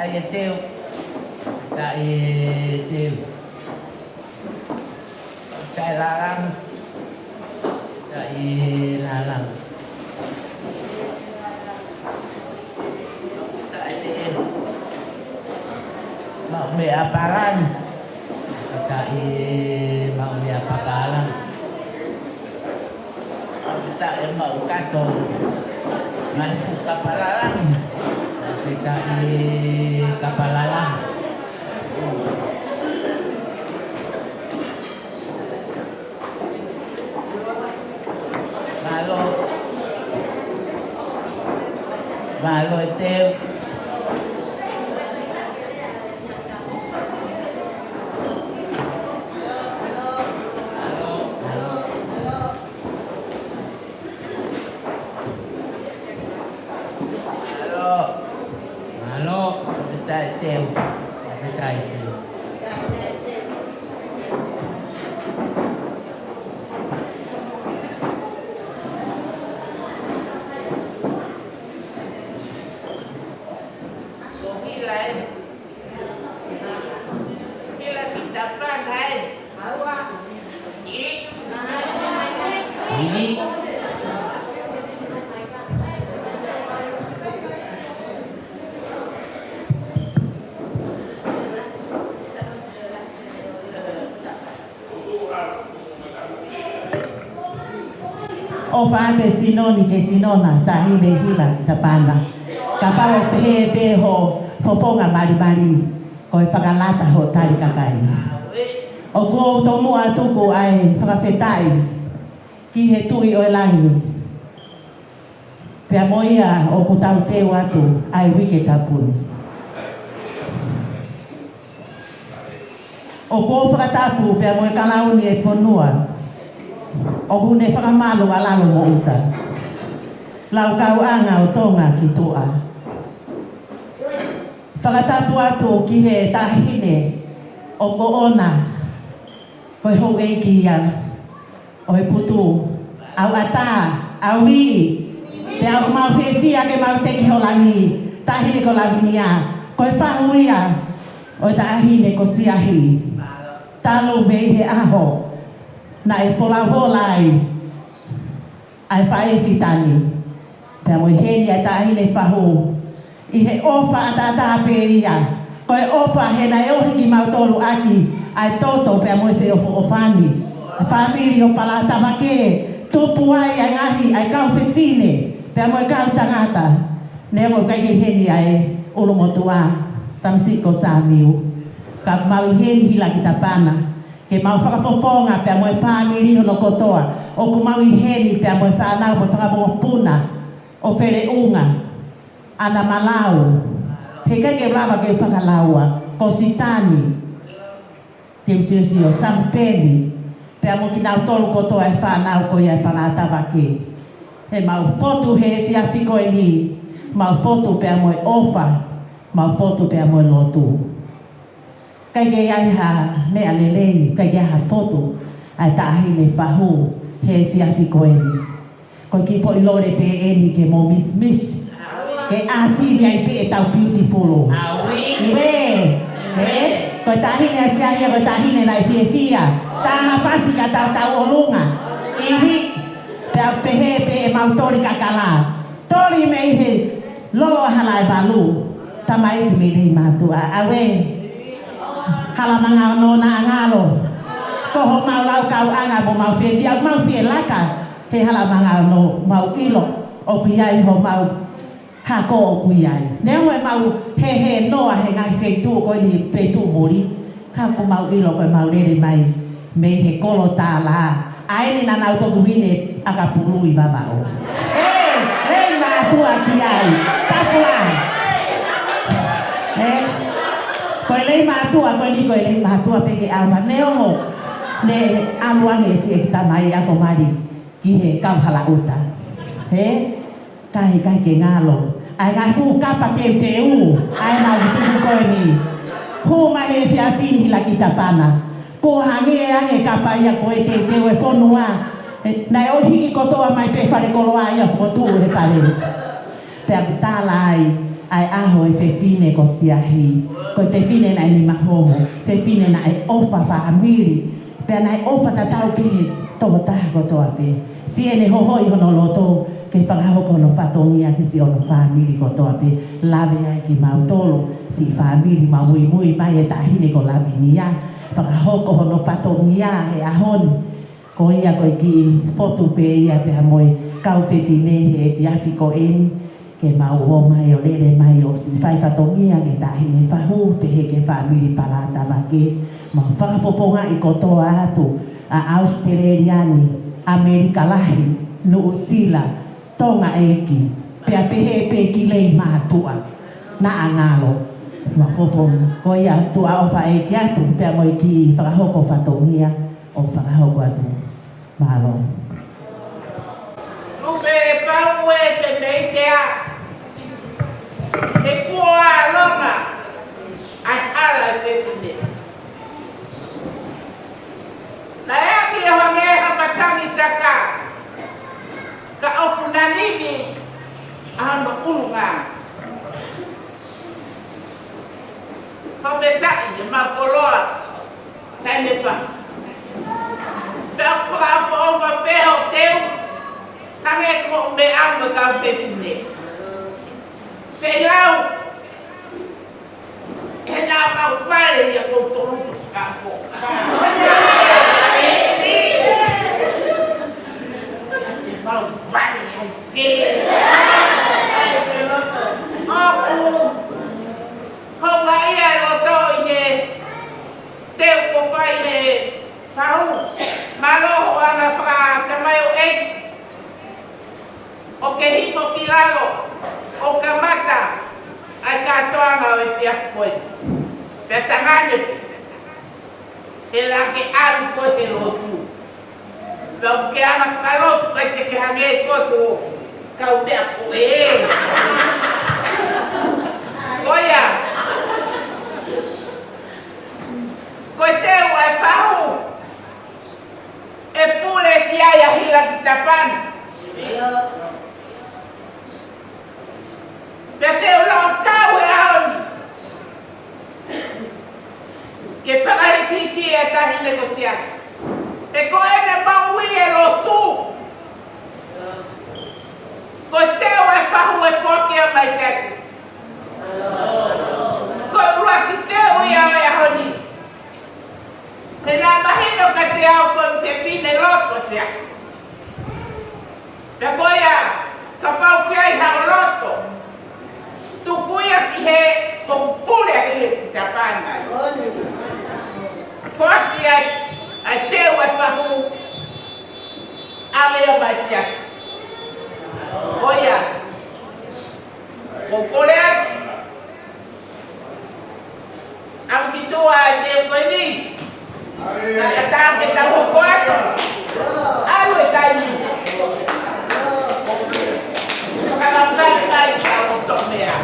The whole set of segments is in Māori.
ai teu tai teu tai larang tai larang tai mau me aparan tai mau me aparan tai mau kato mampu kapalalang tai kapalalang Malo teu Malo tai teu Ini o fa ke sinoni ke sinona ta hile hila kita pana kapao pe ho fofonga mari ko whakalata ho tari kakai o ko to mua tuku ai whakawhetai ki he tui o elangi pia moia o ko tau te watu ai wike tapuni o ko whakatapu pia moe kalauni e whanua o kune whakamalo alalo mo uta. Lau kau anga o tonga ki toa. Whakatapu atu ki he tahine o ko ona. Koe hou e ki ia o he putu. Au ata, au ii. Te au mau whiwhia ke mau teki ho langi. Tahine ko lavinia. Koe whahuia o tahine ko siahi. Talo me he aho. Na e polai ai whae fitani. Pea mo heni ai tahine whahu. I he ofa atata pe ia. Koe ofa he na e ohi ki mautolu aki. Ai toto pea mo e ofo ofani. Famili o palata wake. Tupu ai ai ngahi ai kau whiwhine. Pea mo e kau tangata. Nea mo kai heni ai ulomotua. Tamsiko sa miu. Ka mau heni hila kita pana. Ke mau whakafofonga pia moe whamiri hono kotoa. O ku mau i heni pia moe whanau moe whakapopuna. O where unga. Ana malau. He kai ke raba ke whakalaua. Ko sitani. Te usio sampeni. Pia mo ki nau tolu kotoa e whanau ko ia palata wake. He mau fotu he whiawhiko e ni. Mau fotu pia moe ofa. Mau fotu pia moe lotu. Kai ke ai ha me alelei, kai ke ha foto, ai tahi me whahu, he whiawhiko eni. Koi ki fo ilore pe eni ke mo miss. Ke asiri ai pe e tau beautiful. Iwe, koi tahi ne asiahia, koi tahi ne nai whiawhia. Taha pasi ka tau olunga. Iwi, pe he pe e mautori kakala. Tori me he lolo halai balu. Tamai ki me rei matua. Awe, halamanga no na angalo ko ho mau lau kau anga mo mau fe mau fe laka he halamanga no mau ilo o piai ho mau ha ko o piai ne ho mau he no he ngai fe tu ko ni fe tu mori ha ko mau ilo ko mau le mai me he kolo ta la ai ni na auto kuine aka pulu i baba o le ma tu aki ai tapula koe lei mātua, koe ni koe lei mātua peke awa neo ne aluane si e kita mai ako mari ki he kauhala uta. He, kai ke ngalo. Ai ngai fu kapa ke te u, ai nau tuku koe ni. Hu mai he whiawhini hila kita pana. Ko hange ange kapa ia koe te e whonua. Nai o hiki kotoa mai pe whare koloa ia whotu he pare. Pea ki tālai, ai aho e whewhine ko siahi. Ko e whewhine na ni mahomo. Whewhine na e ofa whaamiri. Pea na e ofa tatau ke he toho taha ko toa pe. Si e ne hoho i hono loto ke whakahoko no whatongia ki si ono whaamiri ko toa pe. Lawe ai ki mautolo si whaamiri ma mui mui mai e tahine ko lawe nia. Whakahoko hono whatongia he ahoni. Ko ia koe ki fotu pe ia pe hamoe kau whewhine he e whiawhi ko eni. Ke mau o mai o lele mai o si whai whatongia ke tahine whahu te he ke whaamiri palata wake. Ma whakapoponga i kotoa atu a Australiani, Amerika lahi, New Zealand, Tonga eki. Pea pehe pe ki lei mātua na angalo. Ma poponga ko ia tu a ofa eki atu pea moi ki whakahoko whatongia o whakahoko atu. Malo. Lupe pau e te meitea. Te kua longa. Ai ala te pune. Na ea ki e wange hapatangi taka. Ka opu nanimi. Ahando ulunga. Whametai e makoloa. Taine pa. Pea kua whaofa peho teu. Tange ko me amba ka whewhine. Whelau. E nā mau whare ia koutoru ko skafo. Mau whare ai pē. Oku. Honga ia e loto i he. Teu ko whai he. Whau. Maloho ana wha te mai o ei. O ke hiko ki lalo, o ka mata, ai katoanga o e whiaku koe. Pea tangane pe. He la ke aru koe he lotu. Pea o ke ana whakalotu kai te ke hange koto kau mea koe e. Koia. Koe teo ai whahu. E pule ki aia hila ki tapani. Pea teo lao kau e aoni. Ke whakaipiki e tahine ko tia. E ko ene maui e lotu. Ko teo e whahu e whoke o mai tēti. Ko rua ki teo i au e ahoni. Te nā mahino ka te au ko te whine loto tia. Pea koia, ka pau ki ai hao loto. Tukuia ki he o pule hele ki te pāna. Whaki ai teo e whahu ame o mai tiasi. Oia, o pole atu. Au ki tua ai teo koe ni. Na atau ke tau hoko atu. Alu e tai ni. Whakamawhai kai tau hoko mea.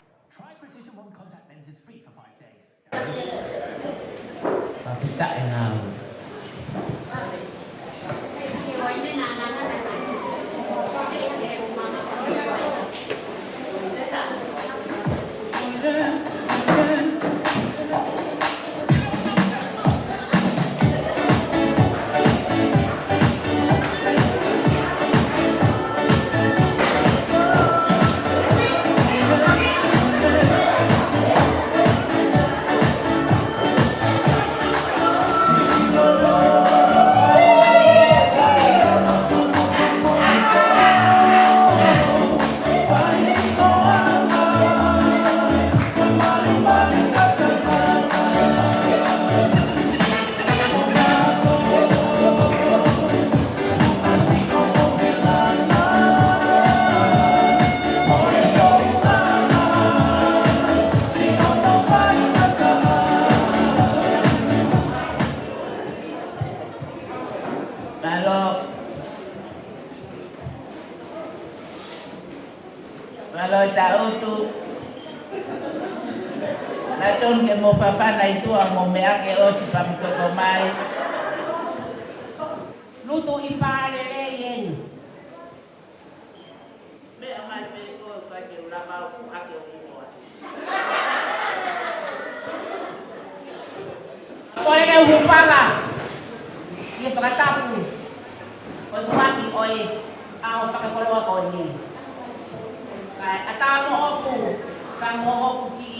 Tak enam. Kalau tahu tu, naton ke mo fafana itu ang mo mea ke o si pamtoko mai. Luto ipalele yen. Mea mai pe ko ka ke ulama ake o mo. Kore ke hufanga. Ia whakatapu. O suaki oe. Ao whakakoloa ko ni. Kai ata mo oku. Ka mo oku ki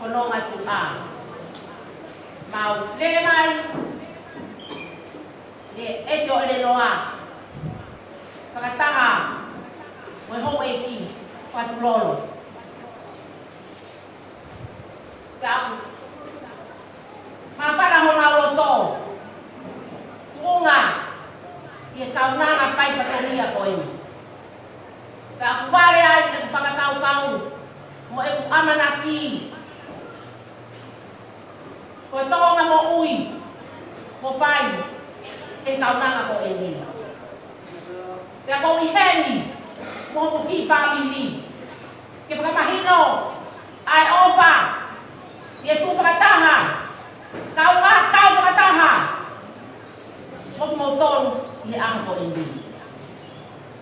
kononga tu a. Mau lele mai. Esi o ele noa. Whakatanga. Moe hou e ki. Whatulolo. Ka mawhana ho ngā roto. Kunga. Ia kaunanga whai patoria ko eni. Ka kuware ai e ku whakakau. Mo e ku amana ki. Ko tonga mo ui. Mo whai. E kaunanga ko eni. Ka ko iheni. Mo ku ki family. Ke whakamahino. Ai ofa. Ia tu whakataha. Kau whakataha. Moku mau tonu i aha ko indi.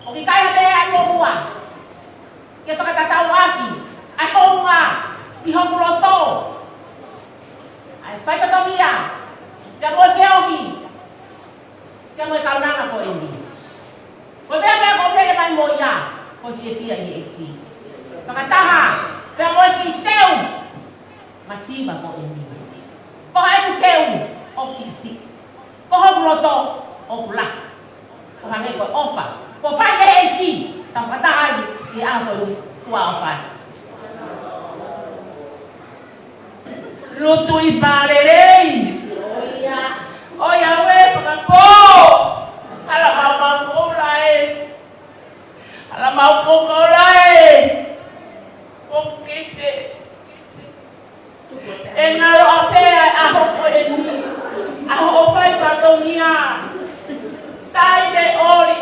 O ki kai habe ai mo mua. Ke whakatatau aki. Ai honga. I hoku roto. Ai whaifatongia. Kia moe whiaoki. Kia moe kaunanga ko indi. Ko mea ko mele mai mo ia. Ko fia i eki. Whakataha. Kia moe ki teu. Masiva ko indi. Ko hai teu o sisi. Ko ho roto o la. Ko hange ko ofa. Ko fai e ki. Ta fata ai i a ko ni tua ofa. Lutu i palelei. Oia we pa ko. Ala mau ko lai. Ala mau ko lai. Ko kite. Engalo afea aho ko eni. Aho fai patonia. Tai de ori.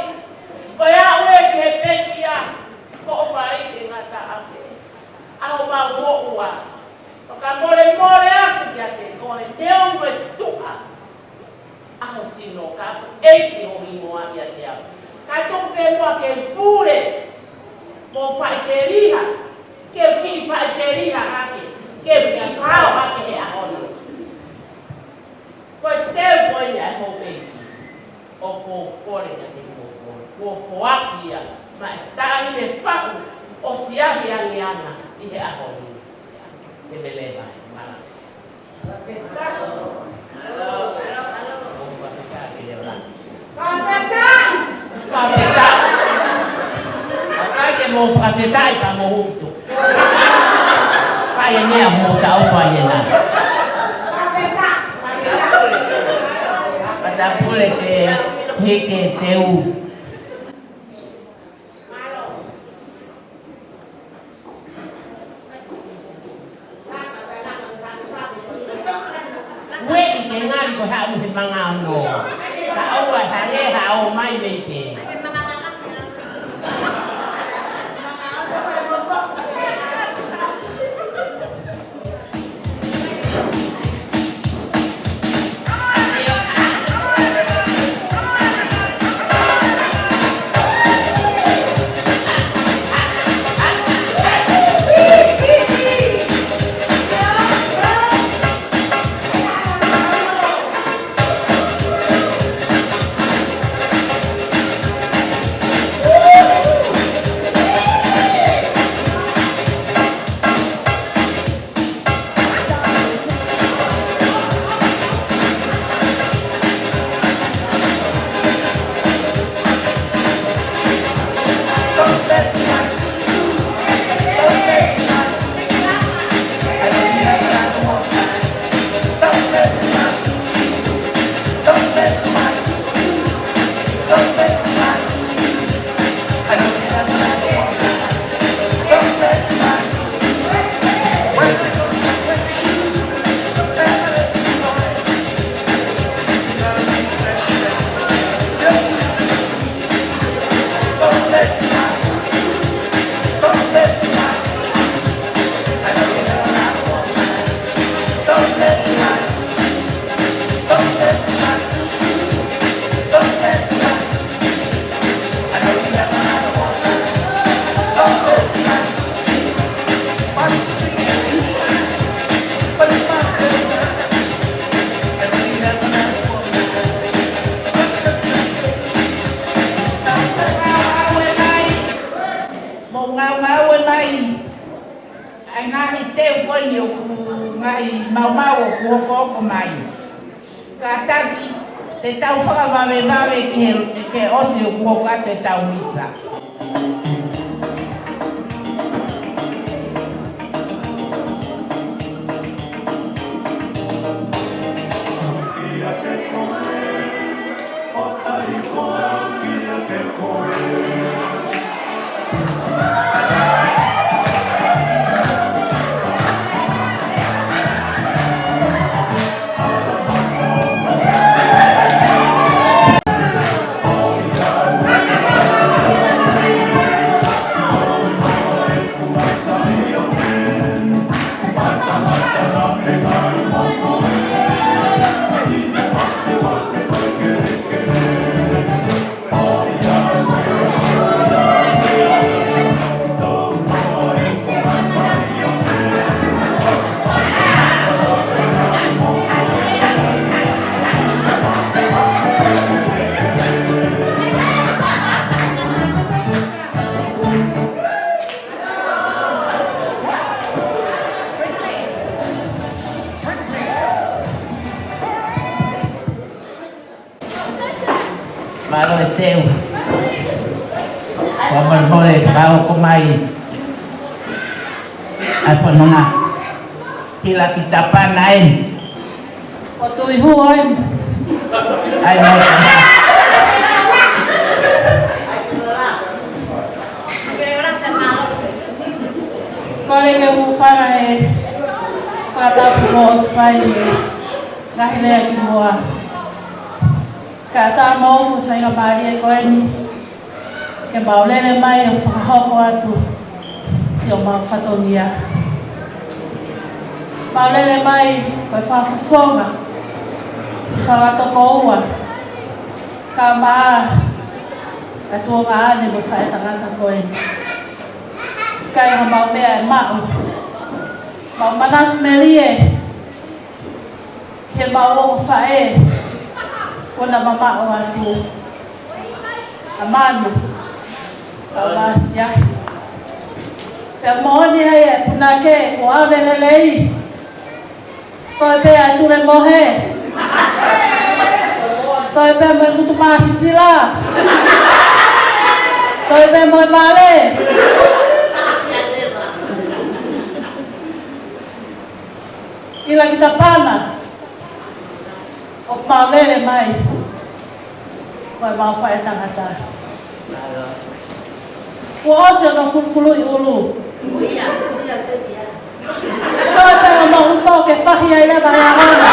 Ko ya ue ke pekia. Ko fai e ngata afe. Aho ma wo ua. O ka mole aku kia te koe. Te ongo e tua. Aho sino ka. Eiki o imoa ia te au. Ka tōku pe mua ke pure. Mo fai te riha. Ke ki fai te riha hake. Ke mea kao hake he ahoni. Koe teu koe ni ai hou eiki. O ko kore kia te kōkore. Ko foaki ia. Mai tahi me whaku. O siahi angi ana. I he ahoni. Te mele mai. Mara. Whapetako. Hello. O whapetako ki le ora. Whapetako. Whapetako. Akai ke mo whapetako pa mo hutu. Pai e mea mo tau pai e nā. Pata pule ke heke teu. Ue i ke ngari ko hau he manga ano. Ka aua hange hau mai meite. kuhoko mai. Ka taki te tau whakavawe ke osi o kuhoko atu e tau misa. Maro e teu. Whamar kau ko mai. Ai whanonga. Hila ki tapa naen. O tui huoin. Ai mai tana. Kore ke whara he whatapu mo spai ngahi lea ki mua. Ka tā mau ku whainga maari e koe ni. Ke maulele mai o whakahoko atu si o mau whatongia. Maulele mai koe whawhawhonga si whakatoko ua. Ka maa ka tua ngā ane mo whae tangata koe ni. Kai ha mau mea e mau. Mau manatu me rie. He mau o whae. Ona mama o atu. A manu. A masia. Pea mohoni ai e puna ke ko awere lei. Koe pe atu le mohe. Koe pe mo kutu maasisila. Koe pe mo male. Ila kita pana. O maulele mai. Koe mau whae tangata. Ua ose o fulfulu i ulu. Koe pēra mau uto ke whahi ai lewa e ahona.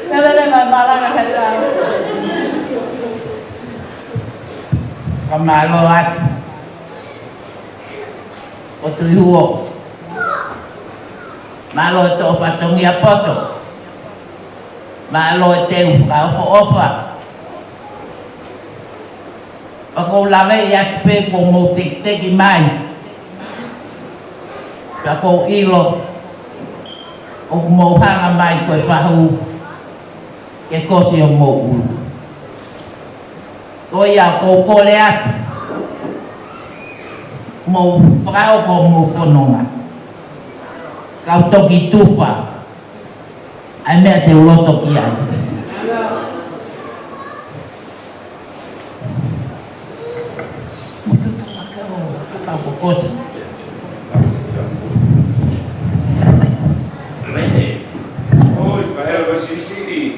Ewe lewa maranga ke tau. Ka malo atu. O tui huo. Malo e tō whatongi a poto. Malo e teu whakaofo ofa. O kou lawe i atu pē kou mou teki mai. Ka kou ilo. O mou hanga mai koe whahu. Ke kosi o mou ulu. Ko ia kou kore atu. Mou whakaoko mou whanonga. Kau toki tufa. Ai mea te uloto ki ai. Mututu makao. Kau kokosi. Oi, Fael, vai se seguir.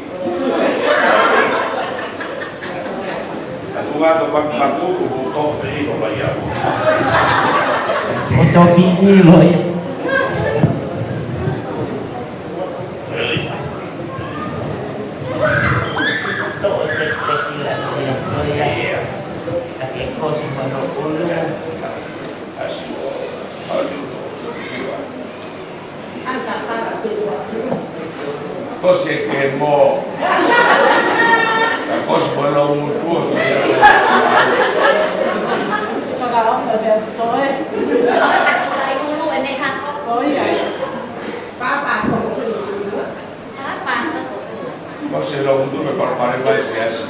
Atuado para Macuco, voltou a ir para lá. O toki ilo ia. Così che mo la cosa buona un tuo ma se lo dove per fare mai si esce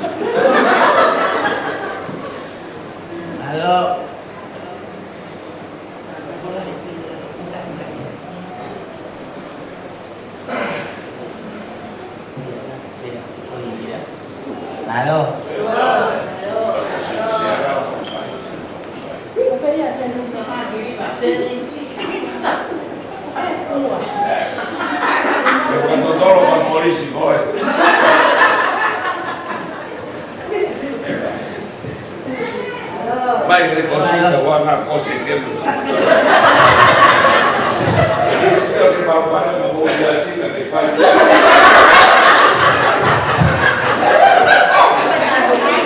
Allora Lalu. Quando tolo fa polisi poi. Vai che così guarda cose che che va a fare una voce alla sera che fa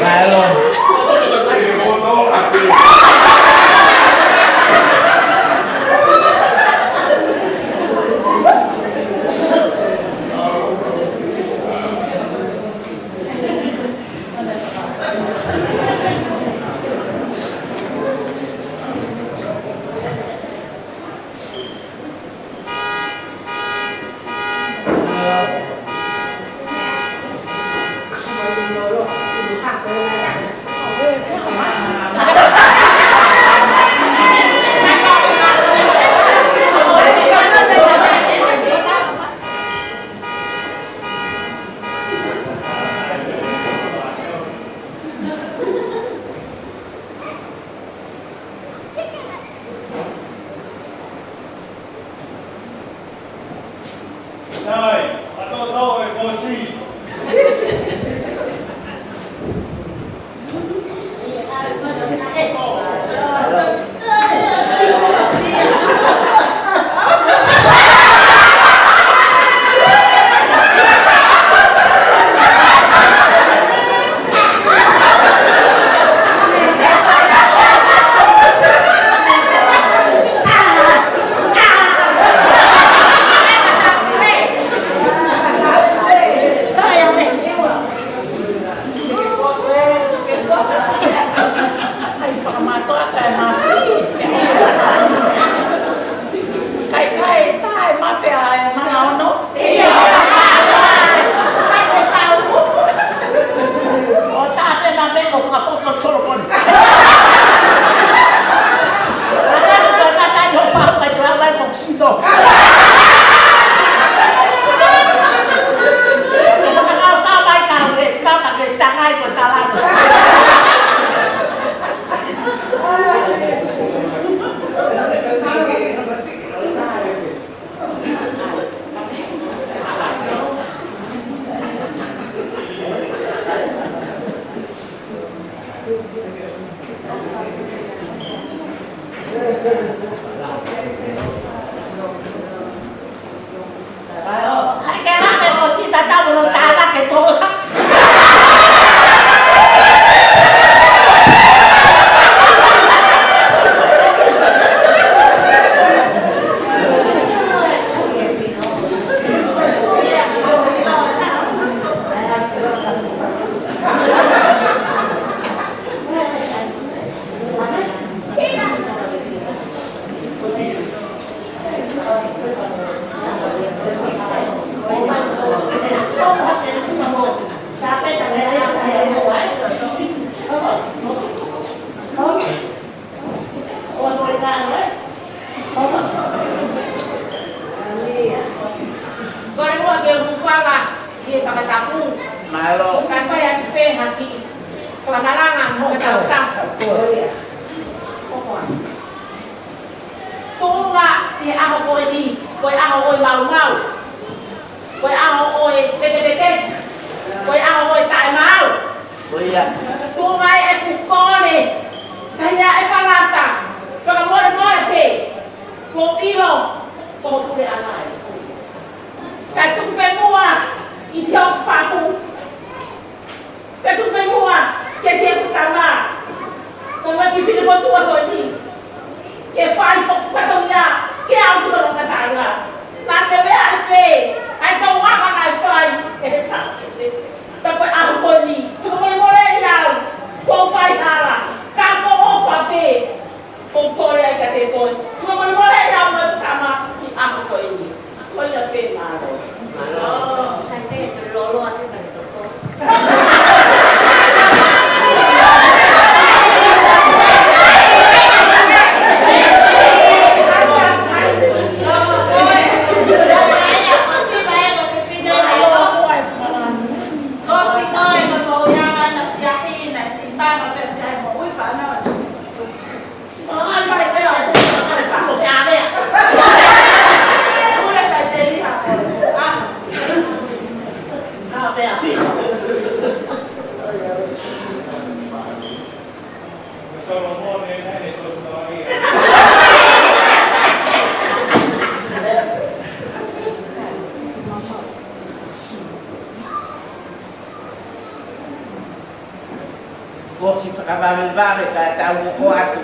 Lalu. vale ka tau ko atu.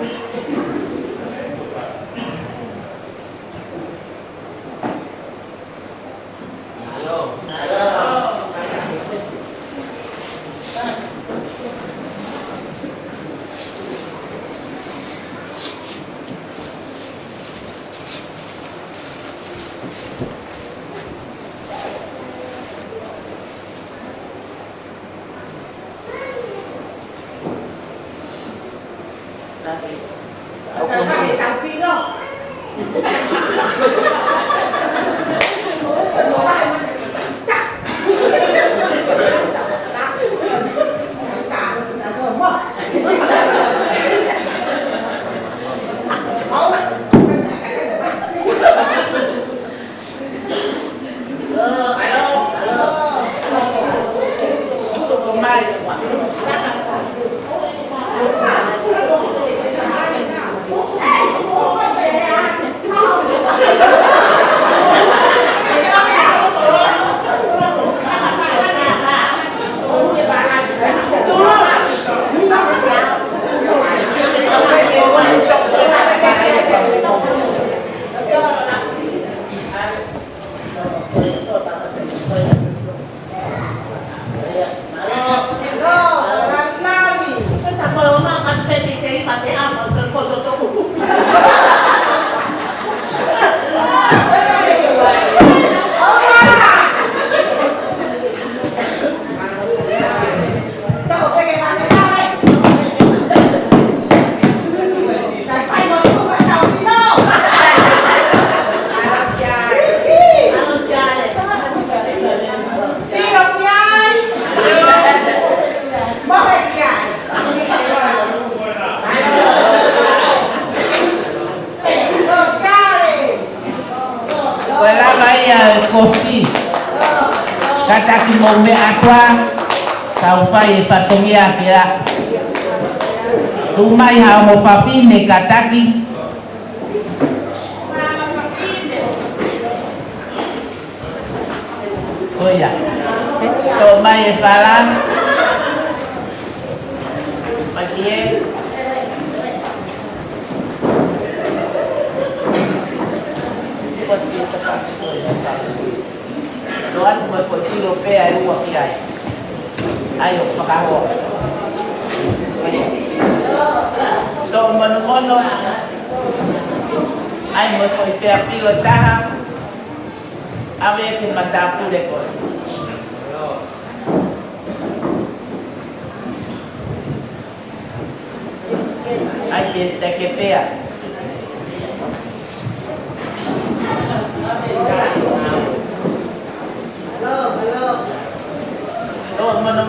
Kosi kata ki mo me atwa tau fai e patongia kia tu mai ha mo papine kataki oya to mai e fala makie doan mo po tiro pe ay uwa kia ayo pakaho so mono ay mo po pe pilo taha ave ke mata pule ko ay te ke pea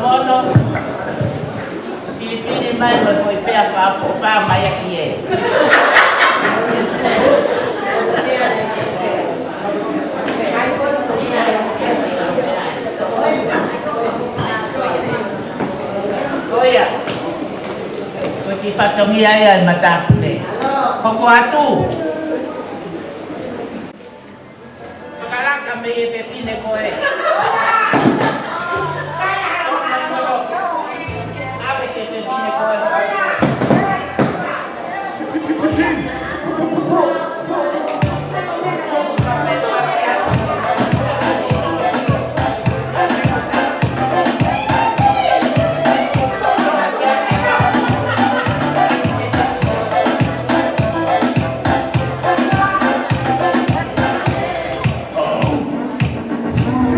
mono Pilipili mai mo ko ipea pa mai aqui é Oya ko ti fatongia ai matapule ko atu kalaka me e pepine ko e Do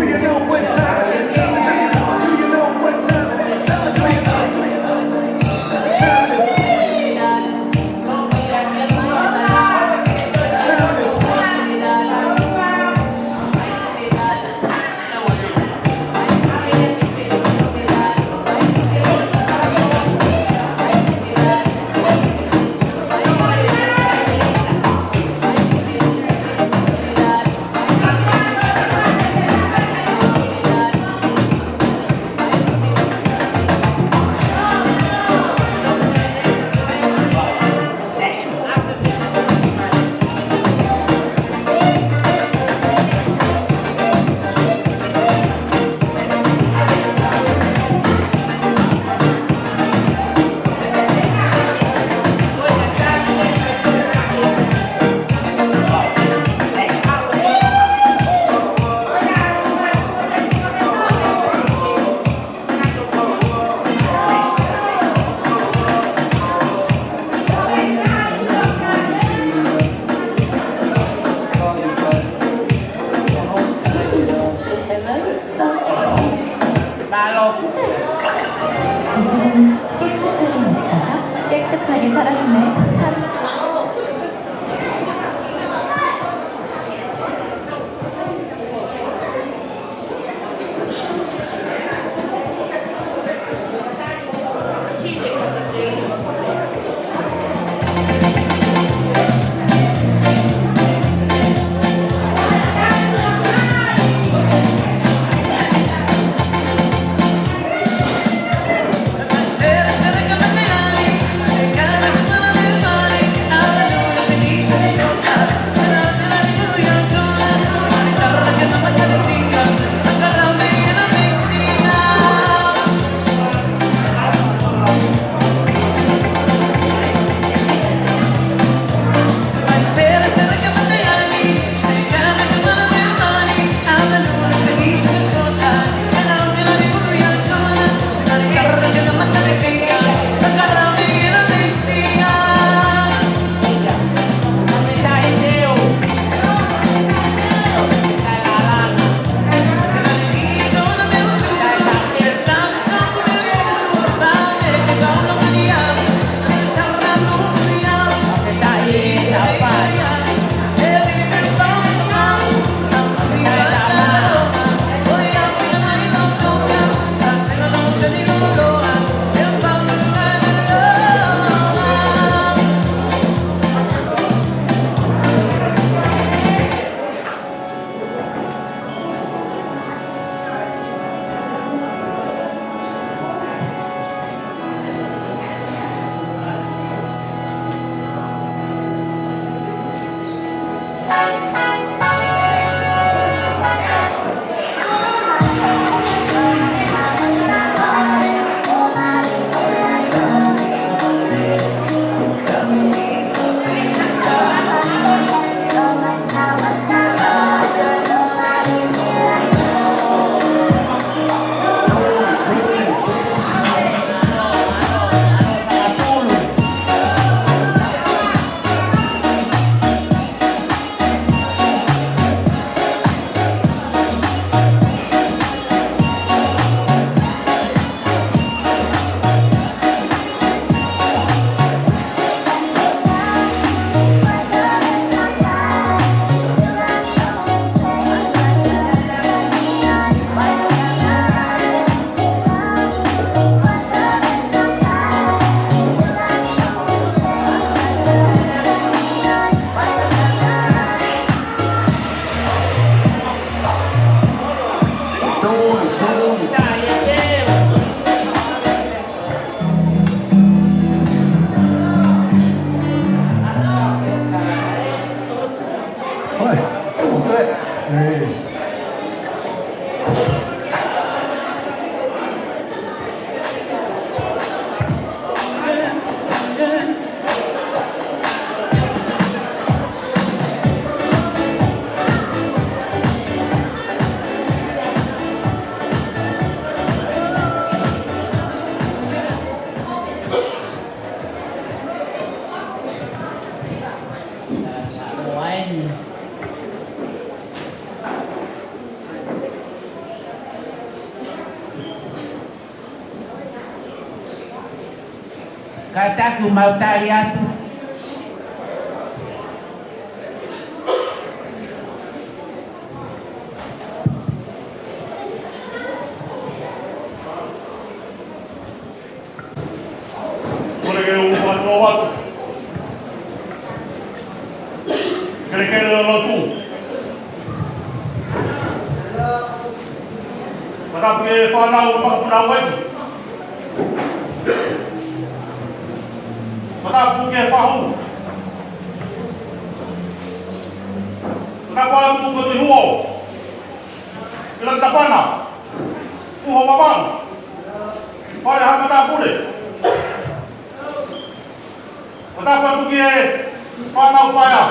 you know what time it is? 따뜻하게 사라지네. 참. Kata ku mau tali atu. Boleh ke umat lawat. Kira-kira lotu. Tetapi panau tak penawai. Tetapi ke fahu. Tetapi aku betul huo. Bilang tak pana. Huo babang. Pada hak tak boleh. Tetapi aku ke panau paya.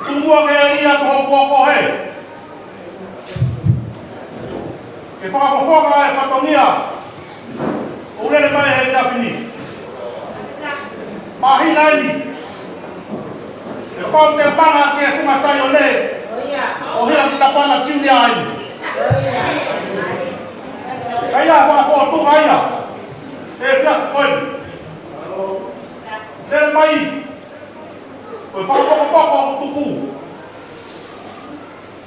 Semua ke dia tu buat he. Ke foka patongia. Ule le mai he tapini. Mahi nani. E pau te pana ke kuma sayo le. O hila kita pana chini ai. Kaya ba fo tu kaya. E fiak koe. Lele mai. Koe whakapokopoko o tuku.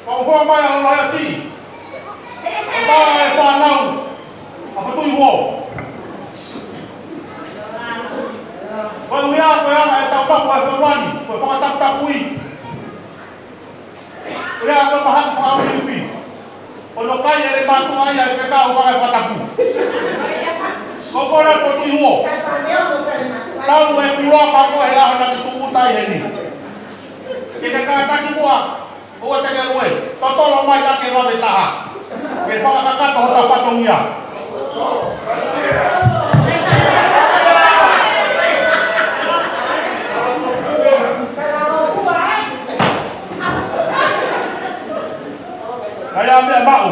Whakawha mai a lola ea si. Whaka e whanau. A patui huo. Koe uia koe ana e tau papu e whawani. Koe whakataputapui. Uia koe mahatu whakawiliwi. O no kai e le mātua ia e peka o whakai whatapu. Koko rea patui huo. Tau e kuloa pako he aho na ke tuutai he ni. Ke te kātaki mua, o te ke rue, totolo mai ake rawe taha. Ke whakakato hota whatongia. Kaya mea mau.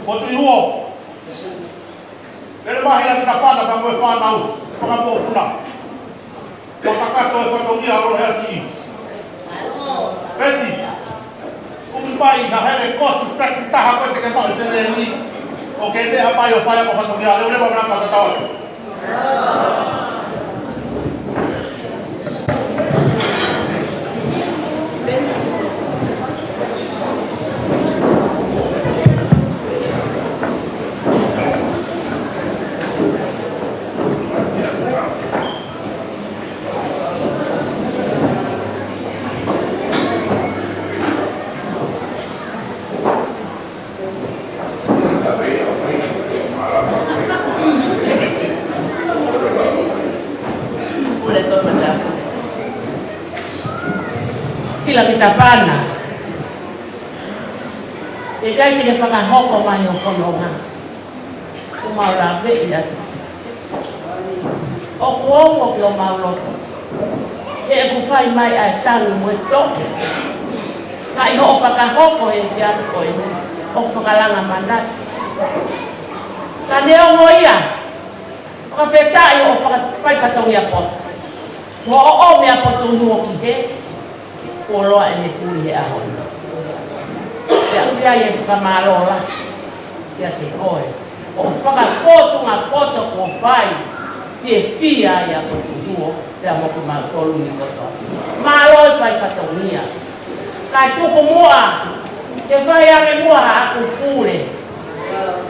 Potui huo. Kere mahi la kita pana pa koe whanau. Whakapōpuna. Whakakato e whatongia aro hea si. Peti. Kumi pai na hele kosu peku taha koe te ke mau se le ni. O ke mea pai o whaia ko whatongia. Leo lewa mnaka te tawatu. Kila kita pana. E kai te whakahoko mai o whanonga. Kumaura vei atu. O kuongo ki o mauroto. E ku whai mai ai tangi mo e toke. Kai ho o whakahoko e te atu koe. O whakalanga mandat. Ka neo mo ia. Ka whetai o whai katongia poto. Mo o mea poto nuo ki he. Poloa e ne pui he aho. Te uia e whakamalola. Ia te koe. O whakakotunga poto ko whai. Te whia ia ko tu duo. Te amoku ma tolu ni kotoa. Maloi whai katongia. Kai tuku mua. Te whai ame mua ha aku pule.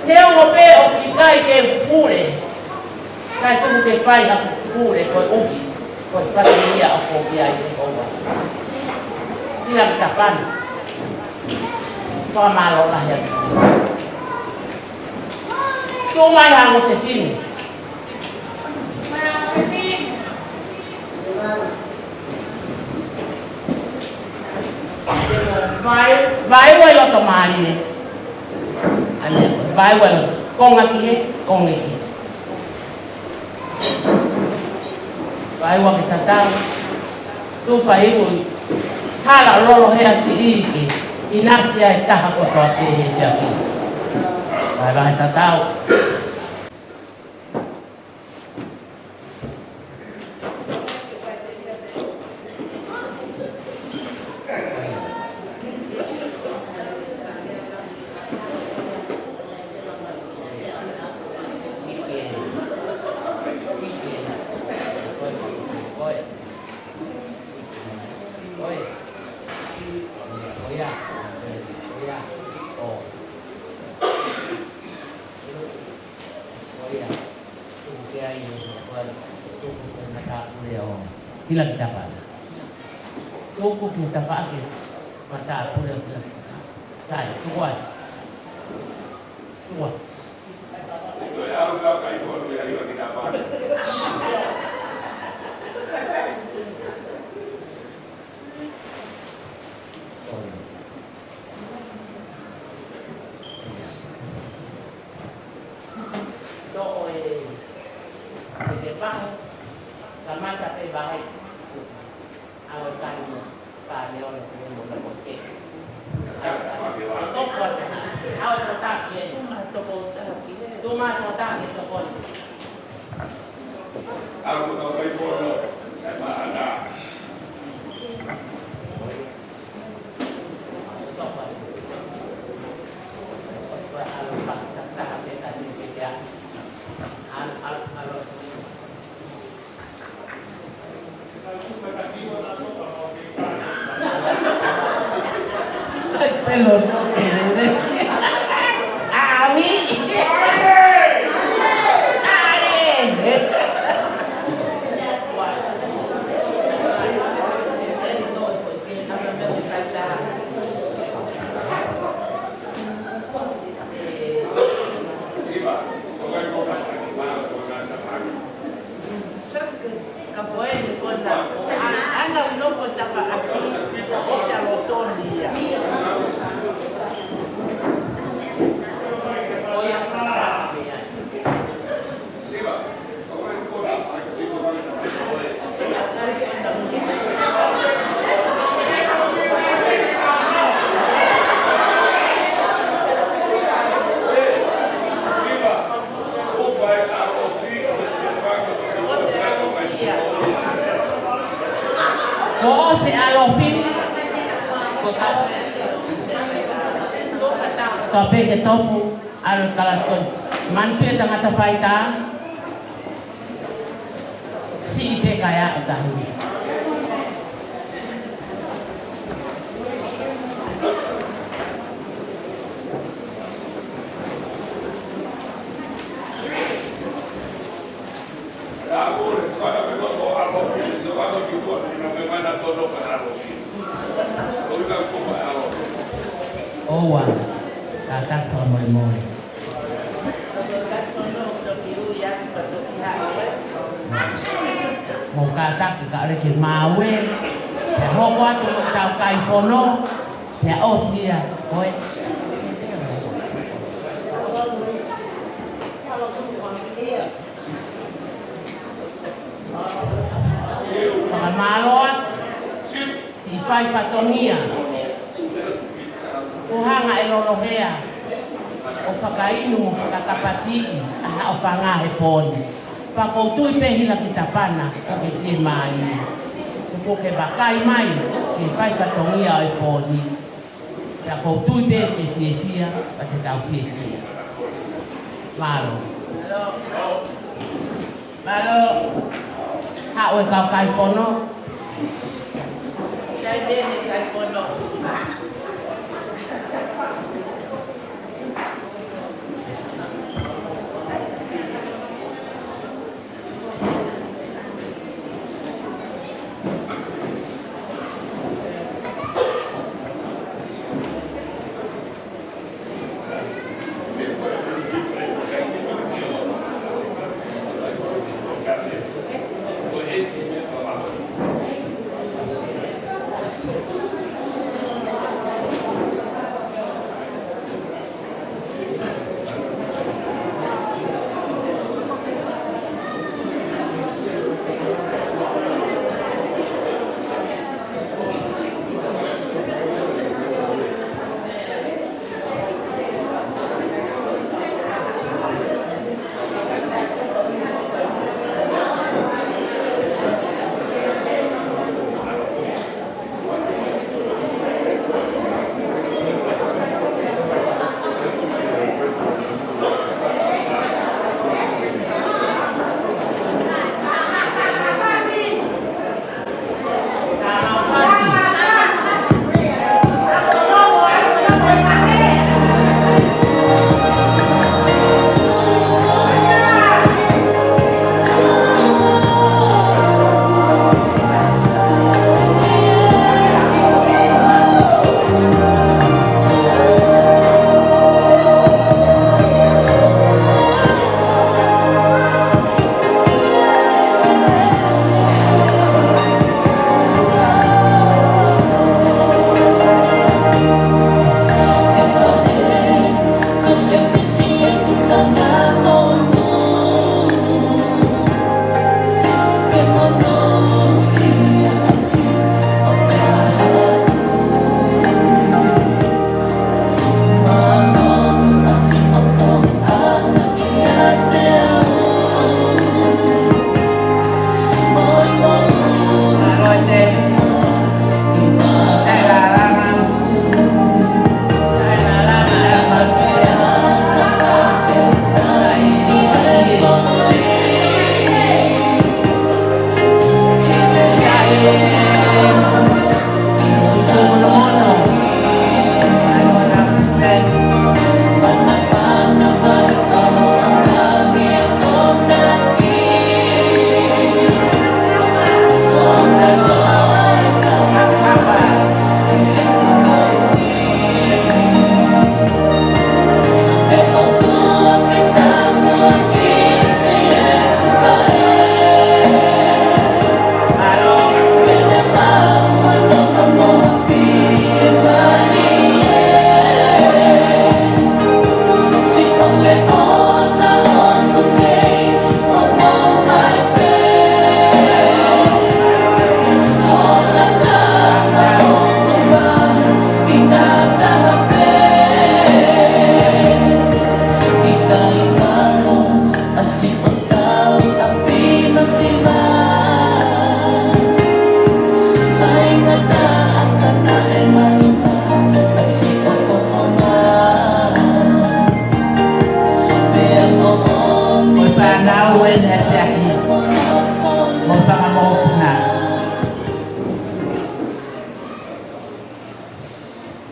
Neo mo pe o ki kai ke pule. Kai tuku te whai aku pule koe uki. Koe whakamia o koki ai te koa. Ila kita pan. Kau malu lah ya. Cuma yang aku sini. Vai lo tomari. Ane vai lo. Kong aki kong aki. Vai wa kita tahu. Tu fai bu. Hala lolo hea si iki, inasia e taha kotoa te he te aki. Vai vai tatau. Kila kita pada. Tuku kita pakai mata pura pura. Saya kuat. Kuat. Itu ya udah kayak itu ya kita pada. Sama sampai bahaya. Awal kali kali orang punya muda bocil. Tokon, awal kotak dia, cuma kotak dia tokon. Aku tahu itu apa ada. Tokon. Kalau tak tak tak tadi dia. Peloto que Ah oui. Allez. Ana unoko tapa aki ocha lotonia. Ko se alofi. Ko pe ke tofu al kalat kon. Man fi tangata faita. Si ipe kaya utahi. Owa, tatak moy moy. Mau katak ka re ke mawe. Ya howa tu tau kai fono. Ya osia, oi. Malot si fai fatonia o hanga e lolohea o whakainu o whakakapati aha o whanga he poni whakautui pehila ki tapana o ke te mai o ke bakai mai ke fai fatonia o e poni whakautui pe te fiefia pa te tau fiefia malo malo ha o ka kai fono Dai bene kai fono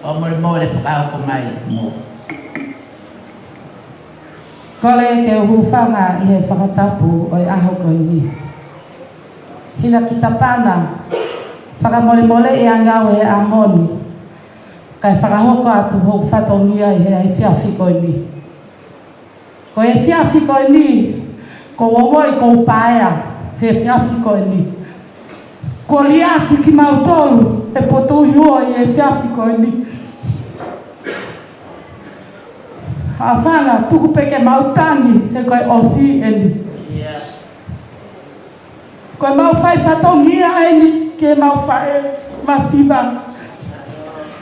O mole whakao ko mai mo. Kole ke hufanga i he whakatapu o i aho koe ni. Hina ki tapana, whakamole i angau he ahoni. Kai whakahoko atu hok whatongia i he ai whiawhi koe ni. Ko he whiawhi koe ni, ko omoi ko upaea he whiawhi koe ni. Ko liaki ki mautolu e poto hua i he whiawhi koe ni. Awhanga, tuku peke mautangi he koe osi e ni. Koe mau whai whatongia e ni, ke mau whae masiba.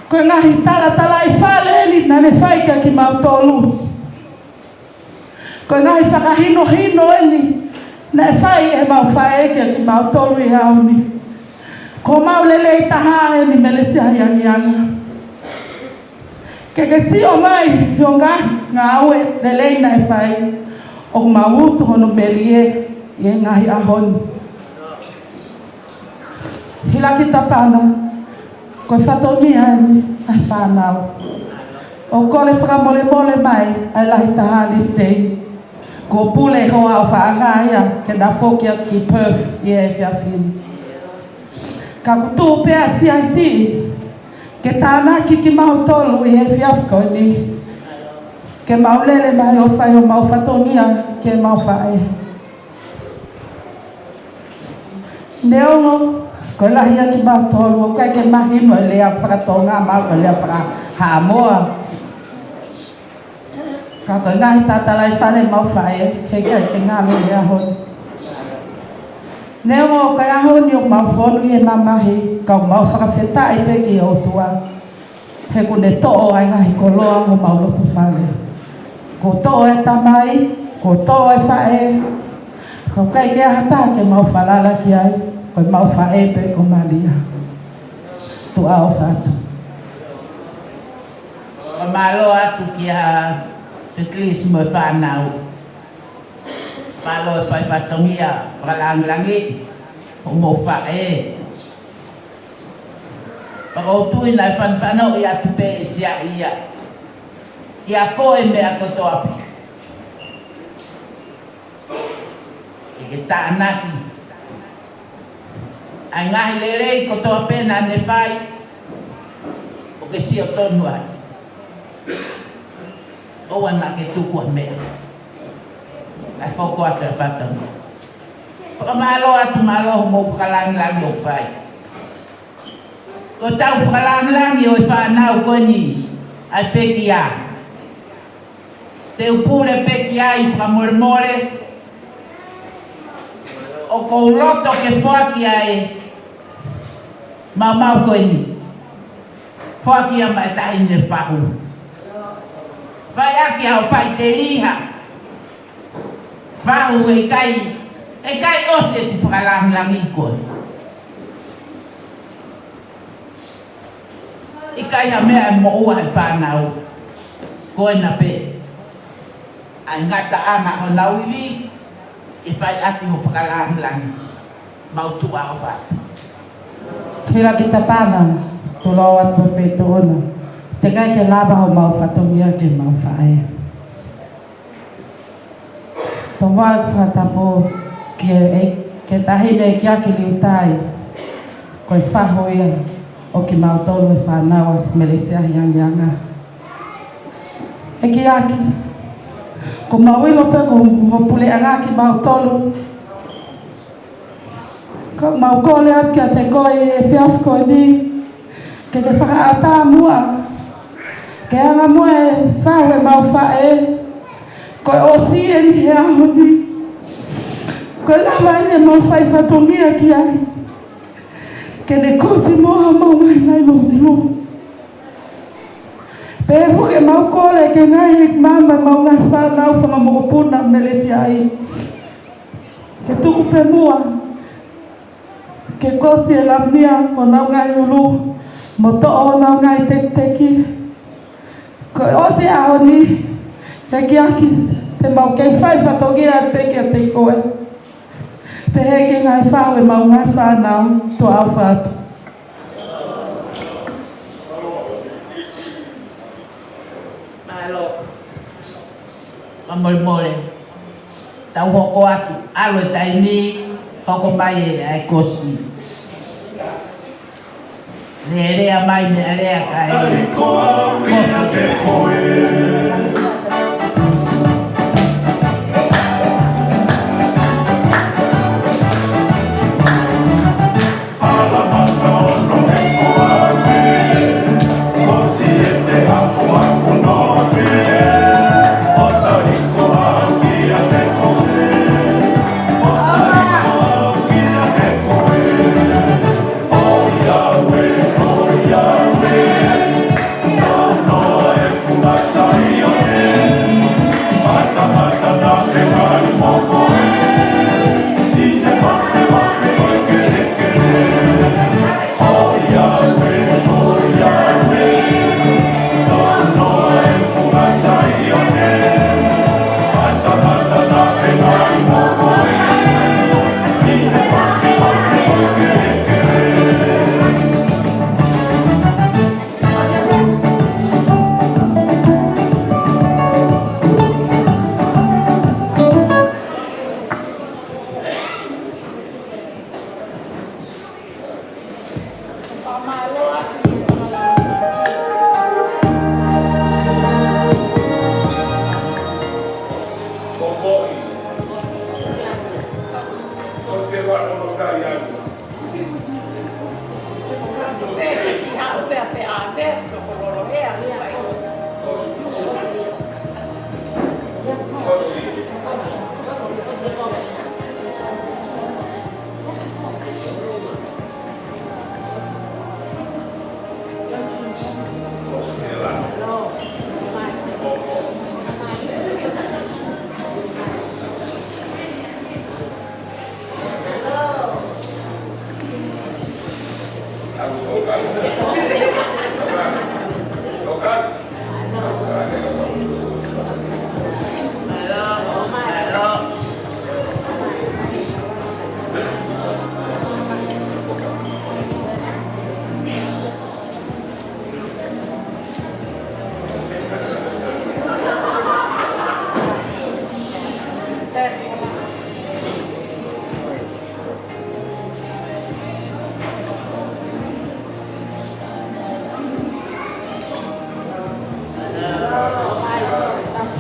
Koe ngahi tala i whale e ni, na ne whaika ki mau tolu. Koe ngahi whakahino e ni, na e whai e mau whae ki mau tolu i hau ni. Ko mau lele i taha e ni melesi hayangianga. Ke si o mai, hio ngā aue lelei na e whai, o mautu hono melie i e ngahi ahoni. Hila ki tapana, koe whatongi ani, ai whanau. O kore whakamole mai, ai lahi taha listei. Ko pule hoa o whaangaia, ke na whokia ki Perth i e whiawhini. Ka kutu pēa si ai si, ke tānaki ki mau tolu i e whiawhi koe ni. Ke mau lele mai o whai o mau whatongia, ke mau whae. Neongo, koe lahi aki mau tolu, o kai ke mahino e lea whakatonga mau ko lea whakahamoa. Ka koe ngahi tātalai whane mau whae, he kai ke ngālo i ahoni. Neongo, kai ahoni o mau whonu i e mamahi, kau mau whakawhetai peki o tua. He kune to'o ai ngahi koloa o mau lopu whale. Ko to'o e tamai, ko to'o e whae, kau kai ke ahata ke mau whalala ki ai, koe mau whae pe ko malia. Tu ao whatu. O malo atu ki a petlis mo whanau. Malo e whai whatongia, whalangi, o mo whae. Pako tui nai whanwhanau i atu pe e sia ia. Ia koe mea koto api. E ke tānaki. Ai ngahi lerei koto api na ne whai. O ke si o tonu ai. Owa na ke tuku a mea. Ai hoko atu e whatangia. Paka malo atu malo mo whakalangi o whai. Ko tau whakalangi o i whanau koe ni. Ai peki a. Te upure peki a i whakamoremore. O kou loto ke whaki ai. Mau koe ni. Whaki a mai taine whahu. Whai aki au whai te riha. Whahu e kai ose ti whakalangi koe. I kai ha mea e mo ua he whanau. Koe na pe. Ai ngata ama o nauiri. I whai ati ho whakalangi. Mautu a o whatu. Hira ki tapana, tulo atu pe tuona. Te kai ke laba ho mau whatongia ke mau whae. Tō wai whatapo ke tahine ki aki liutai. Koe whaho ia. O ki mau tolu e whanau as melesia hiangianga. E ki aki. Ko mau ilo pe ko pule anga ki mau tolu. Ko mau kole aki a te koe e whiawhi koe ni. Ke te whakaata mua. Ke anga mua e whau e mau whae. Koe osi e ni he ahoni. Koe lama e mau whai whatongia ki ai. Ke ne kosi moha mau ngai nai luhu. Pēwho ke mau kore ke ngai hek mama mau ngai whanau whanga mokopuna melesi ai. Ke tuku pe mua. Ke kosi e lamnia o nau ngai ulu. Mo to'o o nau ngai teki. Ko osi ahoni. Heki aki te mau kei whai whatogia peke a te koe. Pehe ke ngai whau e mau ngai whanau to au whatu. mole mole. Tau hoko atu, alo e taimi, hoko mai e ai kosi. Rea mai me rea kai.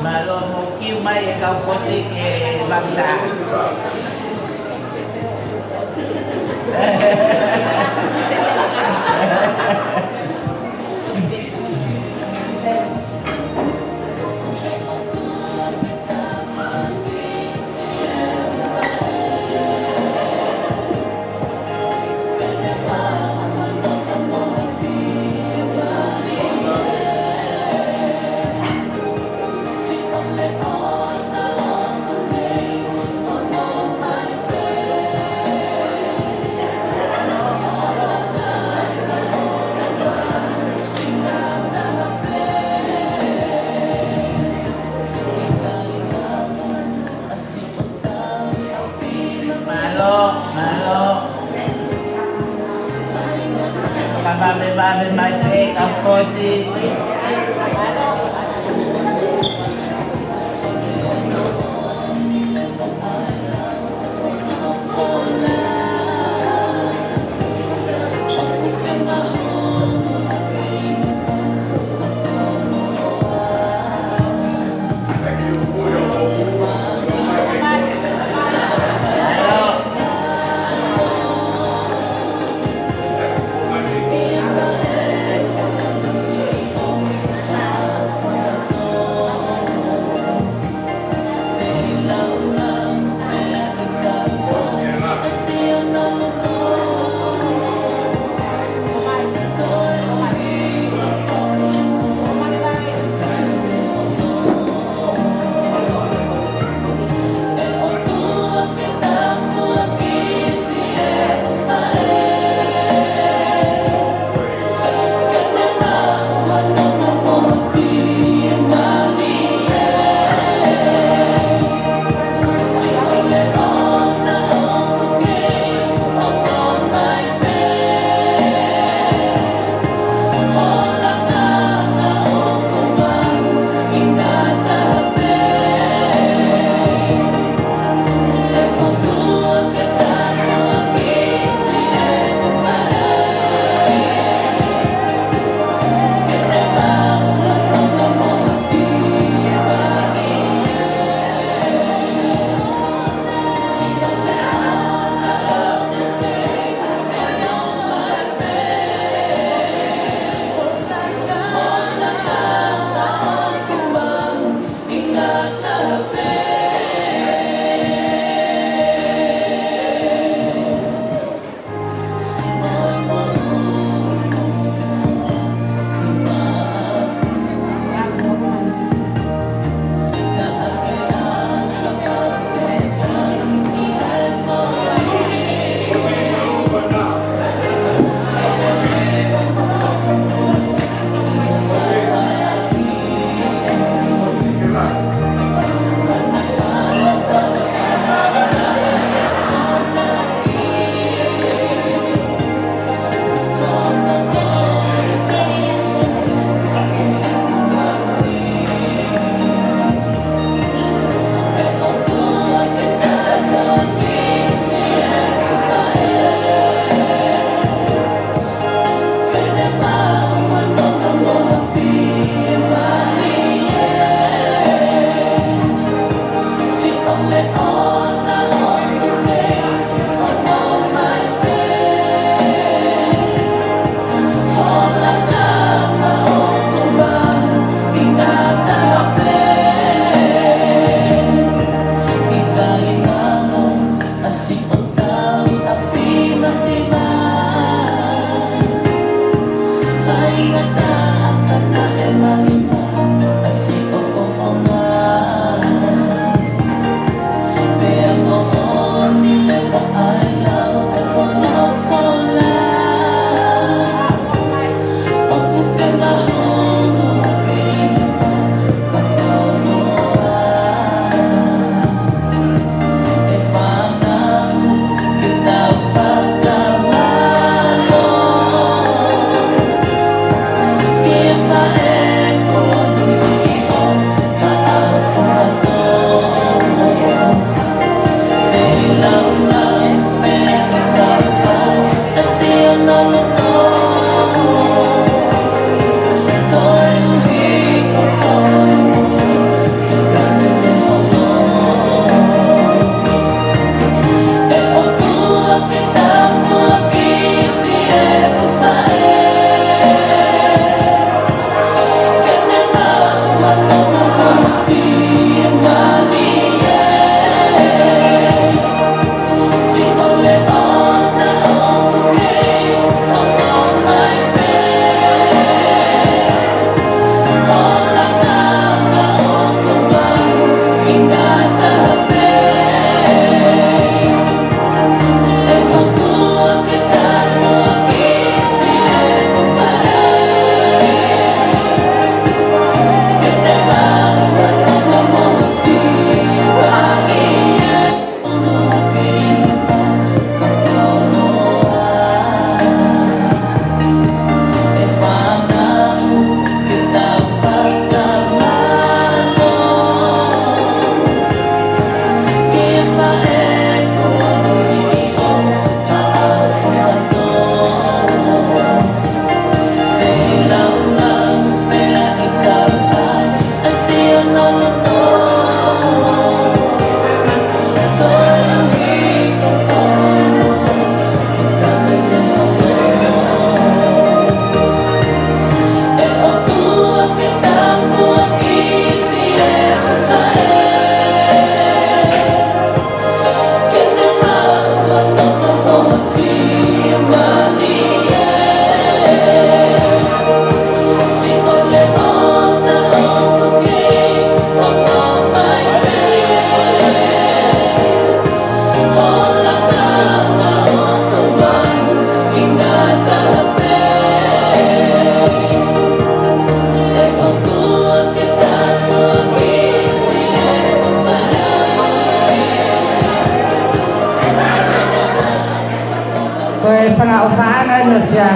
Malo mo kiu mai e kau poti ke bangsa. Babe mai take up cozy.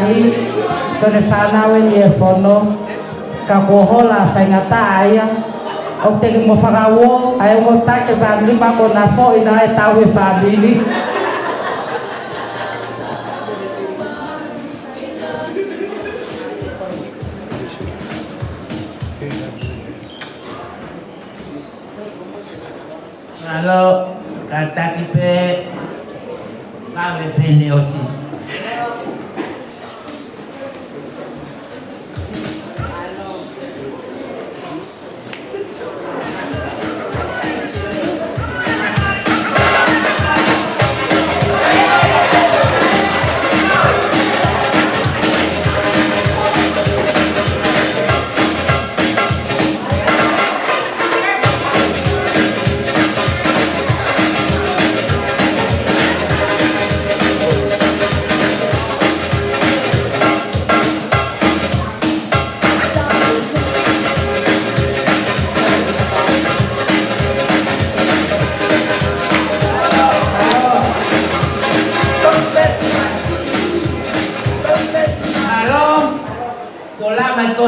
tahi tone whanau e ni e whono ka kohola whaingata aia o te mo whakawo ai o take whamili mako na fo ina e tau e whamili Halo, kata kipe kawe pene osi.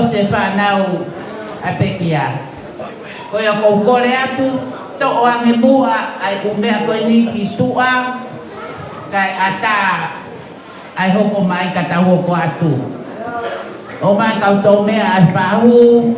Se whanau a pekia. Koe o kou kore atu, to o ange mua ai umea koe ni ki sua, kai ata ai hoko mai kata hoko atu. O mai kau tau mea ai whahu,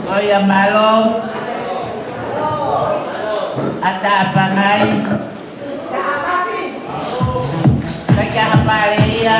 Oya malo, ata pangai, kaya hapalia.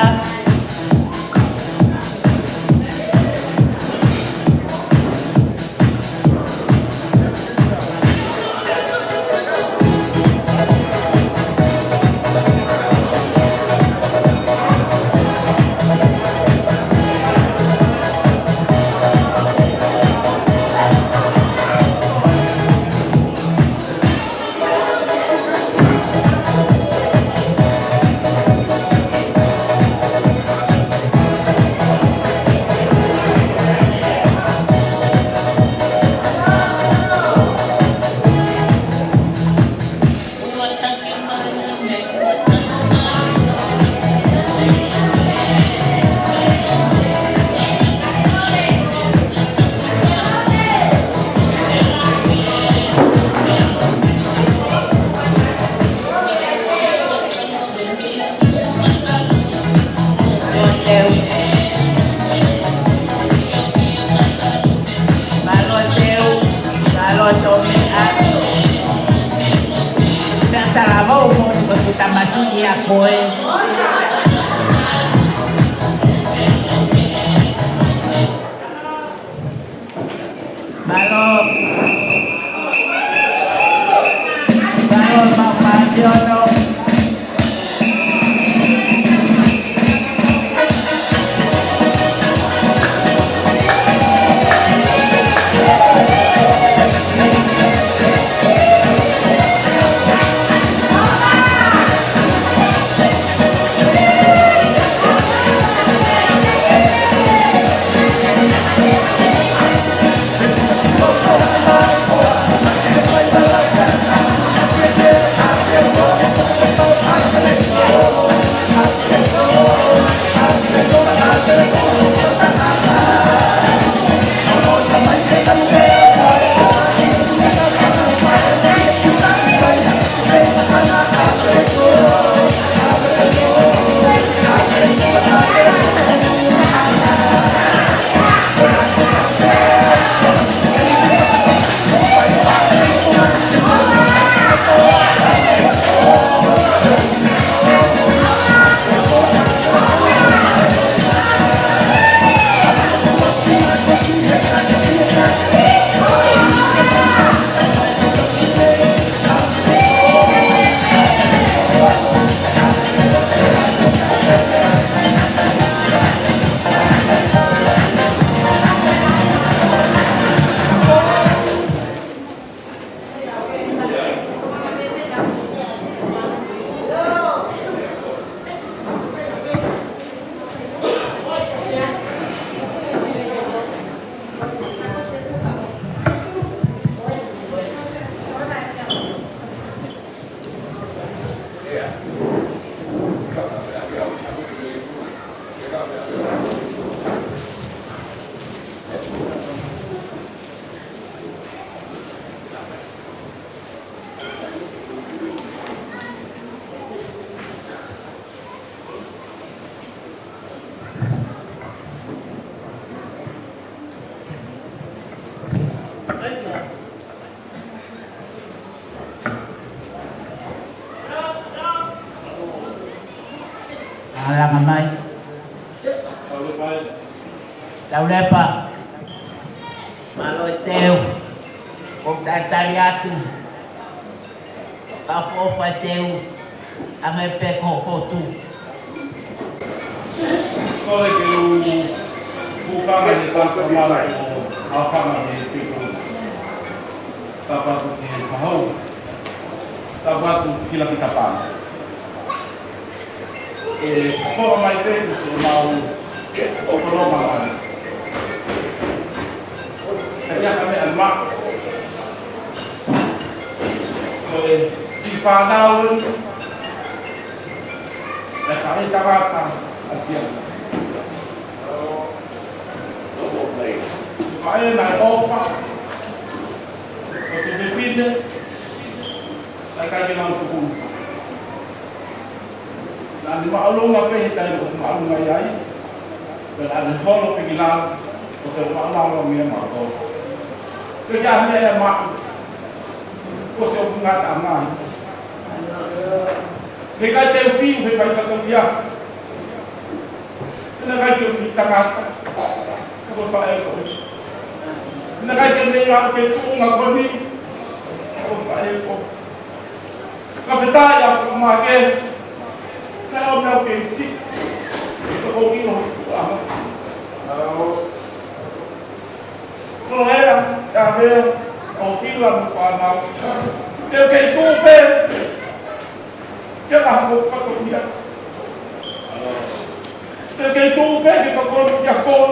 Yeah. Alang amay. Tao lepa. Maloy teo. Kung tataliato. Kafofa teo. Amay peko fotu. Kole ke u bukanga ni tanpa malu afama ni piku. Tapatu ni kahau. Tapatu kila kita pan. Kau mai peku semau okoloma mana. Kaya kami almak. Kole si fanau. Kami tabata Asia. Kaya na ofa. Kau define. Kaya lang tukun. Nanti maklum apa yang kita maklum ayai, berada holo pengilang, atau maklum orang yang maklum. Kerjanya yang maklum, khusus pengat aman. Mereka telfi, mereka kata dia, mereka jadi tangan, apa fael kau? Mereka jadi orang ketua ngakon ni, apa fael kau? Kapita yang memakai. Kalau nak pensi, itu hoki loh. Kalau yang ada hoki lah mufanau, dia kayak tupe, dia nak buat foto dia. Dia kayak tupe kita kalau jakon,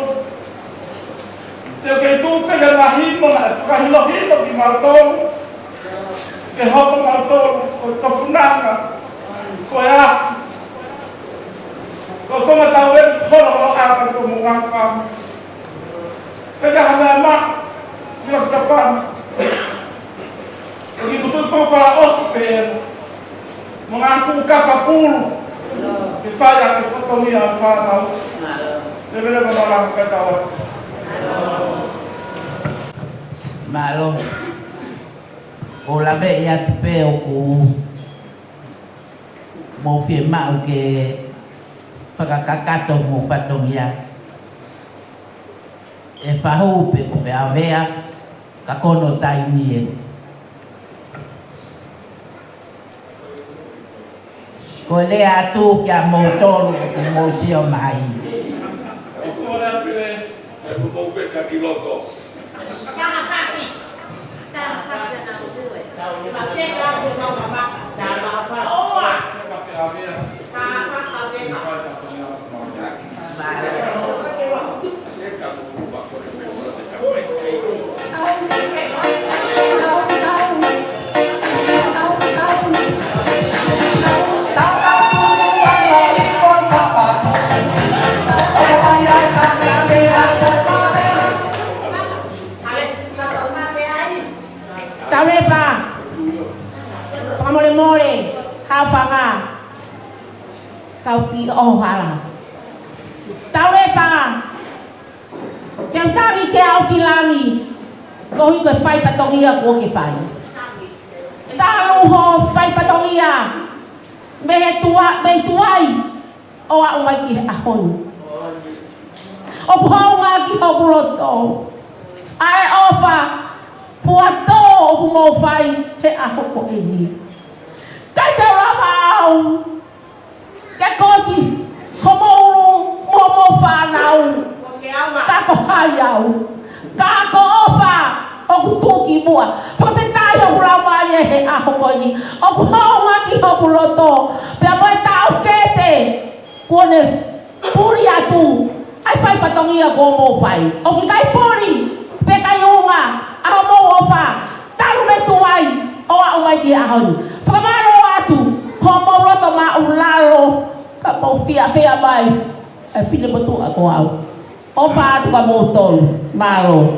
dia kayak tupe yang lahir mana, lahir lahir di martol, dia hoki martol, kefunang, koyak. Kau tahu kalau akan mengangkat, kerja hanya mak, siap depan. Jadi betul kau faraos pen, mengangkat kapul, disayat di foto ni apa tahu. Dia boleh menolak ketawa. Maklum, olabe ya tipe aku mau firma ke. Fakakakato mo fatomia e fahupe ko fe avea kakono taimien ko le atu kia motor ko mo sio mai Ora pe Mau peka di logo. Jangan pasti. Jangan pasti nak buat. Pasti kalau mau mama, jangan apa. Oh, kasih avea. apa sahaja. Tarepa, famole more, hafanga, kau ti ohala. Tarepa, yang tadi ke aukilani, kau ikut fai patongia kau ke fai. Tahu ho fai patongia, betuai, oa umai ki ahon. Obuhau ngaki obuloto, ai ofa. Fuato o mo fai he aho ko eni. Kai te rabau. Ke kosi homo mo fa nau. Ka ko hayau. Ka ko ofa o kutuki bua. Fa fetai o la mari he aho ko eni. O ko ngaki o buloto. Pe mo ta o kete. Kone puri atu. Ai fai fatongia ko mo fai. O ki kai puri. Pe kai unga. Amo ofa, talu metuai, oa umai ki ahoni. Whakamaro atu, ko mauroto ma ulalo, po fia mai. E fine betu ako au. O fa tu ka motor, malo.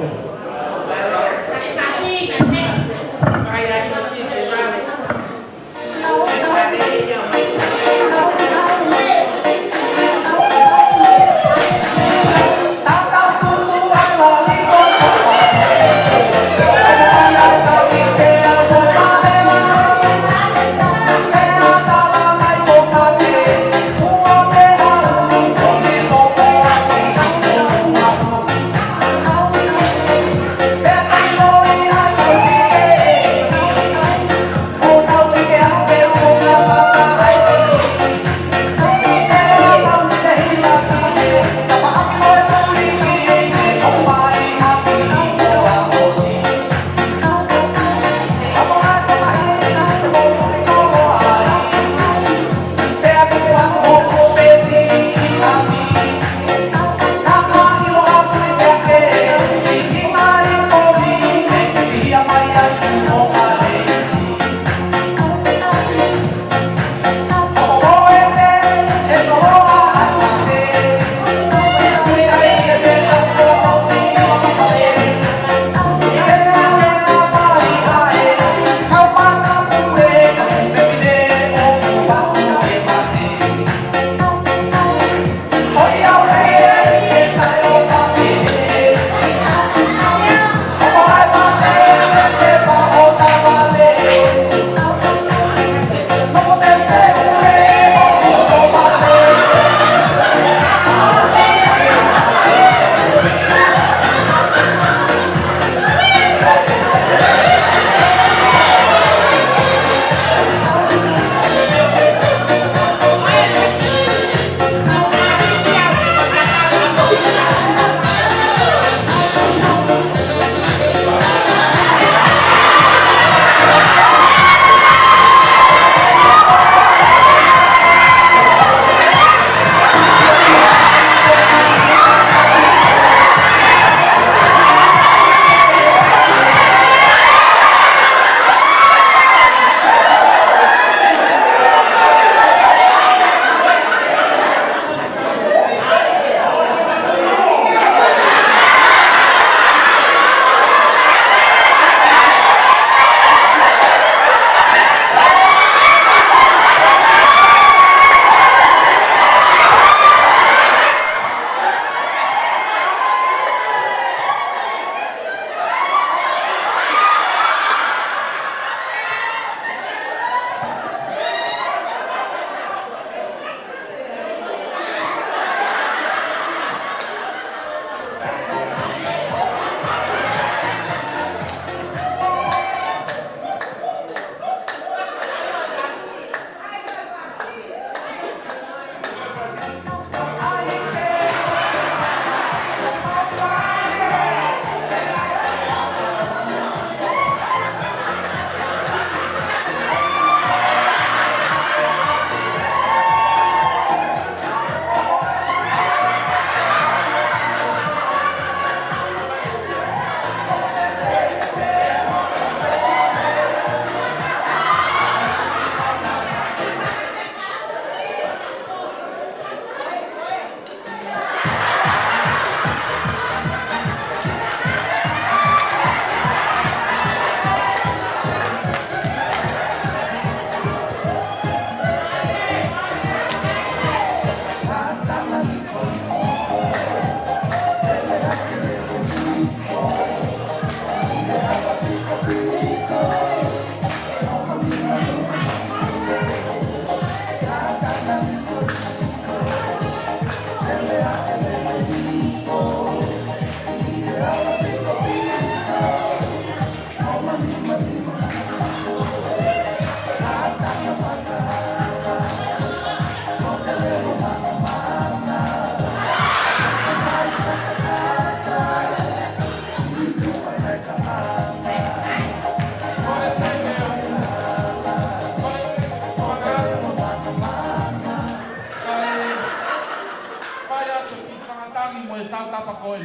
koe.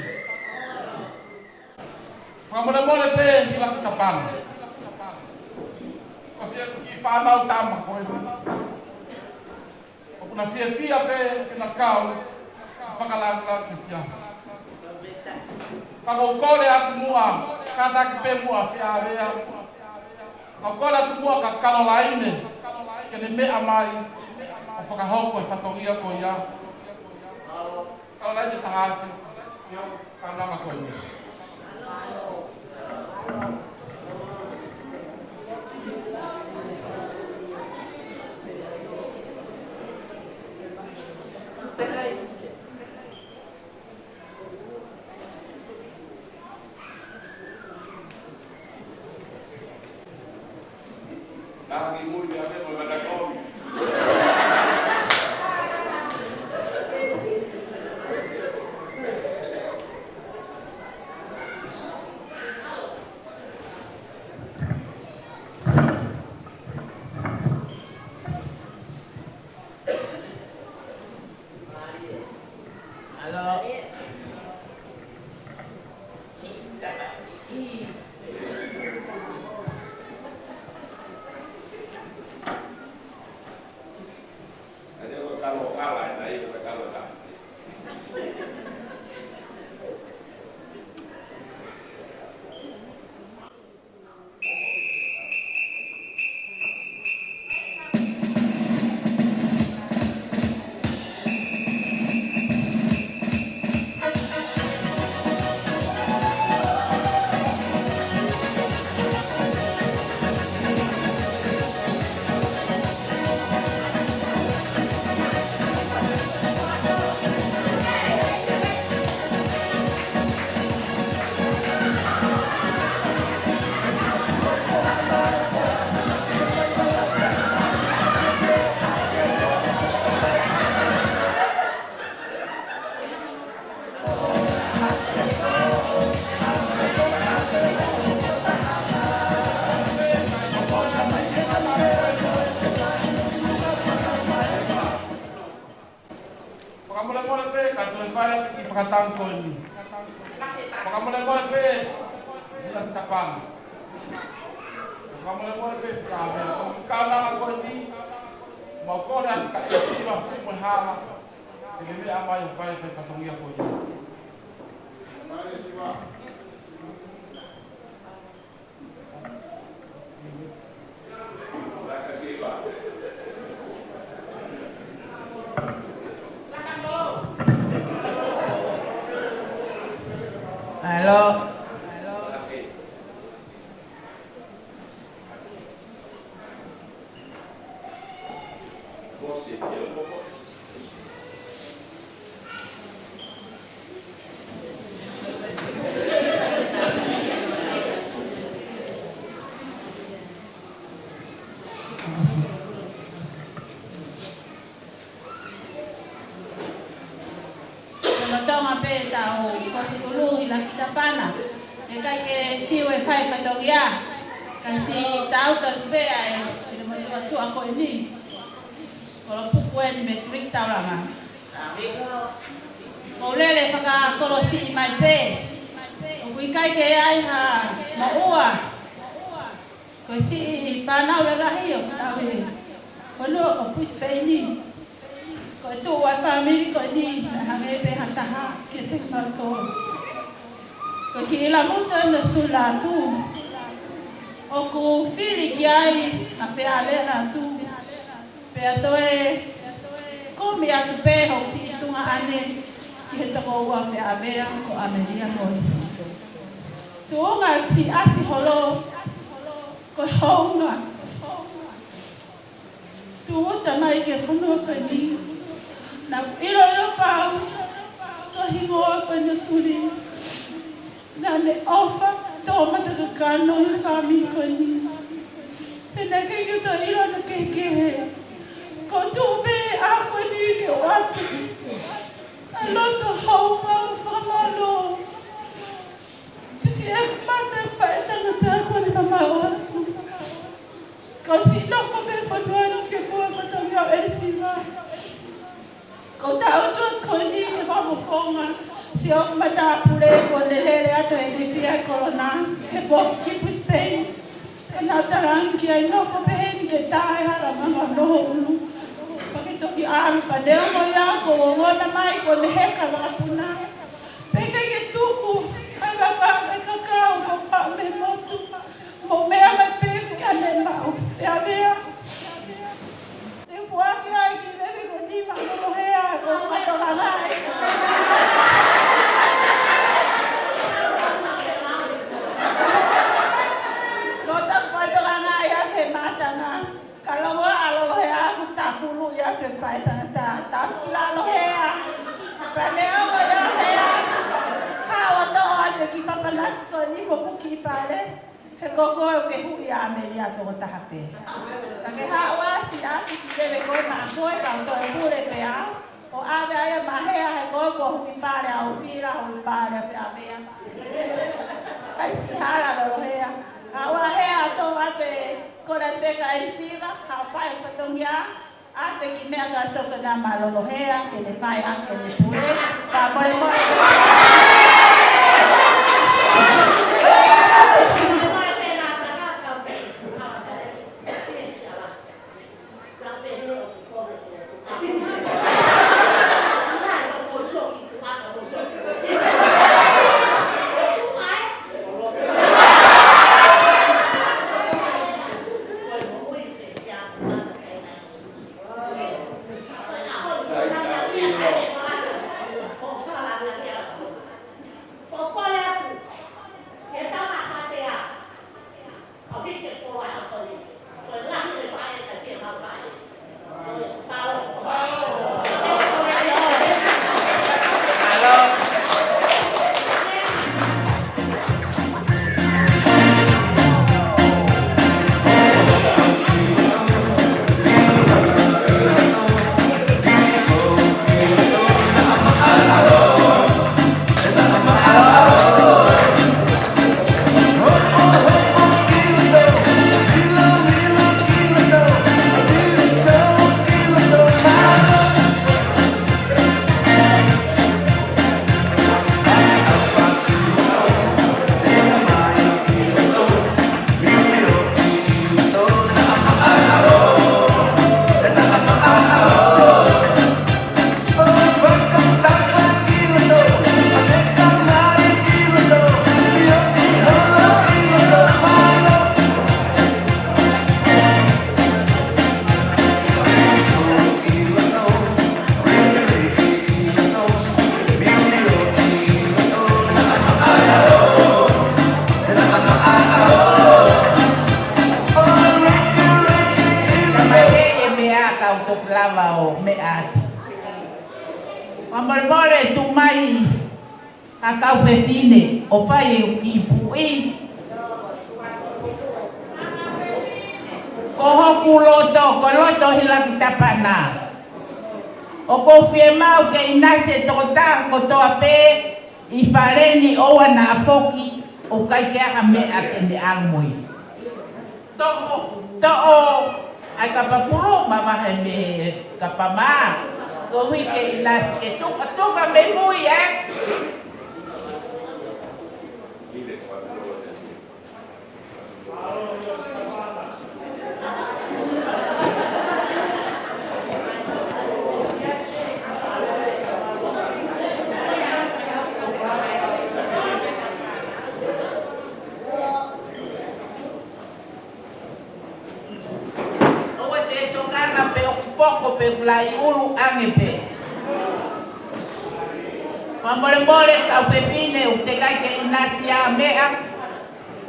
Whamana te i laki tapana. Kasi i whanau tama koe. O Una fia pe na kau whakalangra ki sia. Ka ko kore atu mua, ka taki pe mua fia rea. Ka kore atu mua ka Caroline, ke ne mea mai, o whakahoko e whatongia ko ia. Caroline tahasi, yo ka ranga ko ia. Tangi muli ame mo badakon. Katangko ni. Pakamula pe bulan kapan. Pakamula pe kabe. Kana ako ni mau ko dan ka isi ba fi mo hala. Ini apa yang file ke katongia ko ni. Halo. Tonga pe tau kosi ulu ila kita pana e kai ke kiwe fai katongia kasi tau ta pe ai ile mo tu ako ni kalau pukue ni me twik tau lama o lele faka kolosi mai pe o kui kai ke ai ha mo ua kosi pana ula lahi o tau e kono o pus pe ni ko tu wa family ko ni hange pe hataha ke te falko ko ki la monta no sula tu o ku fili ki ai a pe ale na tu pe atoe ko mi atu pe ho si tu ane ki he to wa fe ave ko ameria ko si tu nga si asi holo ko honga tu ta mai ke fono ko ni na ilo pau to hingo ko no suri na le ofa to mata ka kano i fami ko ni pena ke yo to ilo no ke ko tu be a ko ni ke wat a lot of hope from lo si ek mata fa ta no ta ko ni mama o ko si no ko be fo no ke fo mata nga ersima ko tau tu ko ni ke fa mo fonga si o mata pule ko lele ato e ni fia corona ke fo ki Spain na tarang ki ai no fo be ni ke tai hara mama no lu pa ke to ki alu padeo mo ya ko ngona mai ko le heka wa puna. Peke ke tuku ai va va me kakao ko pa me motu. Mo mea me peke ka me mau. Ya vea. Te fuaki ai ki levi ko ni ma ko hea ko ma to ngai. Kalau alo hea kita fulu ya ke fai ta kila lo hea paneo mo ya hea hawa to ate ki papala ko ni mo ki pare he gogo ke hu ya me ya to ta hape ke hawa si a ki debe ko ma ko ka to hu le pe a o ave ya ma hea he gogo hu ki pare au fira hu pare pe a me ai si hala lo hea hawa hea to ate kora peka elisiva, hawhai o patongia, ate ki mea ka toka nā malolohea, ke ne whai ake ne pule, ka more more. Akau fefine, o fai e ki pui. Ko hoku loto, ko loto hila ki tapana. O ko fie mau ke inase tokota ko toa pe, I fareni o ana afoki, o kai ke aha me atende almoi. To'o, ai kapapuro, mama he me kapama. Ko hui ke inase ke tuka me mui Poco pe lai ulu angepe. Mamole ka fefine u te kai ke inasi a mea.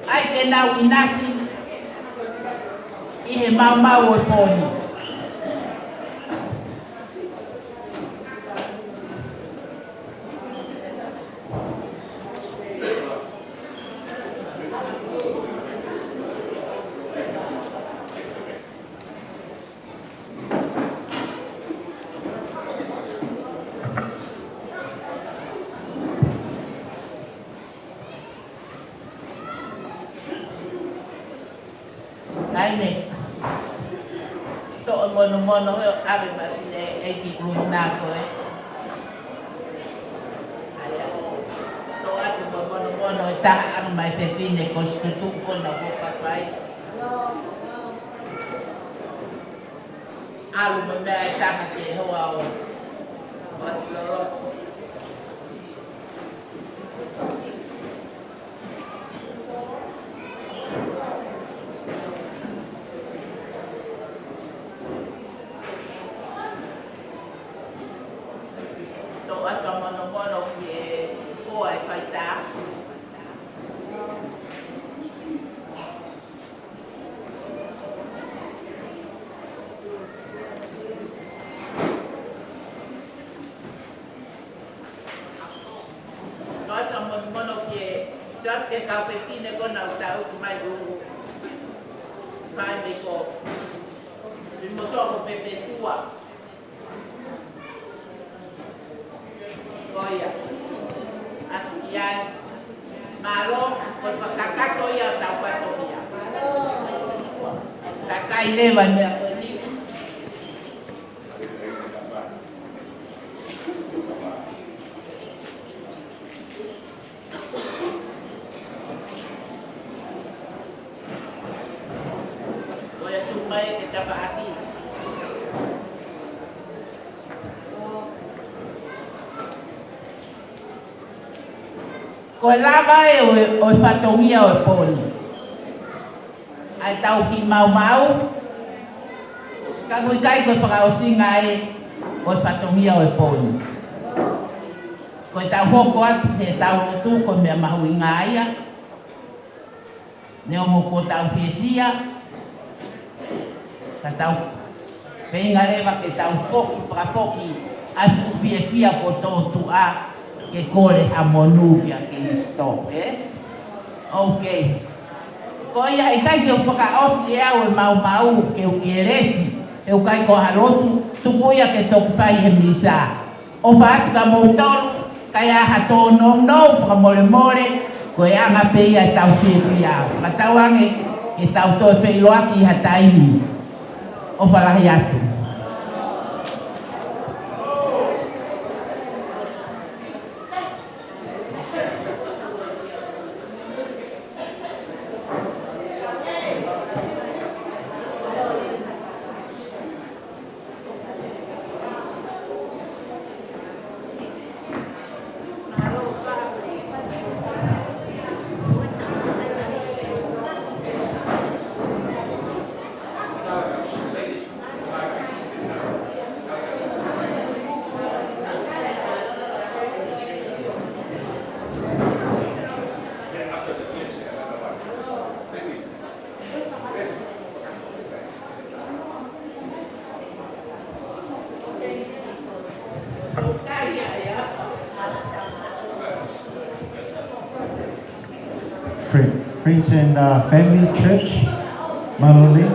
Ai ke nau inasi. I he mau o poni. Aine. To'o mono he ave maria e ki kuina ko e. Aya. To'o atu mono e ta ang mai fefine ko stutu ko na boka pai. alu me mea e tanga te hoa o Matilolo. Tō ata mono ki e koa e whaita. Ke kau pe kine ko na tau ku mai uru mai me ko di moto ko pe tua koia atu yan malo ko pakakato ya tau pato ya takai le ba me ko ni ko lava e o fatongia o poli ai tau ki mau ka ngui kai ko whakao singa e o fatongia o poli ko tau hoko atu te tau rotu ko mea mahu i ngaia ne o moko tau whietia ka tau whenga rewa ke tau whoki whakapoki a whiefia ko tōtu a ke kore a monu kia ke stop, Okay. Ko ia i kai ke o whakaosi e au e mau ke o ke resi, e o kai ko harotu, tuku ia ke toku whai he misa. O whaati ka moutolu, kai aha tō no, whakamore, ko e anga pe ia e tau whiefia. Whakatau ange, e tau tō e whailoaki i ha taimi. O whalahi atu. Friends and Family Church, Malole.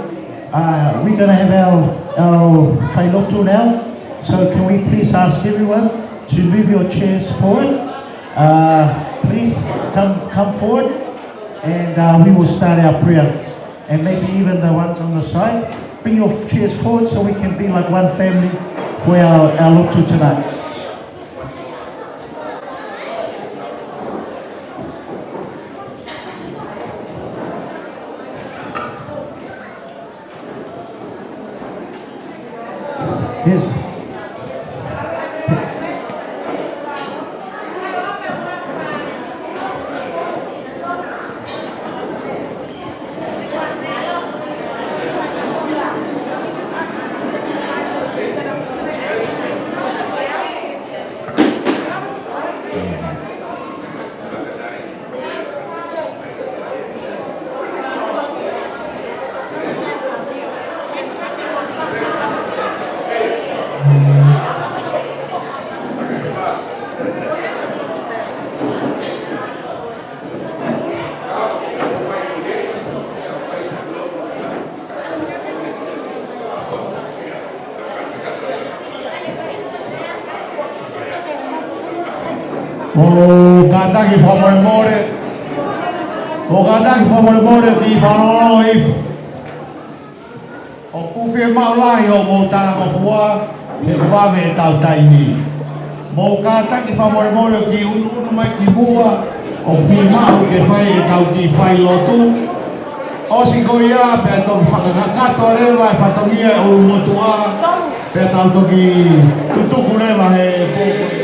We're going to have our whailotu now. So can we please ask everyone to move your chairs forward? Please come forward and we will start our prayer. And maybe even the ones on the side, bring your chairs forward so we can be like one family for our lotu tonight. Yes. O kataki whamore o kataki whamore ki whanoro ifu o kuwhia maulai o mo tāna fua he wawe tau taini mo kataki whamore ki unu mai ki mua o whia mau ke whai e tau ki whai lotu O si ko ia pe to whakakato rewa e whatongia o motua pe tau toki tutuku rewa he pōpō.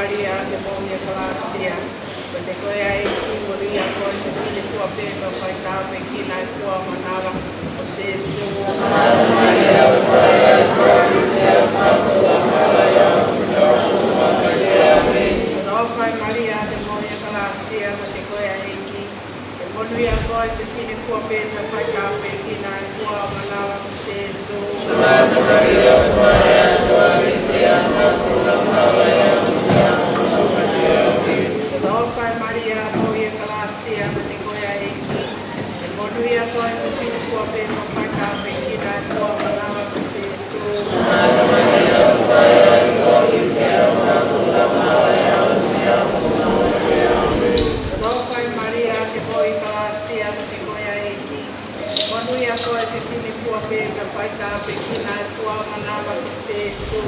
Maria, che moglie Galassia, perché poi hai il tipo lì a poi che fine tua bene pai ka pe ki nai kua manawa o se su. Sanau pai Maria te moia kalasia ma te koea heki. Te monui a koe te tine kua pe te pai ka pe ki nai kua manawa o se su. Sanau pai Maria moia kalasia ma te koea heki. Te monui a koe te tine kua pe te pai ka pe ki nai kua manawa o se su. Sanau pai Maria te moia kalasia ma te koea heki. Monui a koe te tine kua pe te pai ka pe ki nai kua manawa o se su.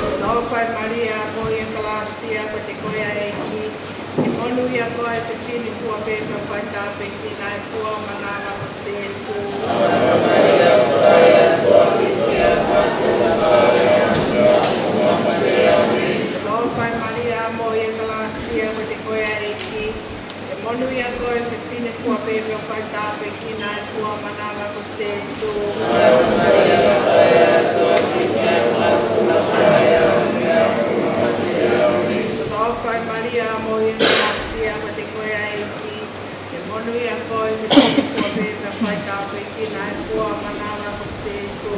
Sanau pai Maria moia kalasia ma te koea heki. Te monui a koe te tine kua pe te pai ka pe ki nai kua manawa o se su. Sanau pai Maria moia kalasia ma te koea heki. Te monui a koe te tine kua pe te pai ka pe ki nai kua manawa o se su. Sanau pai Maria moia kalasia ma te koea heki. Te monui a koe te tine kua pe te pai ka pe ki nai kua manawa o se su.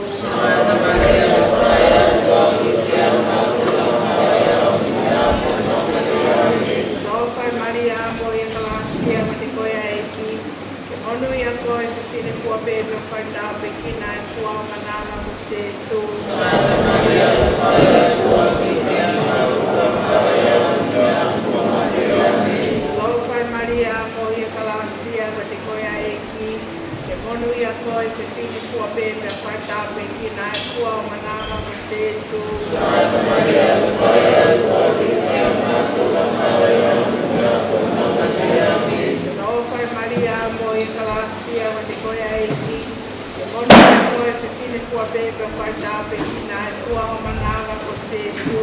Sanau pai Maria moia kalasia ma te koea heki. Te monui a koe te tine kua pe te pai ka pe ki nai kua manawa o se su. Sanau pai Maria moia kalasia ma te koea heki. Te monui a koe te tine kua pe te pai ka pe ki nai kua manawa o se su. Sanau pai Maria moia kalasia ma te koea heki. Te monui a koe te tine kua pe te pai ka pe ki nai kua manawa o se su.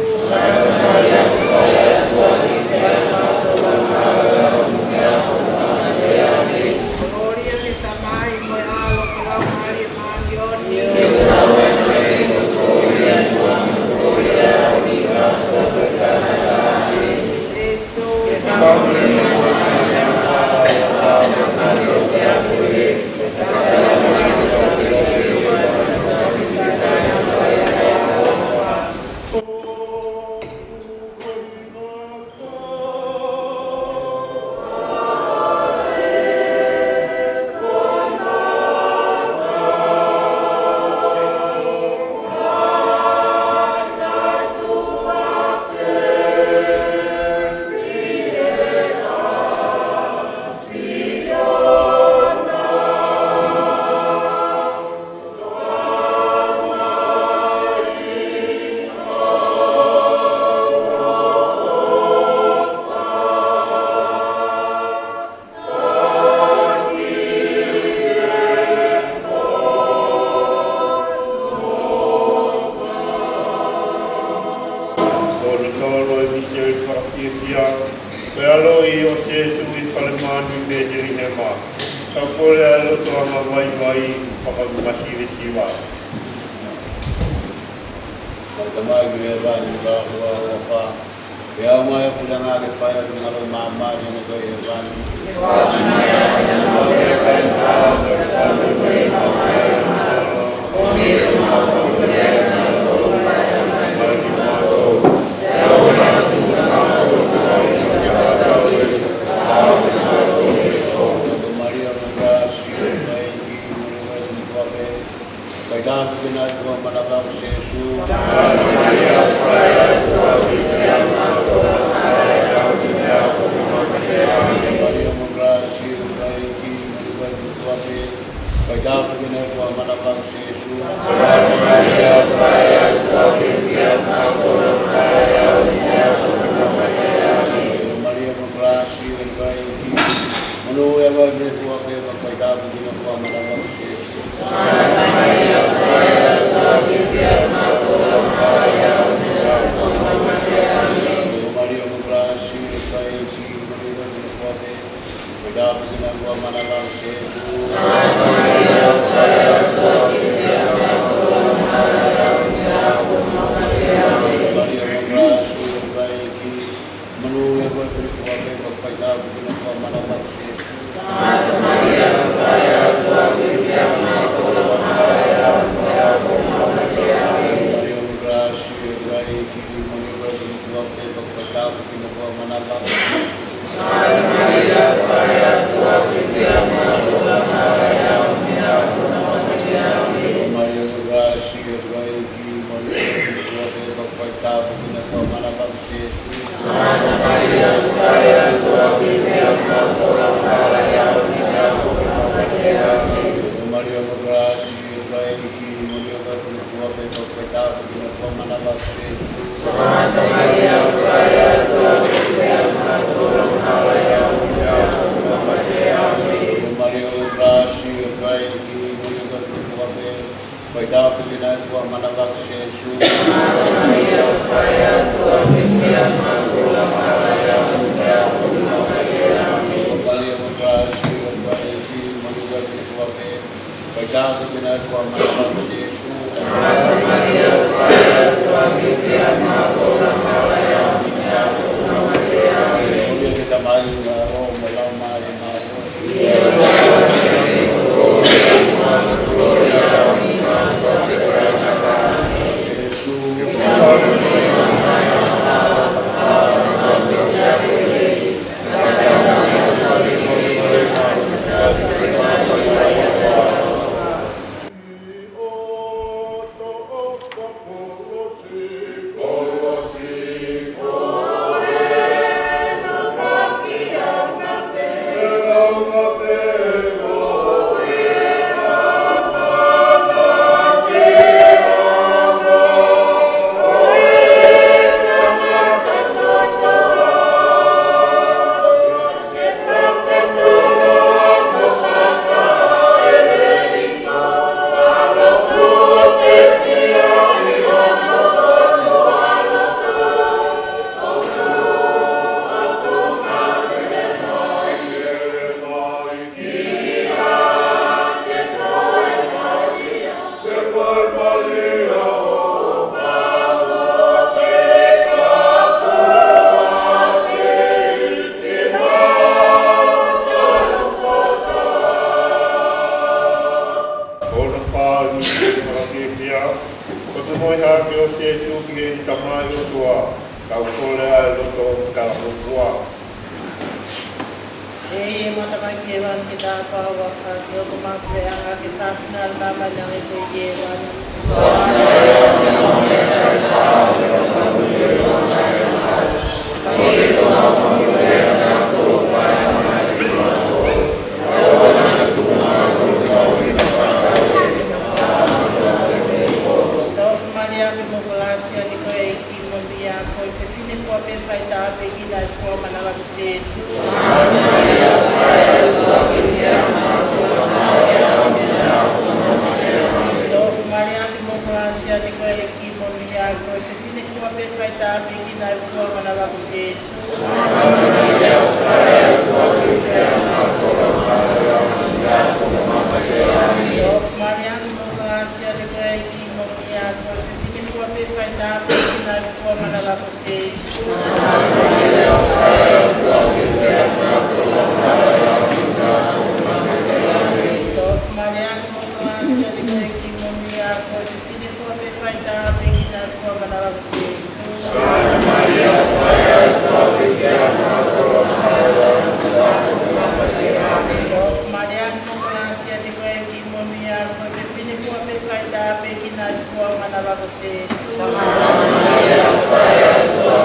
Gloria le tamai moe alo palau Maria Manioni. Se su.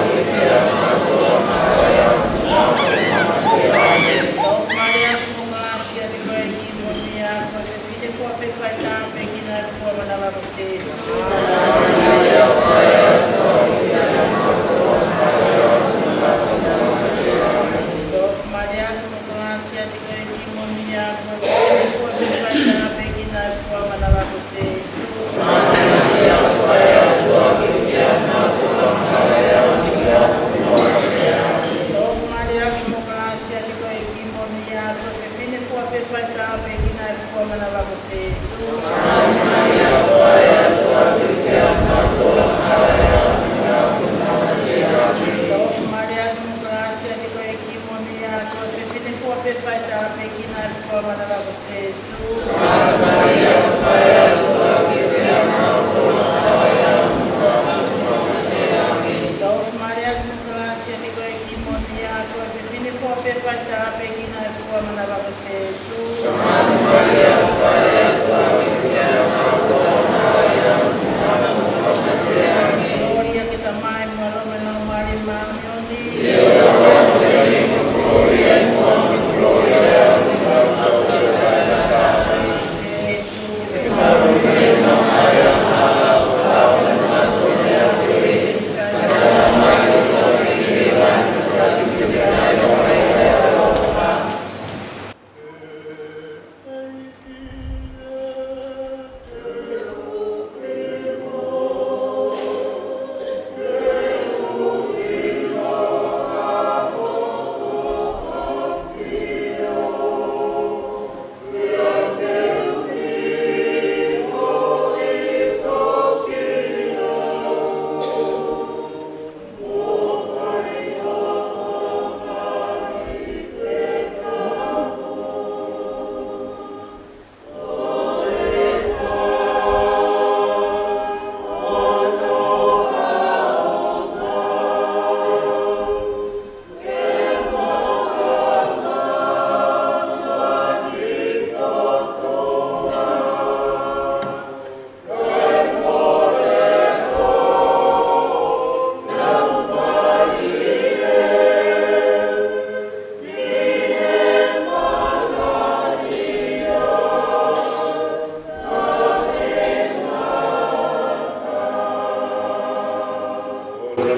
Maria,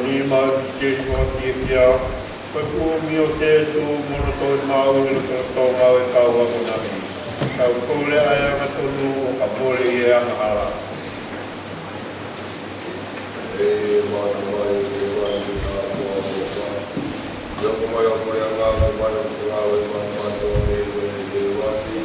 lima ke ko ki kia ko ku mi o te tu mono to ma o le ko to ma o ka wa ko na ki ka ko le aya ka to nu ka pole ye a ala e ma na mai e wa ni na mo ko yo ko ma yo ko ya nga ko ma yo ko ga we ma ma to ni e wa ni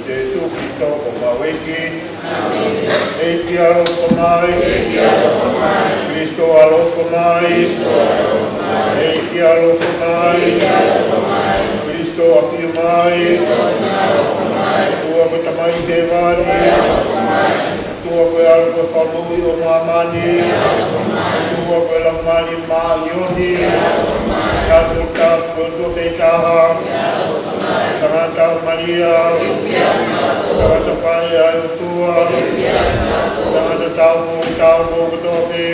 Jesu Kristo ko mawiki. Eki alo komai. Kristo alo komai. Eki alo komai. Kristo afirmai. Tua betamai devani. Tua ko alo ko famui o mamani. Tua ko lamani ma yoni. Tato tato to betaha. Santa Maria. Santa Maria tua. Santa tamu tope.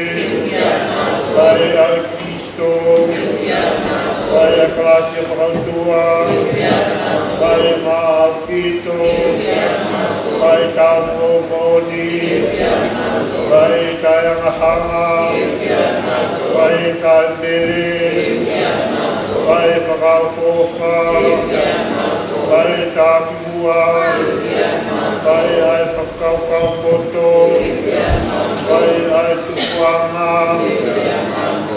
Pai al Cristo. Pai a classe tua. Pai maafito. Pai tamu moni. Pai kayang hanga. Pai kandere. Pai pagaupoka. Pai takibua. Pai ay pagkau boto. Pai ay tukuanga.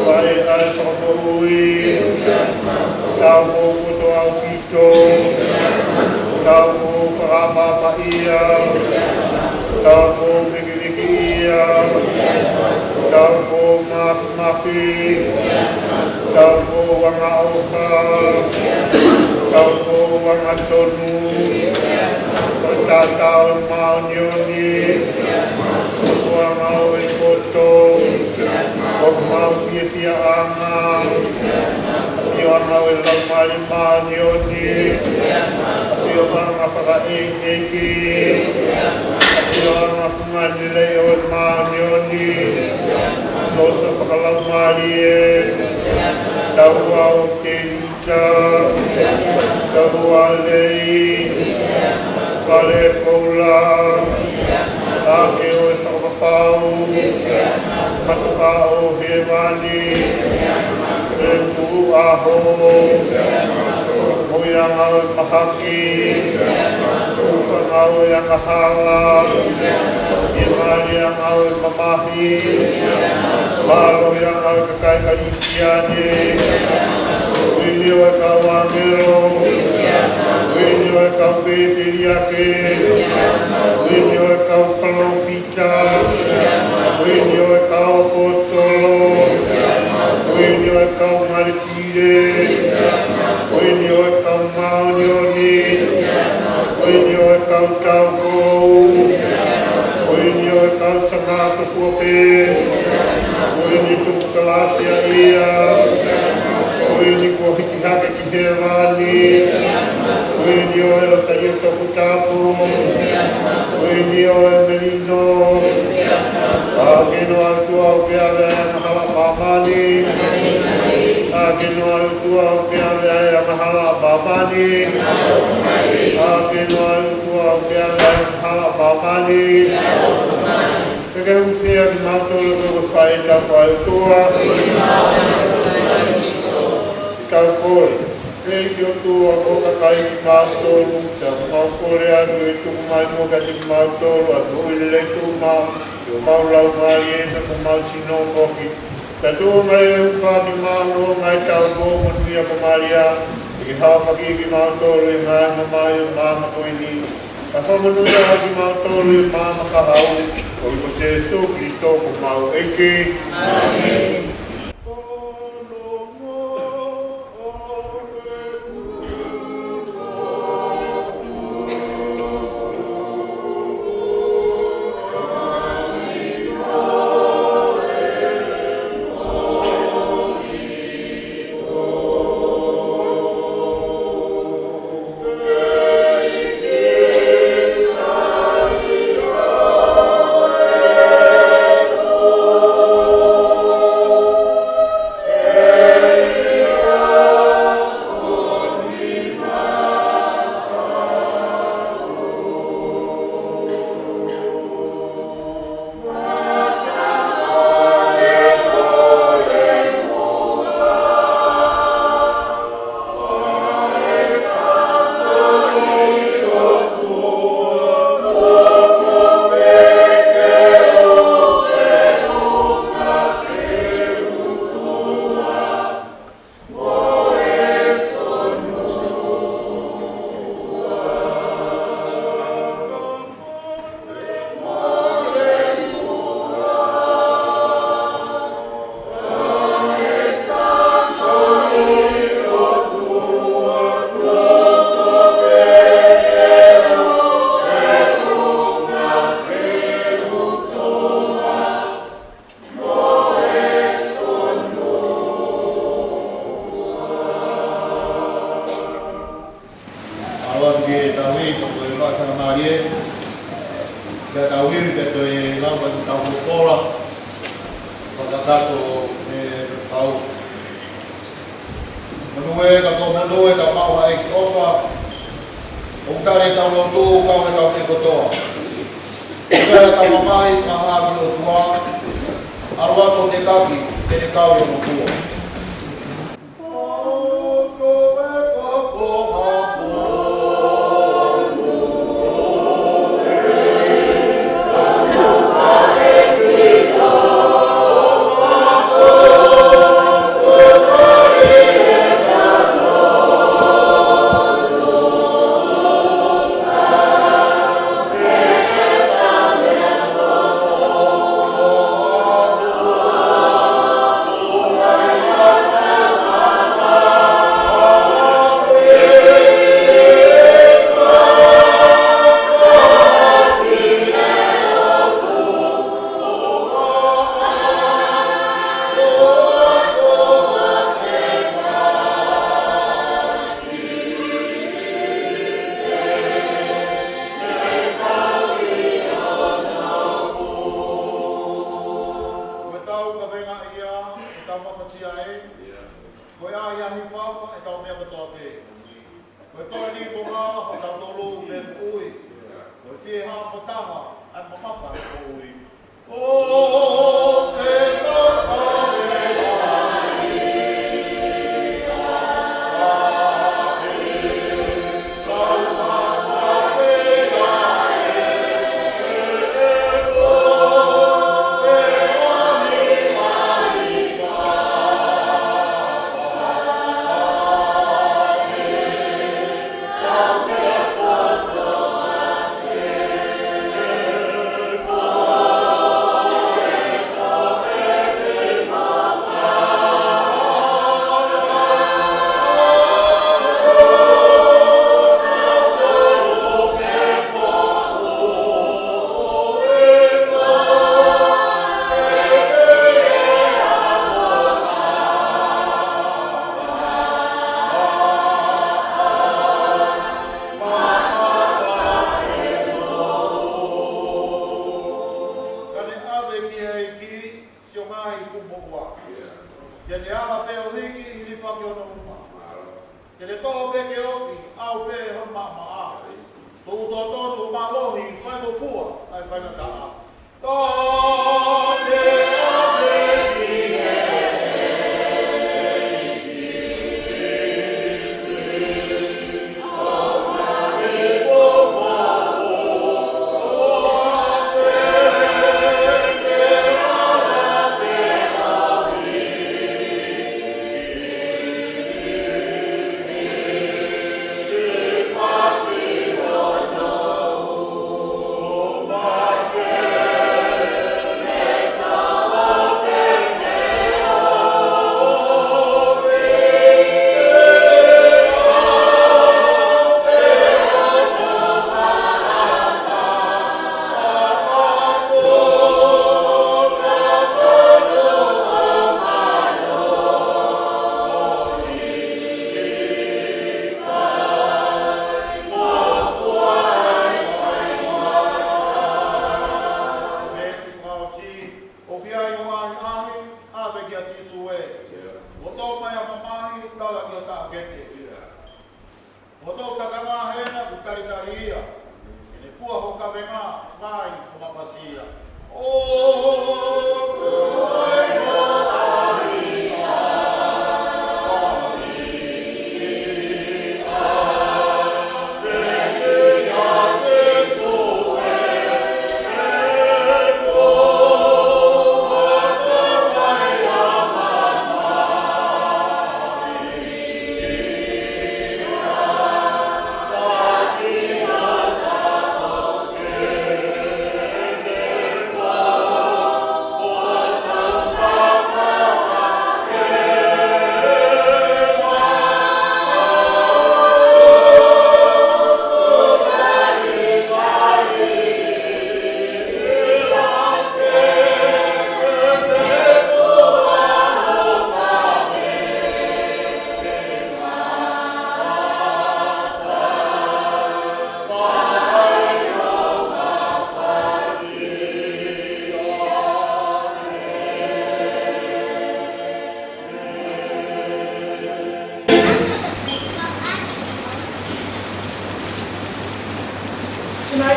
Pai ay pagkaui. Tamo koto au kito. Tamo paramapaiya. Tamo bigilikiya. Tamo mafi. Tamo wangauka. Tamo wangantonu. Tatao maunioni. Wangau ekoto. Wangau pia anga. Wangau lamari maunioni. Wangau pakaiki. Wangau pangadilayon maunioni. Dosa pakalamari. Tawau kinta. Tawalei. Kale Paula, Ake o Sakapau, Matapau Hevani, Rentu Aho, Huyang Au Mahaki, Ufang Au Yang Ahala, Imani Yang Au Mamahi, Balo Yang Au Kakai Kaisiani, Wilio Kawamiro, Wilio Kaupetiriake, Wilio Kaupalopita, Wilio Kaupostolo, Wilio Kaumaritire, Wilio Kaumaunioni, Wilio Kautauko, Wilio Kausangatapuape, Wilio Tukalasia Ia, Wilio Kohikihake Kihevani, Wilio Elosayuto Kutapu, Wilio Emelino, Ageno Altua Upiave Mahala Pamani, Ageno Altua Upiave Mahala Pamani, Ageno Altua Upiave Mahala Pamani, Kekeusia di Matul Kufaita Kualtua, Kalkoi. Kau tua kau kakai mato, jangan korea duit tu mai mo kati mato, atau ilai tu mau lau mai na mau sino koki. Tatu mai upa di mau mai tau bo munia kemaria, iha pagi di mato mai mai mama ko ini. Apa menuja di mato mama kahau, kau Yesus Kristo ko mau eke. Amin. Marie. Ka tauhir ka to e lau ka tau fora. Pagkakato e tau. Manue ka to manue ka mau ai ofa. Ong tare tau lo tu ka me tau te kotoa. Ka tau mai ka ha lo tua. Arwa to te kaki te kau yo tua. Oh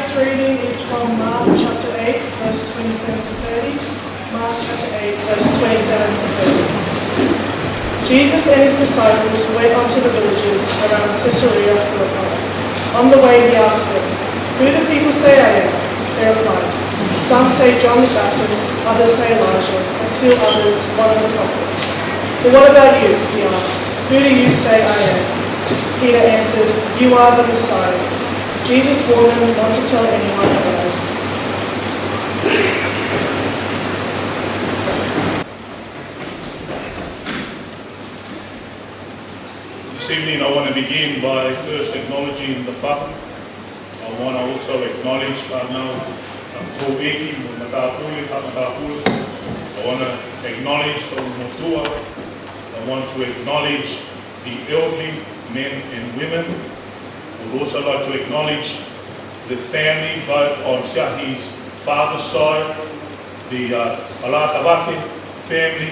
Tonight's reading is from Mark chapter 8, verse 27 to 30. Mark chapter 8, verse 27 to 30. Jesus and his disciples went on to the villages around Caesarea Philippi. On the way he asked them, "Who do people say I am?" They replied, "Some say John the Baptist, others say Elijah, and still others one of the prophets." "But what about you?" he asked. "Who do you say I am?" Peter answered, "You are the Messiah." Jesus warned them not to tell anyone about it. This evening I want to begin by first acknowledging the Father. I want to also acknowledge I want to acknowledge the Motua. I want to acknowledge the elderly men and women. I would also like to acknowledge the family, both on Shahi's father's side, the Alatawake family,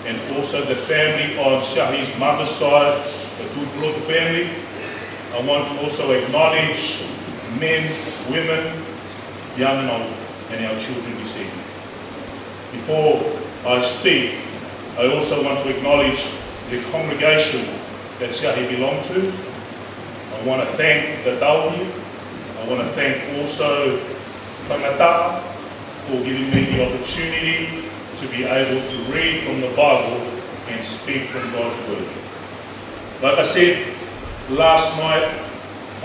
and also the family on Shahi's mother's side, the Tuplot family. I want to also acknowledge men, women, young and old, and our children this evening. Before I speak, I also want to acknowledge the congregation that Shahi belonged to. I want to thank the Tauhi. I want to thank also Tangata for giving me the opportunity to be able to read from the Bible and speak from God's Word. Like I said last night,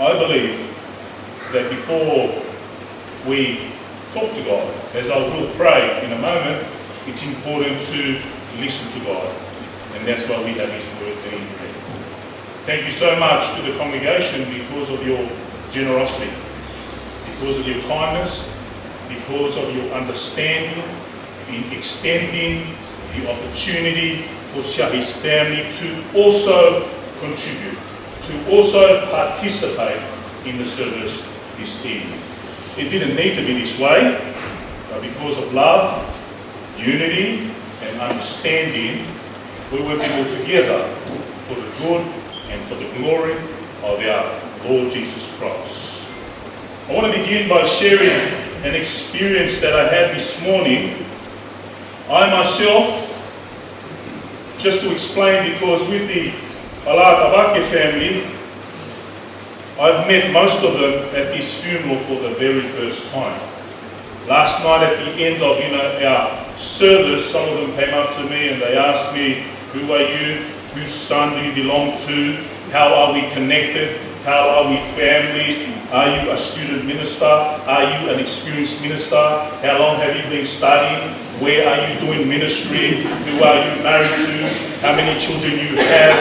I believe that before we talk to God, as I will pray in a moment, it's important to listen to God. And that's why we have His Word being read. Thank you so much to the congregation because of your generosity, because of your kindness, because of your understanding in extending the opportunity for Shahi's family to also contribute, to also participate in the service this evening. It didn't need to be this way, but because of love, unity, and understanding, we work all together for the good and for the glory of our Lord Jesus Christ. I want to begin by sharing an experience that I had this morning. I myself, just to explain, because with the Alatawake family, I've met most of them at this funeral for the very first time. Last night at the end of our service, some of them came up to me and they asked me, "Who are you? Whose son do you belong to? How are we connected? How are we family? Are you a student minister? Are you an experienced minister? How long have you been studying? Where are you doing ministry? Who are you married to? How many children you have?"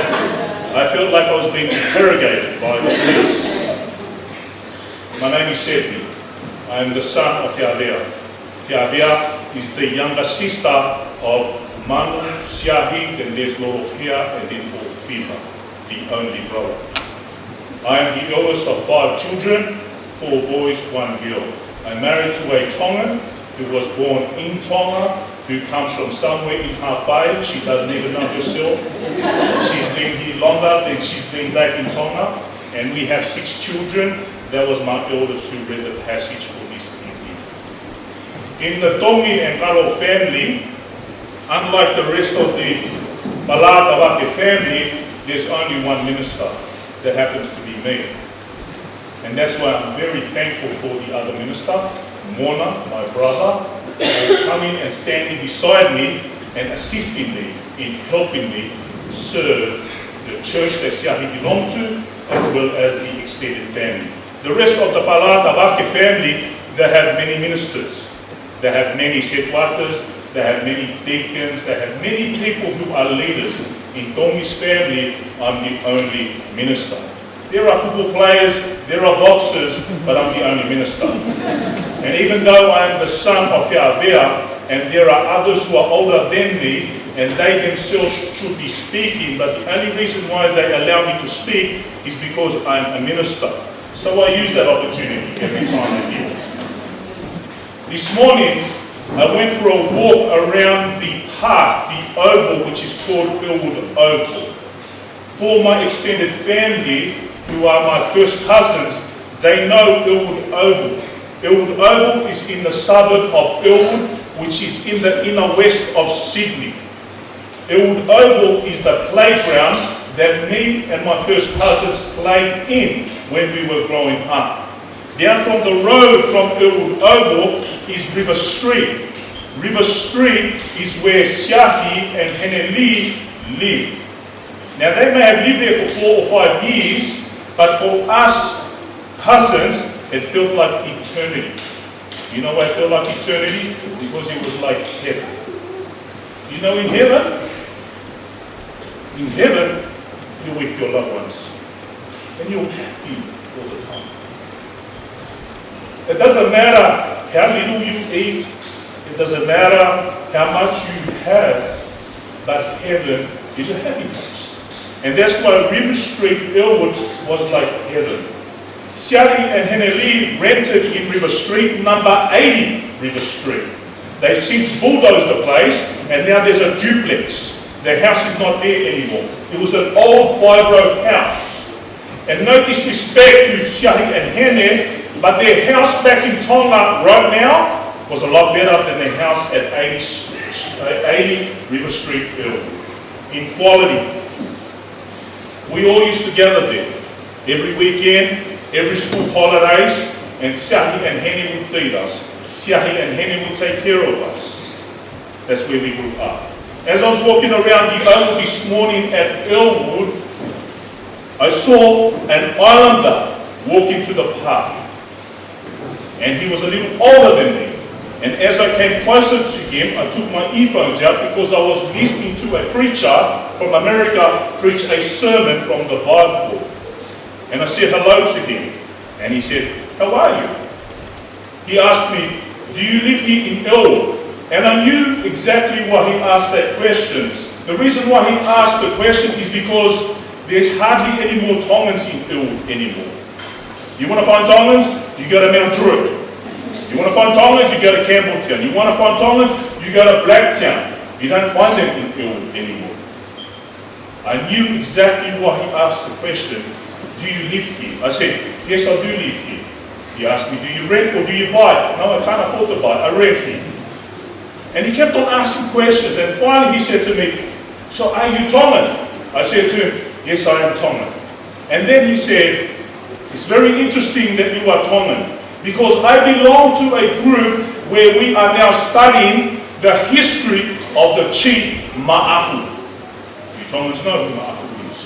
I felt like I was being interrogated by the police. My name is Sepi. I am the son of Tiavea. Tiavea is the younger sister of Manu, Shahi, then there's Lorokia, and then Ofiba, the only brother. I am the eldest of 5 children, 4 boys, 1 girl. I'm married to a Tongan who was born in Tonga, who comes from somewhere in Hawaii. She doesn't even know herself. She's been here longer than she's been back in Tonga. And we have 6 children. That was my eldest who read the passage for this evening. In the Tongi and Karo family, unlike the rest of the Alatawake family, there's only one minister. That happens to be me. And that's why I'm very thankful for the other minister, Mona, my brother, for coming and standing beside me and assisting me in helping me serve the church that Shahi belonged to, as well as the extended family. The rest of the Alatawake family, they have many ministers. They have many shekwaters, they have many deacons, they have many people who are leaders. In Tongi's family, I'm the only minister. There are football players, there are boxers, but I'm the only minister. And even though I am the son of Yahweh, and there are others who are older than me, and they themselves should be speaking, but the only reason why they allow me to speak is because I'm a minister. So I use that opportunity every time I get. This morning, I went for a walk around the park, the oval, which is called Elwood Oval. For my extended family, who are my first cousins, they know Elwood Oval. Elwood Oval is in the suburb of Elwood, which is in the inner west of Sydney. Elwood Oval is the playground that me and my first cousins played in when we were growing up. Down from the road from Elwood Oval is River Street. River Street is where Siahi and Heneli live. Now they may have lived there for 4 or 5 years, but for us cousins, it felt like eternity. You know why it felt like eternity? Because it was like heaven. You know, in heaven, you're with your loved ones. And you're happy all the time. It doesn't matter how little you eat. It doesn't matter how much you have. But heaven is a happy place. And that's why River Street, Elwood, was like heaven. Siari and Heneli rented in River Street, number 80 River Street. They've since bulldozed the place, and now there's a duplex. The house is not there anymore. It was an old Vibro house. And no disrespect to Siari and Hene, but their house back in Tonga right now was a lot better than their house at 80 River Street, Elwood. In quality. We all used to gather there every weekend, every school holidays, and Siahi and Henny would feed us. Siahi and Henny would take care of us. That's where we grew up. As I was walking around the oval this morning at Elwood, I saw an islander walk into the park. And he was a little older than me. And as I came closer to him, I took my earphones out because I was listening to a preacher from America preach a sermon from the Bible. And I said hello to him. And he said, "How are you?" He asked me, "Do you live here in Elwood?" And I knew exactly why he asked that question. The reason why he asked the question is because there's hardly any more Tongans in Elwood anymore. You want to find Tongans? You go to Mount Druitt. You want to find Tongans? You go to Campbelltown. You want to find Tongans? You go to Blacktown. You don't find them in Elwood anymore. I knew exactly why he asked the question, "Do you live here?" I said, "Yes, I do live here." He asked me, "Do you rent or do you buy?" "No, I can't afford to buy. I rent here." And he kept on asking questions, and finally he said to me, "So are you Tongan?" I said to him, "Yes, I am Tongan." And then he said, "It's very interesting that you are Tongan, because I belong to a group where we are now studying the history of the chief Ma'afu." You Tongans know who Ma'afu is.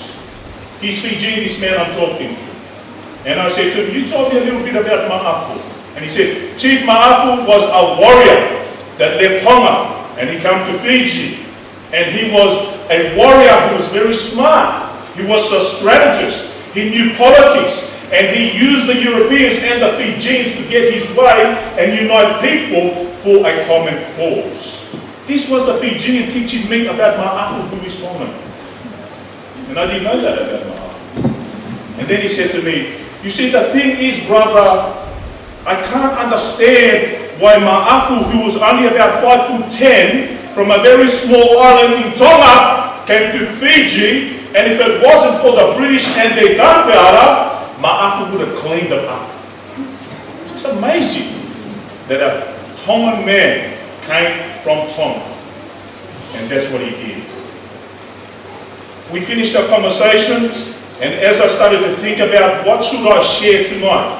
He's Fijian, this man I'm talking to. And I said to him, "You told me a little bit about Ma'afu." And he said, "Chief Ma'afu was a warrior that left Tonga and he came to Fiji. And he was a warrior who was very smart. He was a strategist. He knew politics. And he used the Europeans and the Fijians to get his way and unite people for a common cause." This was the Fijian teaching me about Ma'afu, who is Tongan. And I didn't know that about Ma'afu. And then he said to me, "You see, the thing is, brother, I can't understand why Ma'afu, who was only about 5'10", from a very small island in Tonga, came to Fiji, and if it wasn't for the British and their gunpowder, Ma'afu would have cleaned them up." It's amazing that a Tongan man came from Tonga, and that's what he did. We finished our conversation, and as I started to think about what should I share tonight,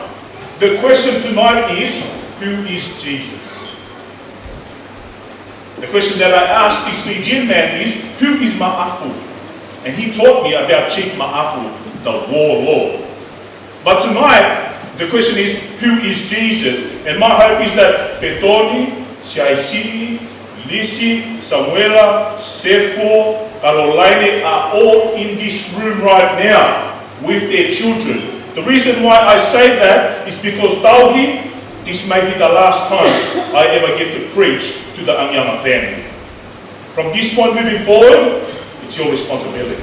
the question tonight is, who is Jesus? The question that I asked this Fijian man is, who is Ma'afu? And he taught me about Chief Ma'afu, the warlord. But tonight, the question is, who is Jesus? And my hope is that Petoni, Siaisini, Lisi, Samuela, Sefo, Caroline are all in this room right now with their children. The reason why I say that is because Tauhi, this may be the last time I ever get to preach to the Anyama family. From this point moving forward, it's your responsibility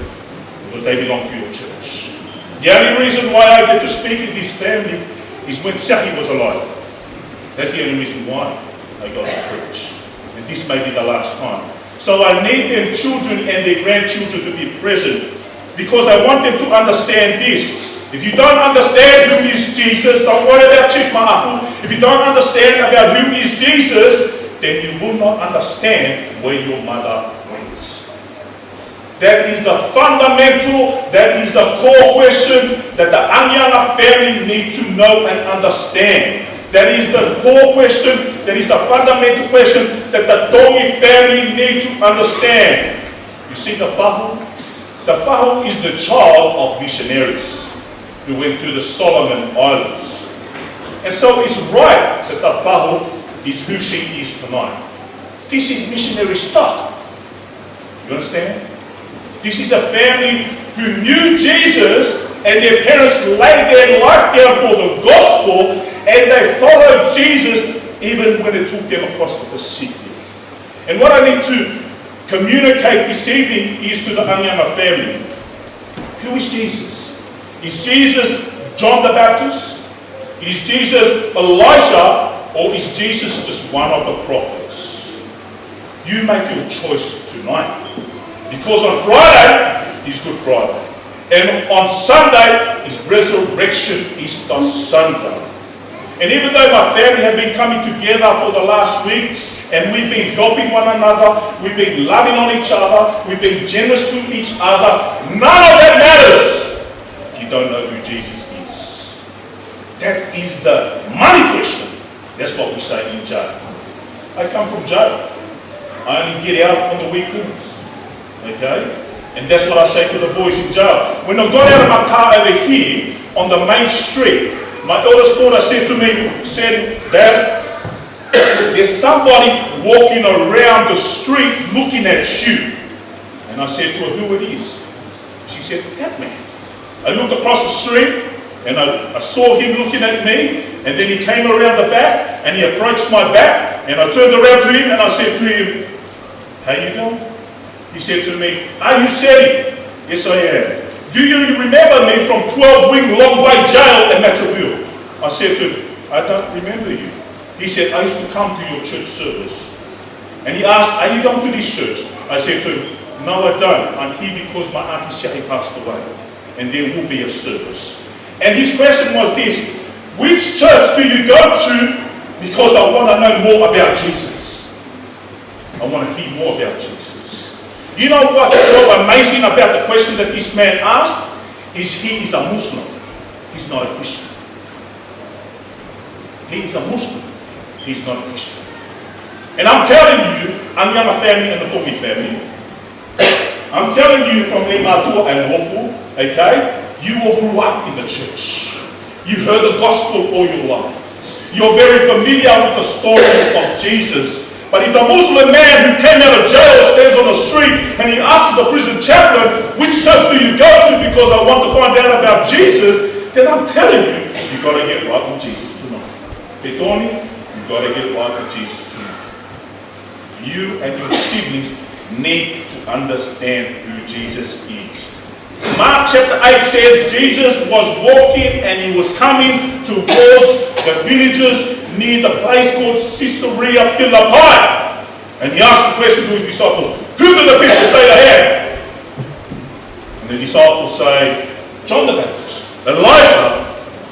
because they belong to your church. The only reason why I get to speak in this family is when Siahi was alive. That's the only reason why I got to preach. And this may be the last time. So I need their children and their grandchildren to be present because I want them to understand this. If you don't understand who is Jesus, don't worry about Chief Ma'afu. If you don't understand about who is Jesus, then you will not understand where your mother went. That is the fundamental, that is the core question that the Anyanga family need to know and understand. That is the core question, that is the fundamental question that the Tongi family need to understand. You see the Fahu? The Fahu is the child of missionaries who went to the Solomon Islands. And so it's right that the Fahu is who she is tonight. This is missionary stock. You understand? This is a family who knew Jesus and their parents laid their life down for the gospel and they followed Jesus even when it took them across the Pacific. And what I need to communicate this evening is to the Anyanga family. Who is Jesus? Is Jesus John the Baptist? Is Jesus Elijah? Or is Jesus just one of the prophets? You make your choice tonight. Because on Friday is Good Friday. And on Sunday is Resurrection Easter Sunday. And even though my family have been coming together for the last week, and we've been helping one another, we've been loving on each other, we've been generous to each other, none of that matters if you don't know who Jesus is. That is the money question. That's what we say in jail. I come from jail. I only get out on the weekends. Okay? And that's what I say to the boys in jail. When I got out of my car over here on the main street, my eldest daughter said to me, Dad, there's somebody walking around the street looking at you. And I said to her, who it is? She said, that man. I looked across the street and I saw him looking at me, and then he came around the back and he approached my back, and I turned around to him and I said to him, how you doing? He said to me, are you Seri? Yes, I am. Do you remember me from 12 Wing Long Way Jail at Metroville? I said to him, I don't remember you. He said, I used to come to your church service. And he asked, are you going to this church? I said to him, no, I don't. I'm here because my Auntie Shahi passed away. And there will be a service. And his question was this, which church do you go to? Because I want to know more about Jesus. I want to hear more about Jesus. You know what's so amazing about the question that this man asked? Is he is a Muslim. He's not a Christian. He is a Muslim. He's not a Christian. And I'm telling you, Anyanga family and the Tongi family, I'm telling you from Ematua and Wofu, okay, you all grew up in the church. You heard the gospel all your life. You're very familiar with the stories of Jesus. But if the Muslim man who came out of jail stands on the street and he asks the prison chaplain, which church do you go to because I want to find out about Jesus, then I'm telling you, you've got to get right with Jesus tonight. Petoni, you've got to get right with Jesus tonight. You and your siblings need to understand who Jesus is. Mark chapter 8 says Jesus was walking and he was coming towards the villages near the place called Caesarea Philippi. And he asked the question to his disciples, who do the people say I am? And the disciples say, John the Baptist, Elijah,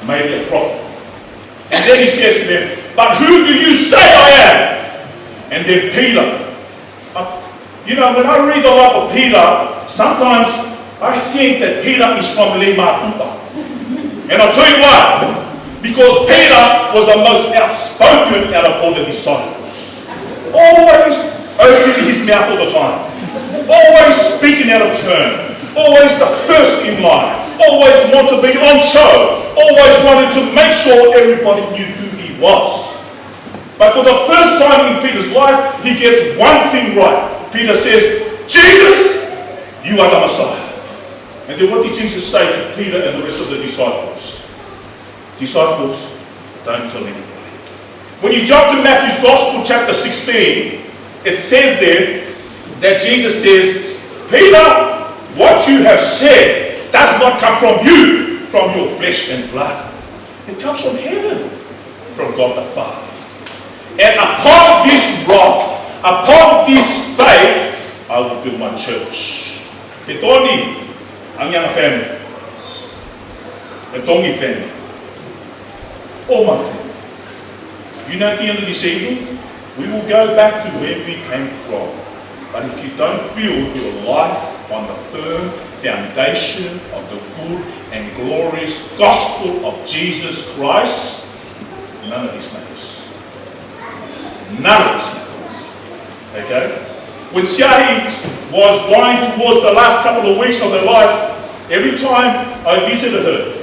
maybe a prophet. And then he says to them, but who do you say I am? And then Peter. You know, when I read the life of Peter, sometimes I think that Peter is from Lima Tupa. And I'll tell you why. Because Peter was the most outspoken out of all the disciples. Always opening his mouth all the time. Always speaking out of turn. Always the first in line. Always wanted to be on show. Always wanted to make sure everybody knew who he was. But for the first time in Peter's life, he gets one thing right. Peter says, Jesus, you are the Messiah. And then what did Jesus say to Peter and the rest of the disciples? Disciples, don't tell anybody. When you jump to Matthew's Gospel, chapter 16, it says there that Jesus says, Peter, what you have said does not come from you, from your flesh and blood. It comes from heaven, from God the Father. And upon this rock, upon this faith, I will build my church. Petoni, Anyanga family. the Tongi family, all my family. You know, at the end of this evening, we will go back to where we came from. But if you don't build your life on the firm foundation of the good and glorious gospel of Jesus Christ, none of this matters. None of this matters. Okay? When Siahi was dying towards the last couple of weeks of her life, every time I visited her,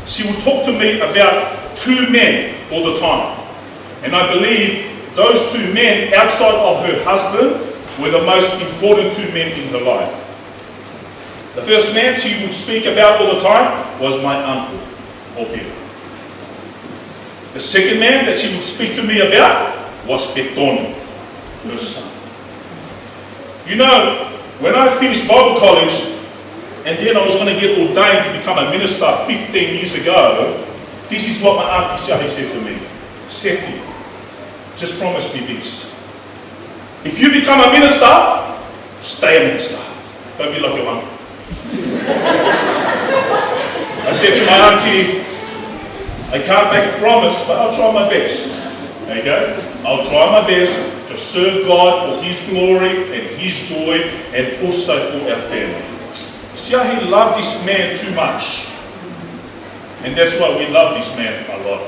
she would talk to me about two men all the time. And I believe those two men outside of her husband were the most important two men in her life. The first man she would speak about all the time was my uncle, Opio. The second man that she would speak to me about was Petoni, her son. You know, when I finished Bible college, and then I was going to get ordained to become a minister 15 years ago, this is what my Auntie Siahi said to me. Seti, just promise me this. If you become a minister, stay a minister. Don't be like your uncle. I said to my auntie, I can't make a promise, but I'll try my best. Okay? I'll try my best to serve God for His glory and His joy and also for our family. Siahi loved this man too much. And that's why we love this man a lot.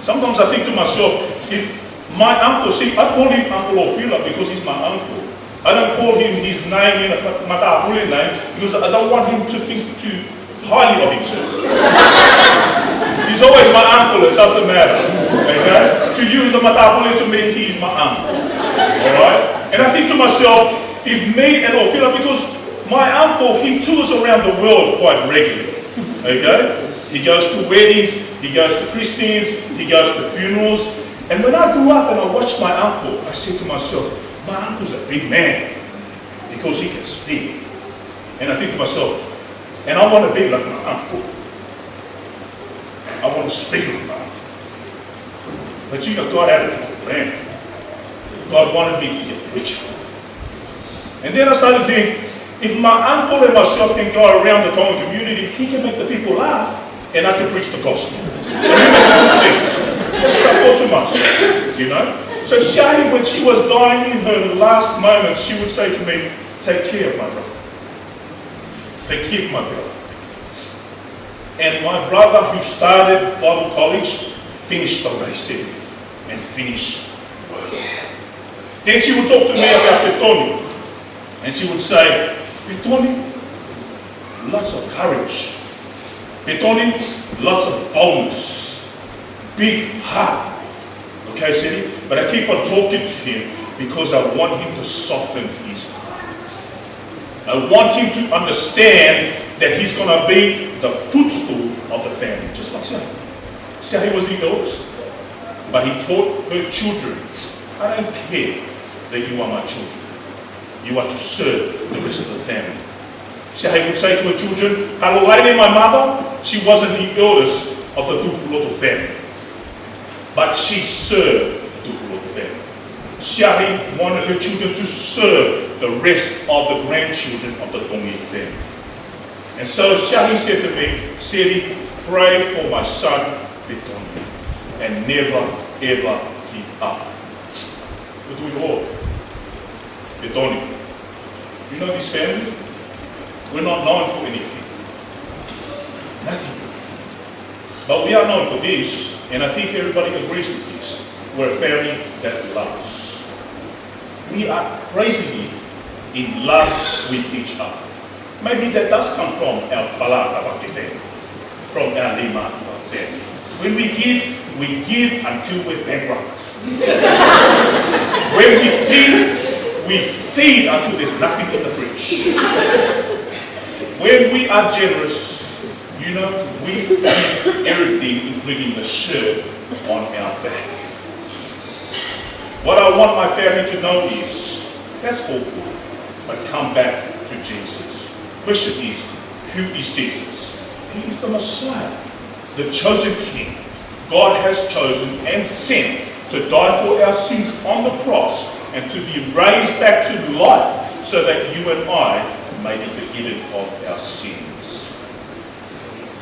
Sometimes I think to myself, if my uncle, see, I call him Uncle Ophiulla because he's my uncle. I don't call him his name in a Matapule name because I don't want him to think too highly of himself. He's always my uncle, it doesn't matter. Okay? To you, he's a Matapule, to me, he's my uncle. Alright? And I think to myself, if me and Ophiulla, because my uncle, he tours around the world quite regularly. Okay? He goes to weddings, he goes to christenings, he goes to funerals. And when I grew up and I watched my uncle, I said to myself, my uncle's a big man because he can speak. And I think to myself, and I want to be like my uncle. I want to speak like my uncle. But you know, God had a different plan. God wanted me to be a preacher. And then I started to think, if my uncle and myself can go around the Tongan community, he can make the people laugh, and I can preach the gospel. And he make them sing. That's what I thought to myself, you know. So Siahi, when she was dying in her last moments, she would say to me, take care of my brother. Forgive my brother. And my brother who started Bible college, finished the race and finished work. Then she would talk to me about Petoni. And she would say, Petoni, lots of courage. Petoni, lots of boldness. Big heart. Okay, Seti? But I keep on talking to him because I want him to soften his heart. I want him to understand that he's going to be the footstool of the family, just like Siahi. Siahi was the eldest. But he taught her children, I don't care that you are my children. You are to serve the rest of the family. Siahi would say to her children, Kalolaine, my mother, she wasn't the eldest of the Tupuloto family. But she served the Tupuloto family. Siahi wanted her children to serve the rest of the grandchildren of the Tongi family. And so Siahi said to me, Seti, pray for my son, Petoni, and never, ever give up. We're doing all. Petoni. You know this family? We're not known for anything. Nothing. But we are known for this, and I think everybody agrees with this. We're a family that loves. We are crazily in love with each other. Maybe that does come from our Palakabaki family, from our Lima family. When we give until we're bankrupt. When we feed until there's nothing in the fridge. When we are generous, you know, we give everything, including the shirt, on our back. What I want my family to know is, that's all good, but come back to Jesus. Question is, who is Jesus? He is the Messiah, the chosen King. God has chosen and sent to die for our sins on the cross and to be raised back to life so that you and I may be forgiven of our sins.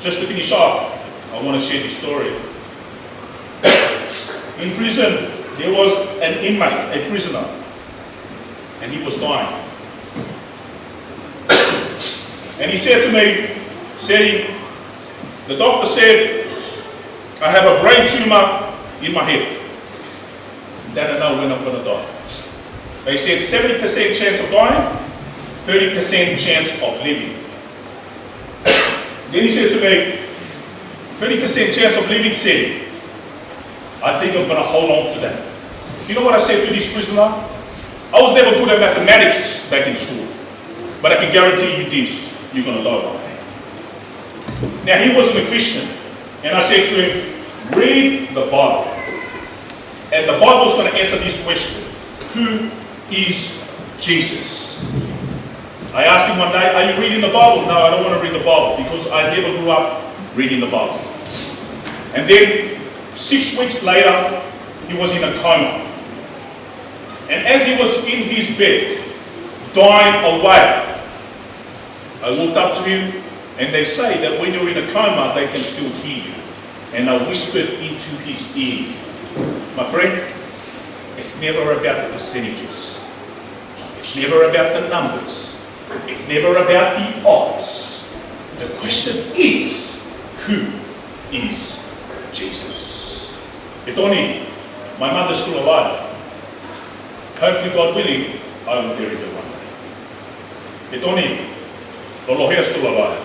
Just to finish off, I want to share this story. In prison, there was an inmate, a prisoner, and he was dying. And he said to me, the doctor said, I have a brain tumor in my head. Then I know when I'm going to die. They said 70% chance of dying, 30% chance of living. Then he said to me, 30% chance of living, said, I think I'm going to hold on to that. You know what I said to this prisoner? I was never good at mathematics back in school, but I can guarantee you this, you're going to die one day. Now he wasn't a Christian, and I said to him, read the Bible. And the Bible is going to answer this question, who is Jesus? I asked him one day, are you reading the Bible? No, I don't want to read the Bible because I never grew up reading the Bible. And then 6 weeks later, he was in a coma. And as he was in his bed, dying away, I walked up to him, and they say that when you're in a coma, they can still hear you. And I whispered into his ear, my friend, it's never about the percentages. It's never about the numbers. It's never about the odds. The question is, who is Jesus? Etoni, my mother's still alive. Hopefully, God willing, I will bury her one day. Etoni, Lolohea's still alive.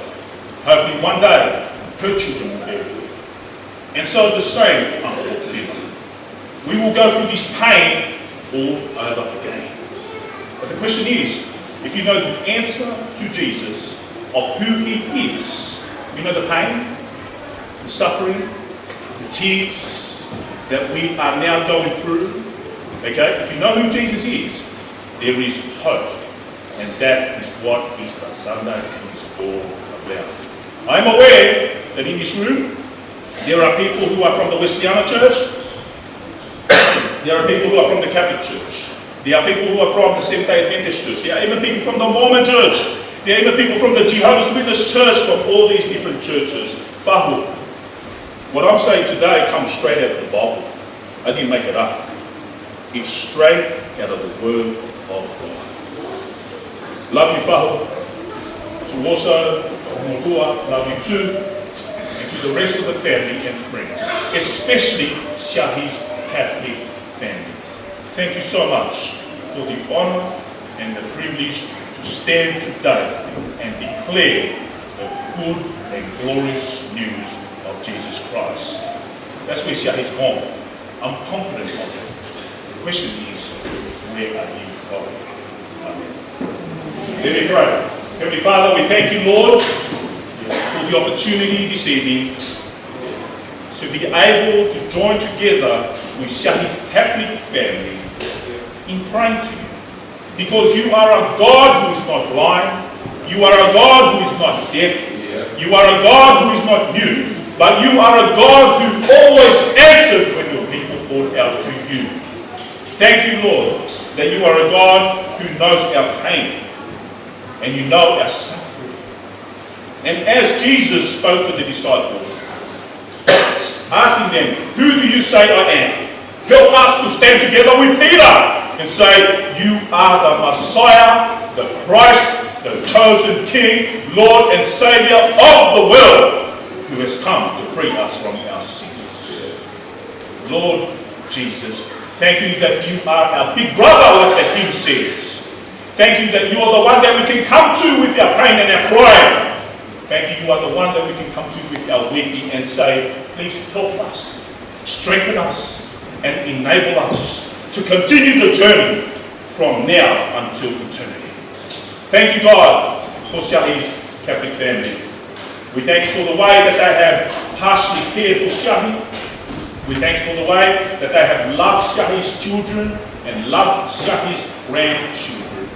Hopefully one day, her children will bury her. And so the same, unfortunately. We will go through this pain all over again. But the question is, if you know the answer to Jesus of who he is, you know the pain, the suffering, the tears that we are now going through, okay? If you know who Jesus is, there is hope. And that is what Easter Sunday is all about. I'm aware that in this room, there are people who are from the Wesleyan Church. There are people who are from the Catholic Church. There are people who are from the Seventh-day Adventist Church. There are even people from the Mormon Church. There are even people from the Jehovah's Witness Church, from all these different churches. Fahu. What I'm saying today comes straight out of the Bible. I didn't make it up. It's straight out of the Word of God. Love you, Fahu. To also Mokua, love you too. And to the rest of the family and friends. Especially Shahi's Catholic family. Thank you so much for the honor and the privilege to stand today and declare the good and glorious news of Jesus Christ. That's where Shahi's home. I'm confident of it. The question is, where are you going? Amen. Let me pray. Heavenly Father, we thank you, Lord, for the opportunity this evening to be able to join together with Shahi's Catholic family in praying to you. Because you are a God who is not blind, you are a God who is not deaf, you are a God who is not mute, but you are a God who always answered when your people called out to you. Thank you, Lord, that you are a God who knows our pain and you know our suffering. And as Jesus spoke to the disciples, asking them, who do you say I am? Help us to stand together with Peter and say, you are the Messiah, the Christ, the chosen King, Lord and Savior of the world, who has come to free us from our sins. Lord Jesus, thank you that you are our big brother, like the hymn says. Thank you that you are the one that we can come to with our pain and our crying. Thank you, you are the one that we can come to with our weeping and say, please help us, strengthen us, and enable us to continue the journey from now until eternity. Thank you, God, for Shahi's Catholic family. We thank you for the way that they have harshly cared for Shahi. We thank you for the way that they have loved Shahi's children and loved Shahi's grandchildren.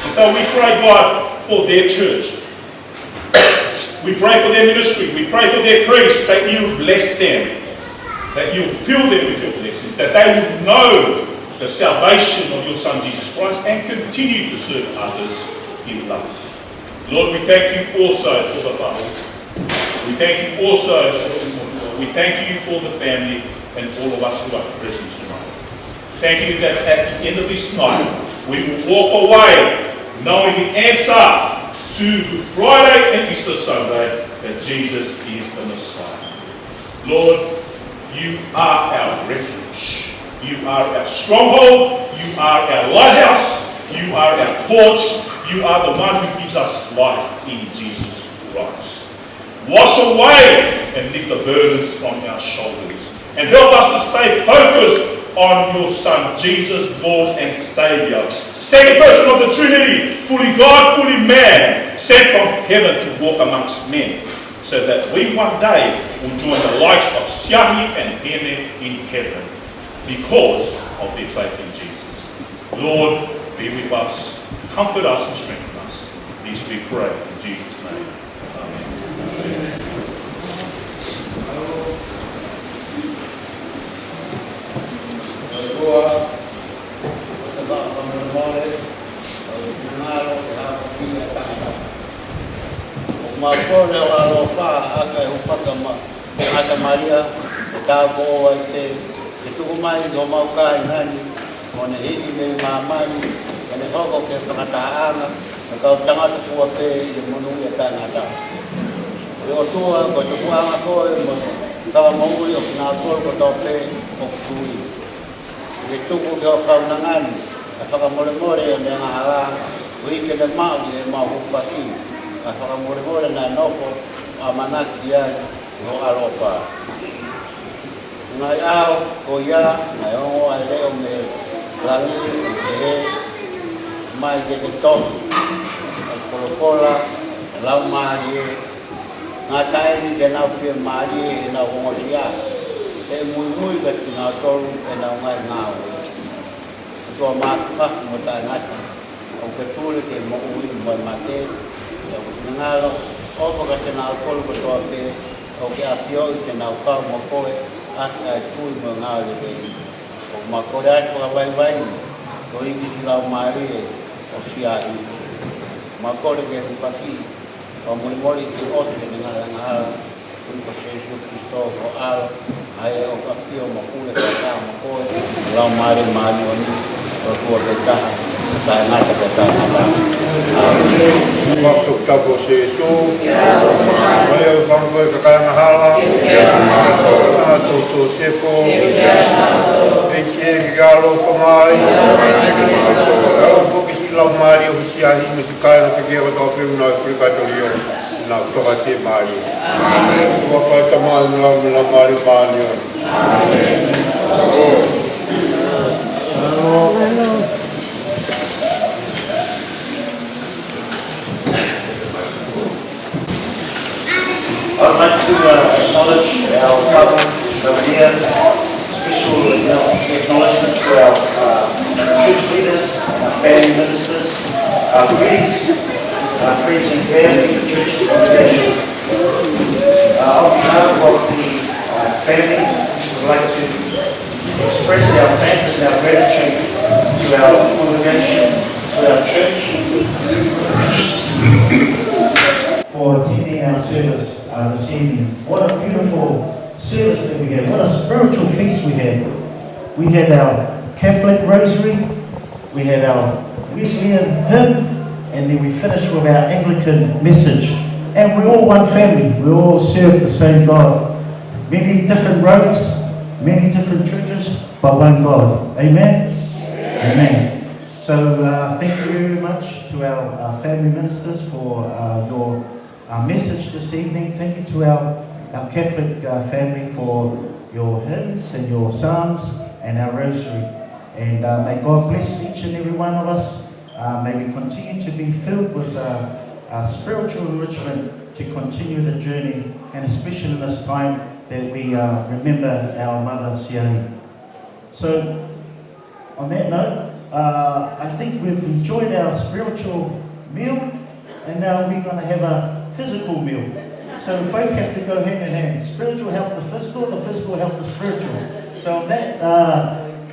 And so we pray, God, for their church. We pray for their ministry. We pray for their priests, that you bless them, that you fill them with your blessings, that they would know the salvation of your Son Jesus Christ and continue to serve others in love. Lord, we thank you also for the Father. We We thank you also, we thank you for the family and all of us who are present tonight. Thank you that at the end of this night, we will walk away knowing the answer to Good Friday and Easter Sunday, that Jesus is the Messiah. Lord, you are our refuge. You are our stronghold. You are our lighthouse. You are our torch. You are the one who gives us life in Jesus Christ. Wash away and lift the burdens from our shoulders. And help us to stay focused on your Son, Jesus, Lord and Saviour. Second person of the Trinity, fully God, fully man, sent from heaven to walk amongst men, so that we one day will join the likes of Siahi and Hene in heaven because of their faith in Jesus. Lord, be with us, comfort us and strengthen us. These we pray in Jesus' name. Amen. Mapone alofa aka upaka aka Maria tako te tukumai do mauka nani mone hiki me mamani ene hoko ke pakataanga ka tangata kuwa pe monu ya tanata yo tua ko tuanga ko mo ka mo yo na ko to pe o fui le tuku ko ka nangani ka mole mole ya ngala wi ke de ma de ma upaki Afara mure na noko amanaki ya no alopa. Ngai ao koya na o ale o me langi e mai de to. Polopola la mari ngatai ni de na pe mari na o mosia. E muy ka tina to e na ngai ngao. To ma ka mo ta na. O ke tule ke mo mo mate ngalo opo ka tena alcohol ko tope o ke apio tena ka mo ko at tu mo ngalo de o makora ko vai o ingi sila mari o siai makore ke paki o mori ke o se ngala ko Jesus Cristo o al ai o apio mo kule ka mo ko la mari mani oni o ko de ka ta na ta na Waktu tabu sesu, saya bangga kekayaan hala, tutu sepo, eke galo kemai, kalau bukit silau mari usia ini sekarang kerja atau film nak perikatorio, nak tohati mari. Waktu teman dalam mari mari. I'd like to acknowledge our couple over here, special acknowledgement to our church leaders, our family ministers, our friends and family, the church congregation. On behalf of the family, we'd like to express our thanks and our gratitude to our congregation, to our church, for attending our service this evening. What a beautiful service that we had. What a spiritual feast we had. We had our Catholic rosary, we had our Wesleyan hymn, and then we finished with our Anglican message. And we're all one family. We all serve the same God. Many different roads, many different churches, but one God. Amen? Amen. So thank you very much to our family ministers for your message this evening. Thank you to our Catholic family for your hymns and your psalms and our rosary. And may God bless each and every one of us. May we continue to be filled with spiritual enrichment to continue the journey, and especially in this time that we remember our mother Siahi. So on that note, I think we've enjoyed our spiritual meal, and now we're going to have a physical meal. So both have to go hand in hand. Spiritual help the physical help the spiritual. So on that,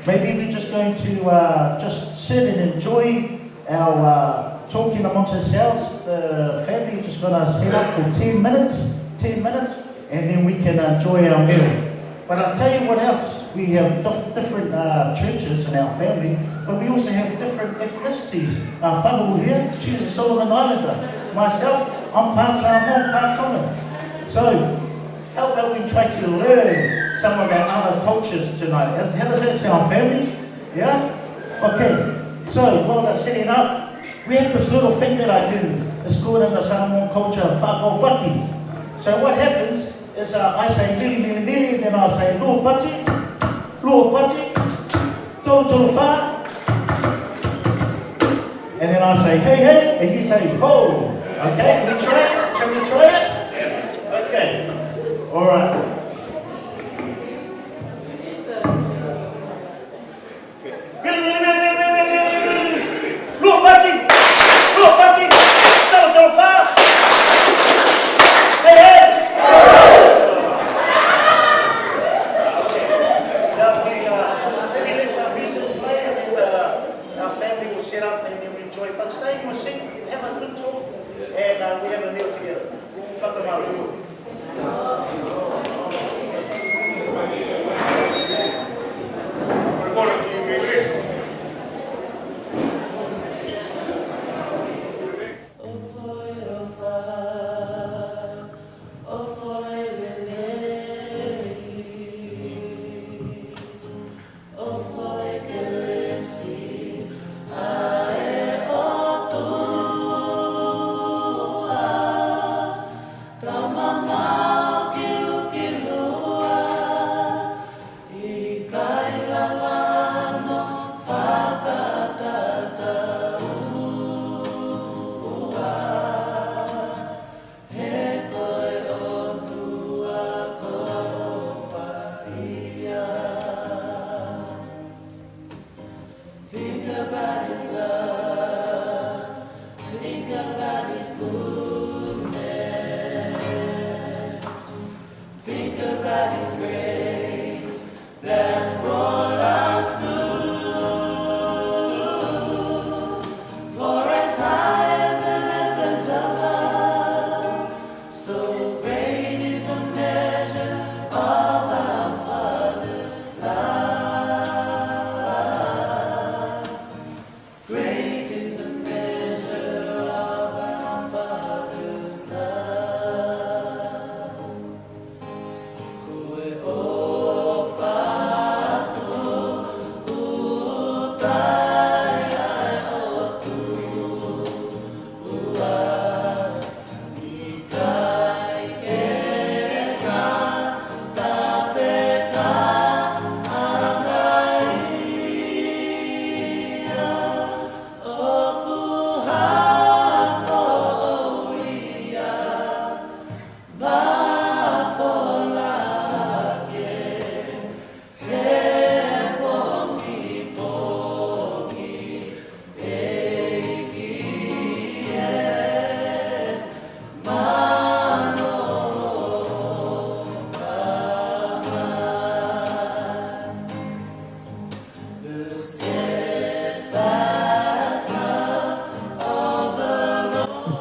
maybe we're just going to just sit and enjoy our talking amongst ourselves. The family is just going to set up for 10 minutes, 10 minutes, and then we can enjoy our meal. But I'll tell you what else, we have different churches in our family, but we also have different ethnicities. Our whakahu here, she's a Solomon Islander. Myself, I'm part Samoan, part Tongan. So, how about we try to learn some of our other cultures tonight? How does that sound, family? Yeah? Okay, so while they're setting up, we have this little thing that I do. It's called in the Samoan culture, whako waki. So what happens is I say miri miri miri, then I say lua pati, tolo tolo wha, and then I say hey hey, and you say ho. Okay, we try it? Shall we try it? Okay, all right.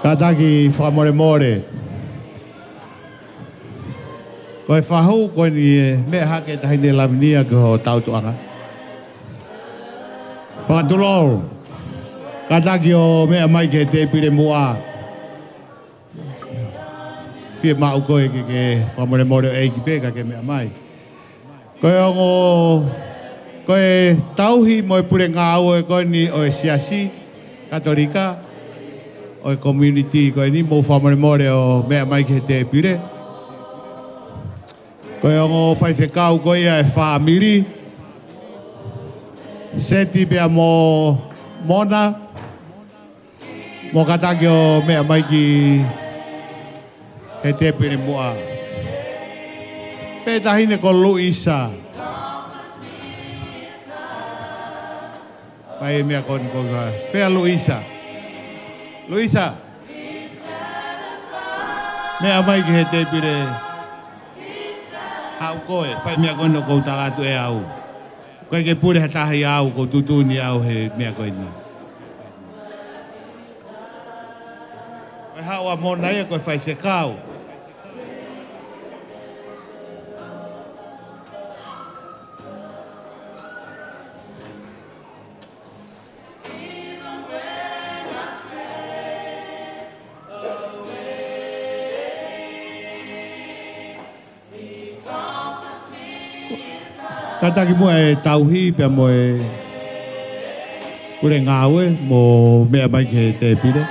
Kataki whamore. Koe whahau koe ni mea hake tahine lamnia ko tautuanga. Whakatulou. Kataki o mea mai ke te pire mua. Fie mau koe ke whamore e ki peka ke mea mai. Koe ongo koe tauhi mo e pure ngā au e koe ni o e siasi katolika. O e community koe ni mo whamore o mea mai ke te pire. Koe ongo whaiwhekau koe e whamiri. Seti pia mo mona. Mo kataki o mea mai ki he te pire mua. Petahine ko Luisa. Pai mea kon ko pea Luisa. Luisa. Mea mai ki he te pire. Hau koe, pai mea kono kou tagatu e au. Koe ke pure he tahi au, kou tutuni au he mea koe ni. Koe haua mona ia koe whai whekau. Kata ki mo e tauhi pe mo e ure ngawe mo mea mai ke te pire.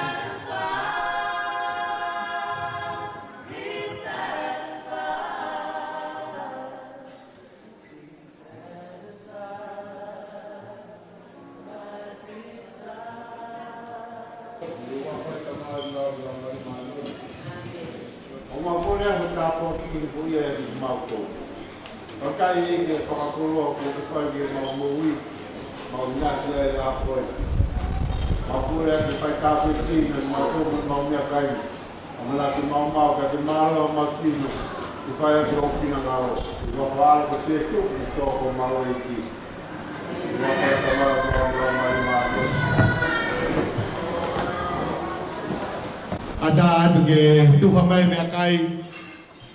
Ada atu ke tufa mai mea kai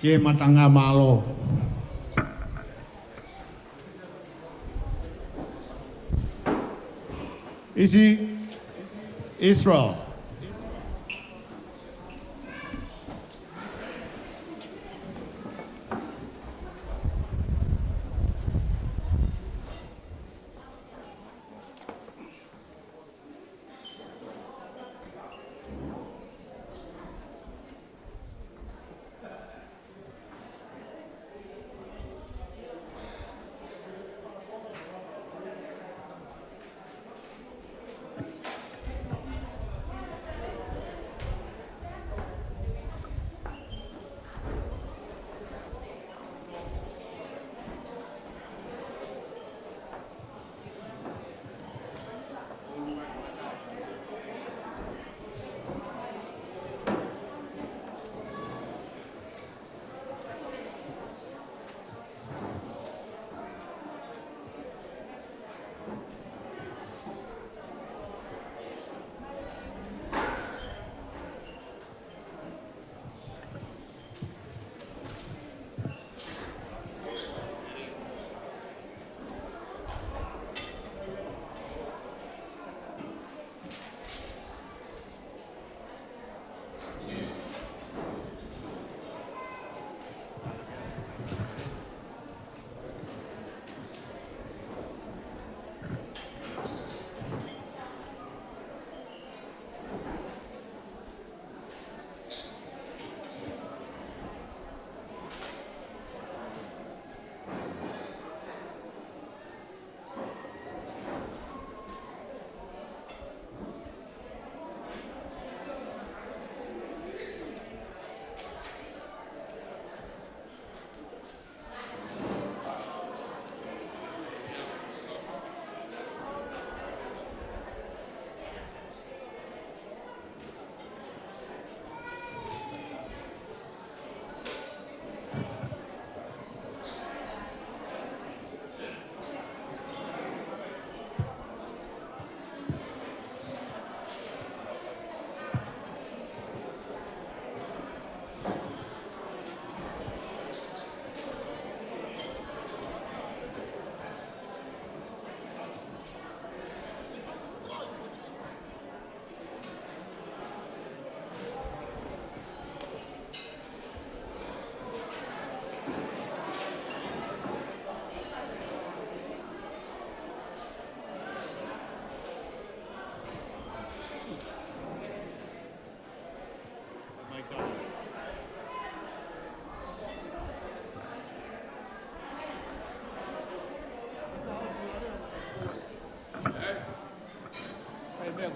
ke matanga malo. Isi Israel.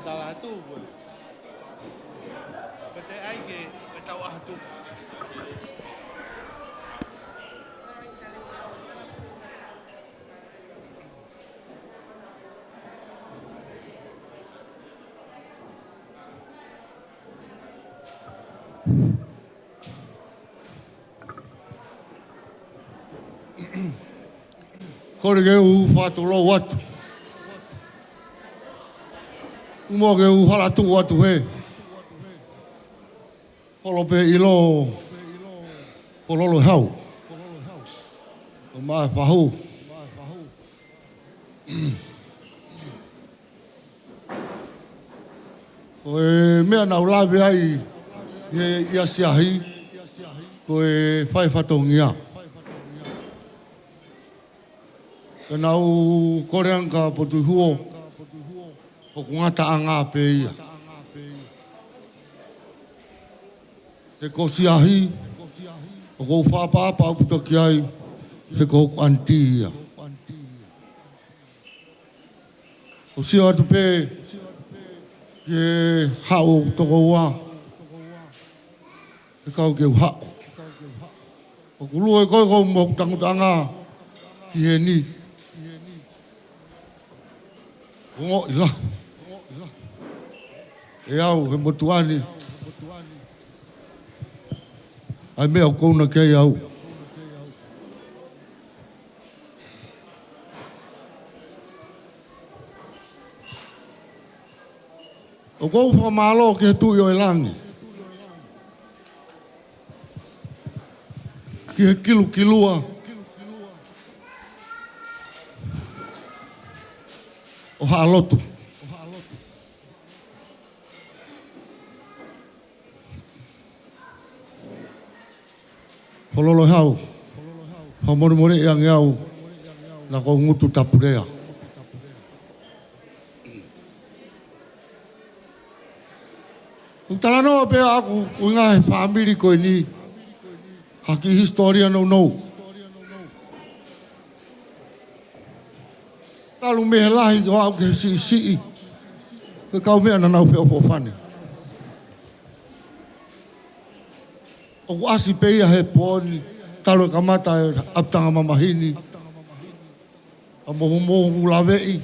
Dalam tu pun. Betul aje, betul tu. Kau ni u fatu lo wat. Mo ke u hala tu watu he. Polo pe ilo. Polo lo hau. O ma fahu. O me na ula be ai ia siahi. Ko e fai fatongia. Ka nau koreanga po tu huo. O kungata anga pe ia. Te kosiahi. O kou whapapa au puto ki ai. He kou anti ia. O sio atu pe. Ke hao toko ua. He kau ke hao. O kulu e koe kou mo tangutanga. Ki he ni. Ngo ila. E au he motuani. Ai mea o kouna kei au. O kou whamalo ke tui o e langi. Ki he kilua. O haalotu. Pololo hau. Ha more e ange au. Na ko ngutu tapurea. Tala no pe aku unga he family ko ni. Haki historia no. Talu me lahi ko au ke si. Ke kau me ana nau pe o fane. O asi pe ia he poni. Talu kamata aptanga mamahini. Amo ulavei.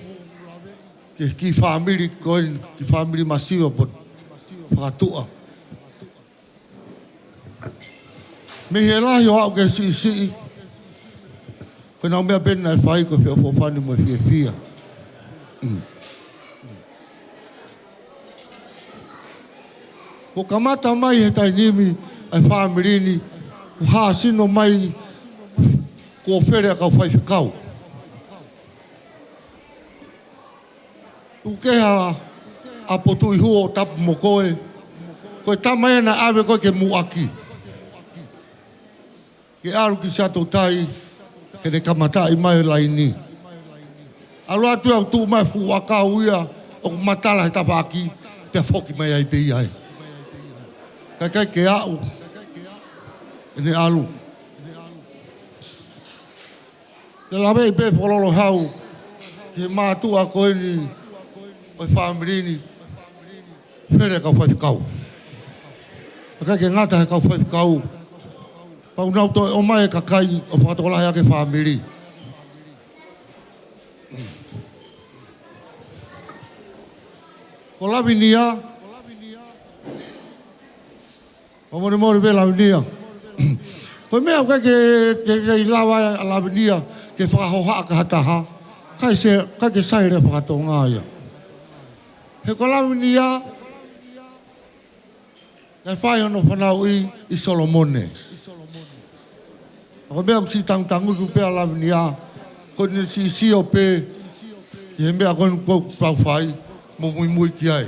Ki family ko ki family masiva po. Patua. Me he lahi o au ke si. Ko nau mea pena e whai ko pia fofani mo fia. Ko kamata mai he tai nimi ai whaamirini. Ko haasino mai ko where ka whai whikau. Tu keha a potu i huo tapu mo koe. Koe tamai na awe koe ke muaki. Ke aru ki sato tai. Ke ne kamata i mai lai ni. Alo atu au tu mai fuaka uia. O matala he tapaki. Pea foki mai ai pei ai. Kai ke au. Ene alu. Ke lawe i pe pololo hau. Ke mātua koe ni. Oi whaamirini. Pere kau whai kau. Kai ke ngata he kau whai kau. Pau nau toi o mai ka kai o whakatolahi ake whaamiri. Ko lawinia. O mori be lawinia. Ko mea kai ke ilawa a lawinia ke whakahoha ka hataha. Kai ke saire whakatonga ia. He ko lawinia. Kai whai ono whanau i Solomone. Ako mea si tangu ku pe lawinia. Ko ni si o pe. He mea ko ko pau whai. Mo mui ki ai.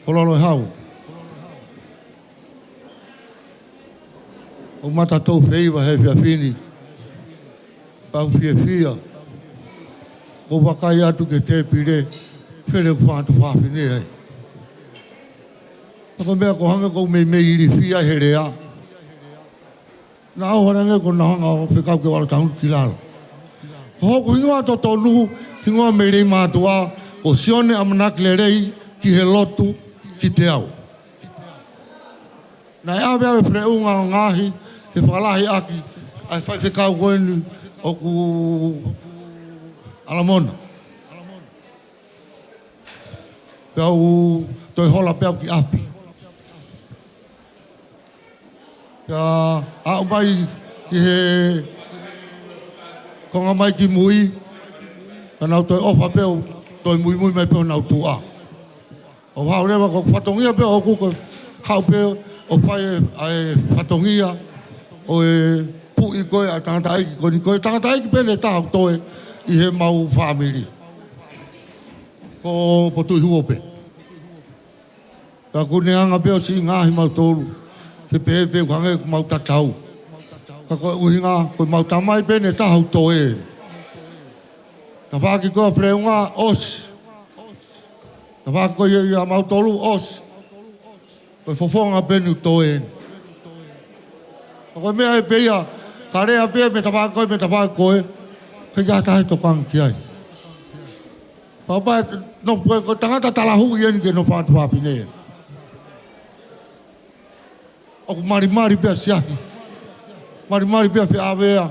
Pololo hau. O mata tau feiva he whiawhini. Pau whiawhia. O wakai atu ke te pire. Where whātu whāwhine ai. Ako mea ko hanga ko me iri whia he rea. Nā oharange ko na hanga o whikau ke wala tangu ki lalo. Ko hoku hingoa to tonu. Hingoa me rei mātua. O sione amanaki le rei ki he lotu ki te au. Nā e awe awe preunga o ngahi. Ke whakalahi aki, ai whai whikau koeni o ku Alamona. Peau toi hola peau ki api. Pea au mai ki he konga mai ki mui. Ka nau toi ofa peau, toi mui mai peau nau tua. O hau rewa ko whatongia peau o kuko hau peau o whai ai whatongia. O e pui koe a tangata aiki ko ni koe. Tangata aiki pene tahau toe i he mau whaamiri. Ko potui huope. Ka kuneanga peo si ngahi mau tolu. Te pepe kwange mau tatau. Ka koe uhinga koe mau tamai pene tahau toe. Ka whaki koe preunga os. Ka whaki koe ia mau tolu os. Koe fofonga penu toe. Ka koe mea e peia. Ka rea pea me ta whaki koe me ta whaki koe. Ka ia tahe tokang ki ai. Papa no koe tangata talahu ien ke no whatu whapine. Oku mari pia siahi. Mari pia pia awea.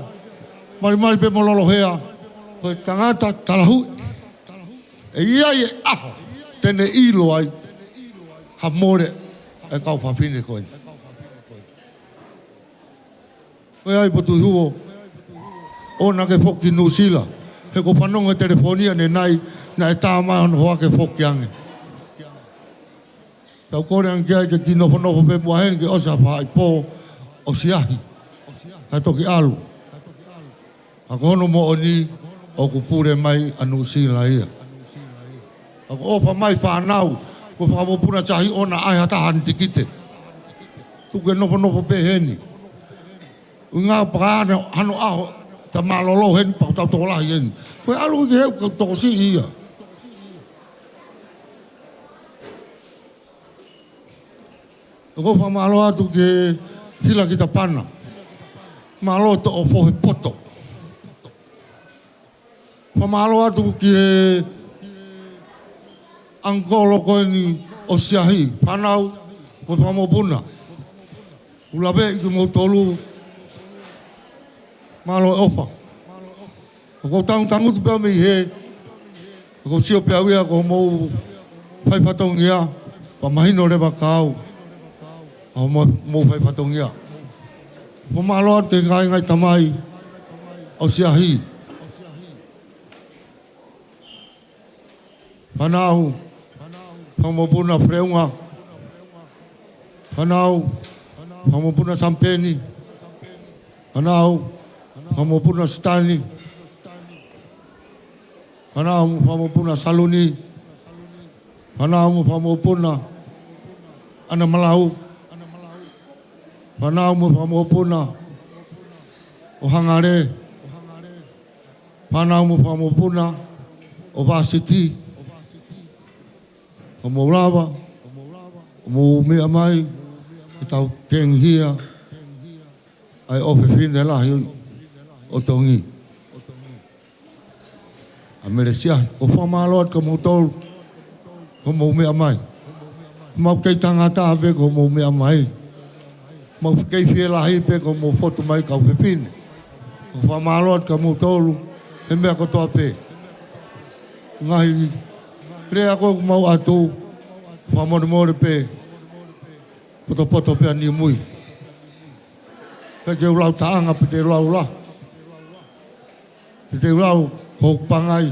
Mari pia mololohea. Koe tangata talahu. E ia e aho. Tene ilo ai. Ha more. E kau whapine koe. Koe ai potu huo. O na ke whoki nusila. He ko whanonga telefonia ne nai. Na e tā mai ono hoa ke whoki ange. Tau kore ang kia ke kino whanoko pe mua hen ke osa wha i pō o siahi. Hai toki alu. Ako hono mo o ni o kupure mai anu sila ia. Ako opa mai whanau. Ko whamopuna tahi ona ai hata hanti kite. Tuke nopo pe heni. Unga pakana hano aho ta malolo hen pa tau tolahi heni. Koe alu ki heu ka toko si ia. Ko fa malo atu ke sila kita pana. Malo to o fohe poto. Fa malo atu ke angkolo ko ni o siahi panau ko fa mo buna. Ulabe ki mo tolu malo ofa. Ko tangu tu pe me he. Ko sio pe awia ko mo fai patong ia. Pa mahino le bakau. Au mo fai patong ia. Mo malo te ngai tamai o siahi. Panau. Pamo puna freunga. Panau. Pamo puna sampeni. Panau. Pamo puna stani. Panau pamo puna saluni. Panau pamo puna ana malau. Panau mo pamopuna o hangare. Panau mo pamopuna o vasiti. O moulava. O mo mea mai. E tau tenghia. Ai ope fine lahi o tongi. A meresia. O whamalot ka moutol. O mo mea mai. Mau kei tangata ave ko mo mea mai. Mau kei fie lahi pe ko mo foto mai kau pepine. O whamalot ka mo tolu. E mea ko toa pe. Ngahi. Rea ko mau atu. Whamore pe. Poto pe ani mui. Ka te ulau taanga pe te ulau la. Te ulau hok pangai.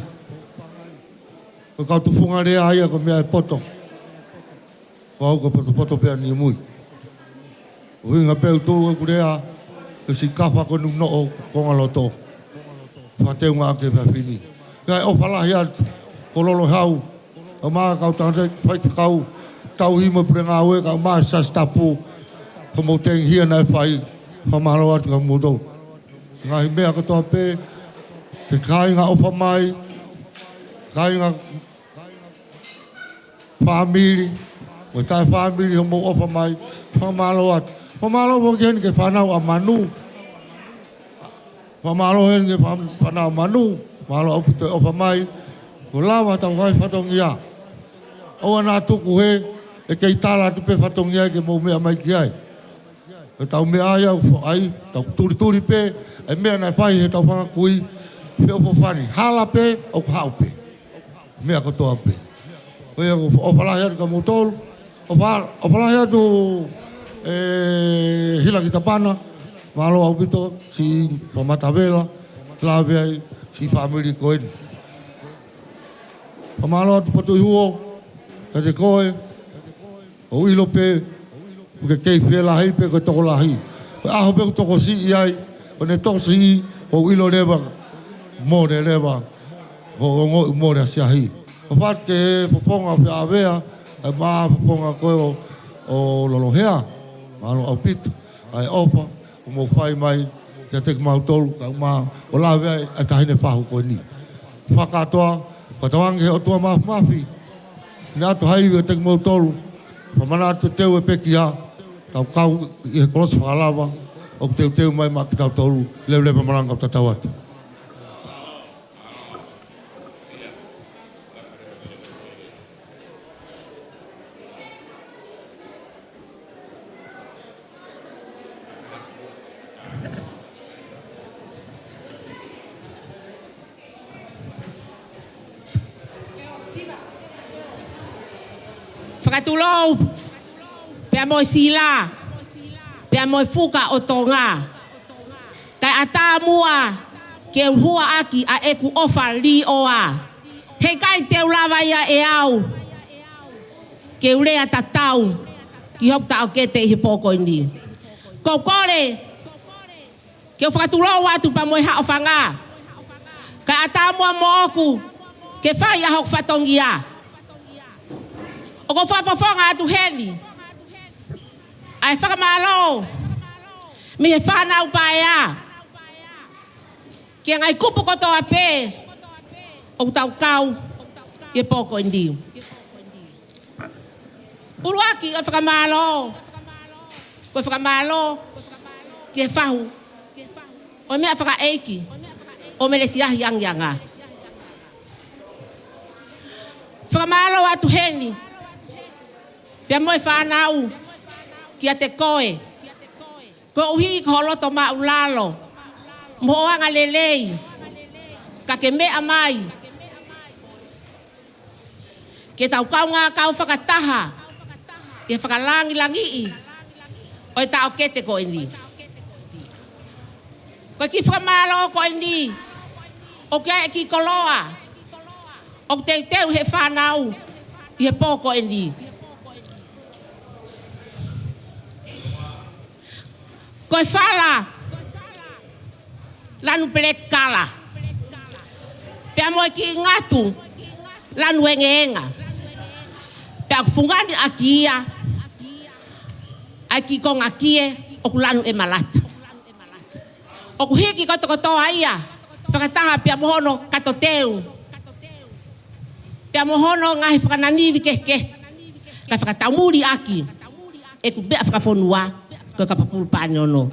Ko kau tufunga rea aia ko mea poto. Ko au ko poto pe ani mui. Uhinga peu tō kurea, e si kapa ko nung noo konga loto. Whateu ngā ke pēwhini. Kai o palahi atu, ko lolo hau, o maa kau tangate whai kau, tau hima pure ngā ue, ka maa sastapu, ko mo teng hia nai whai, whamalo atu ka mudo. Ngahi mea katoa pē, te kai ngā opa mai, kai ngā whamiri, o tai whamiri ho mo opa mai, whamalo atu. Pamalo mo gen ke whanau a manu. Pamalo hen ke whanau manu. Malo au pute opa mai. Ko lawa tau kai whatong ia. Oa nā tuku he. E kei tala tupe whatong ia ke mou mea mai ki ai. E tau mea ai au ai. Tau turi pe. E mea nai whai he tau whanga kui. Pe opo whani. Hala pe au hau pe. Mea katoa pe. Oia ko opalahi atu ka motolu. Opalahi atu hila kita pana, malo au pito, si pamatavela, lawe ai, si family koen. Pamalo atu patu huo, ka te koe, o ilo pe, uke kei pia lahi pe ko toko lahi. Aho pe toko si iai, o ne toko si, o ilo reba, mo ne reba, o mo ne asiahi. O pat ke poponga pe avea, ai maponga koe o lolohea, malo au pitu, ai opa, o mo whai mai, kia te mautolu, ka ma o lawe ai tahine whahu koe ni. Whakatoa, patawangi he o tua mafi, ni atu haiwi o te mautolu, pamana atu teu e peki ha, tau kau i he kolosa whakalawa, o teu mai ma ki tau tolu, leu pamaranga o tatau atu. Whakatulou, pia moe sila, pia moe fuka o tonga. Kai ata mua, ke uhua aki a eku ofa li oa. Hei kai te ulawa ia e au, ke ulea tatau, ki hok tau ke te hipoko ini. Kou kore, ke whakatulou atu pa moe hao whanga. Kai ata mua mo oku, ke whai a hok whatongia. O ko whawhawhonga atu heni. Ai whakamalo. Mi he whanau paea. Kia ngai kupu kotoa pē. O tau kau. I poko indi. Uruaki o whakamalo. Ko whakamalo. Kia whahu. O mea whaka eiki. O mele siahi yang. Whakamalo atu heni. Pia moe whanau, kia te koe. Ko uhi ko holoto ma ulalo. Moanga lelei. Ka ke mea mai. Ke tau kau ngā kau whakataha. Ke whakalangi. O tau kete ko ini. Ko ki whakamalo ko ini. O kia e ki koloa. O teu he whanau. I he poko ini. Koe whala, lanu pelek kala. Pea moe ki ngatu, lanu enga. Pea kufungani aki ia, ai ki konga kie, oku lanu e malata. Oku hiki kotokotoa ia, whakataha pea mohono kato teu. Pea mohono ngahi whakananiwi kehke, kai whakataumuri aki, e ku bea whakafonua. Koe kapapulu paani ono.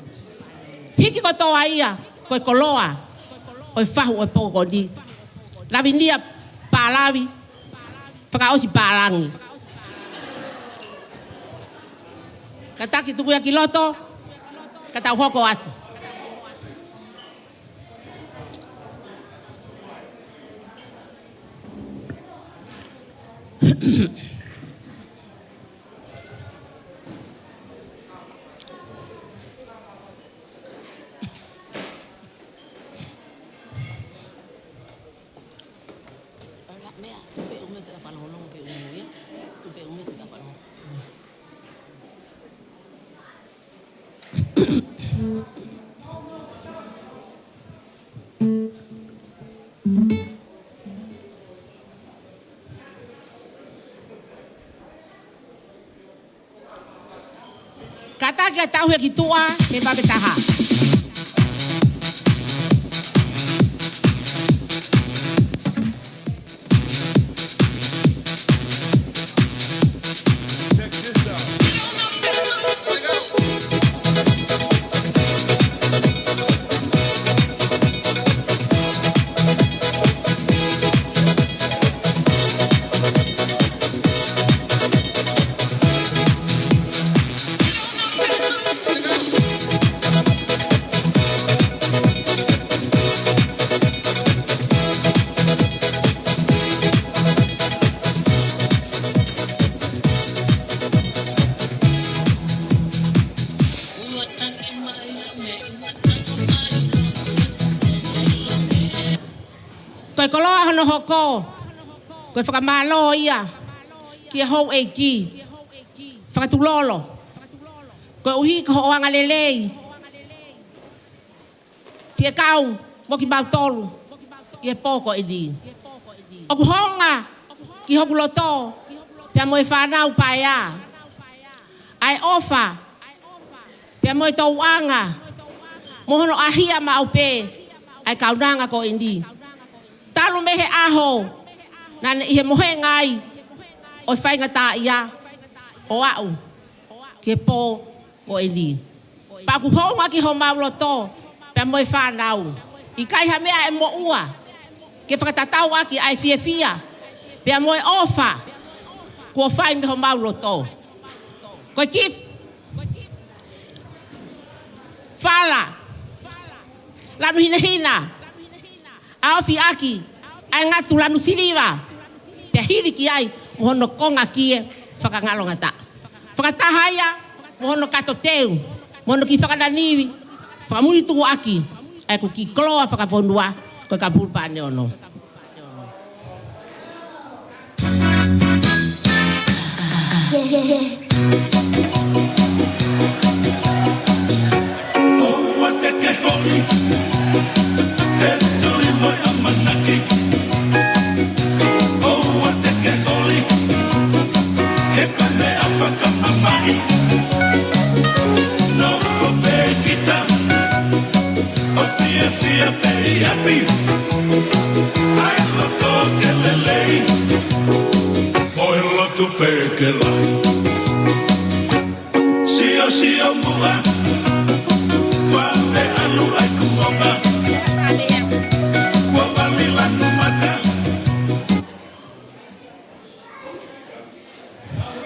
Hiki kotoa ia, koe koloa, koe whahu o poko di. Lawi nia pālawi, whakaosi pālangi. Kataki tukuia ki loto, katau hoko atu. Kata kia tau he ki tua, he babe taha. Koe koloa hono hoko, koe whakamalo ia, kia hou e ki, whakatulolo, koe uhi ko oanga lelei, kia kau, moki mautolu, ia poko e di. Oku honga, ki hoku loto, pia mo whanau paia. Ai ofa, pia mo tau anga, mohono ahia maupe, ai kaunanga ko indi. Talu mehe aho, nane ihe mohe ngai, o whainga tā ia, o au, ke pō ko indi. Paku honga ki ho mauloto, pia mo whanau. I kai ha mea e mo ua, ke whakatatau aki ai fia fia, pia mo ofa, kua whai me ho mauloto. Ko kif, fala, lanu hina hina, aofi aki, ai ngatu lanu siliva, pia hiri ki ai, mohono konga kie, whakangalonga ta. Whakatahaya, mohono kato teu, mohono ki whakananiwi, whakamuri tuku aki, ai ku ki kloa whakawonua, ko ka pulpa ane ono.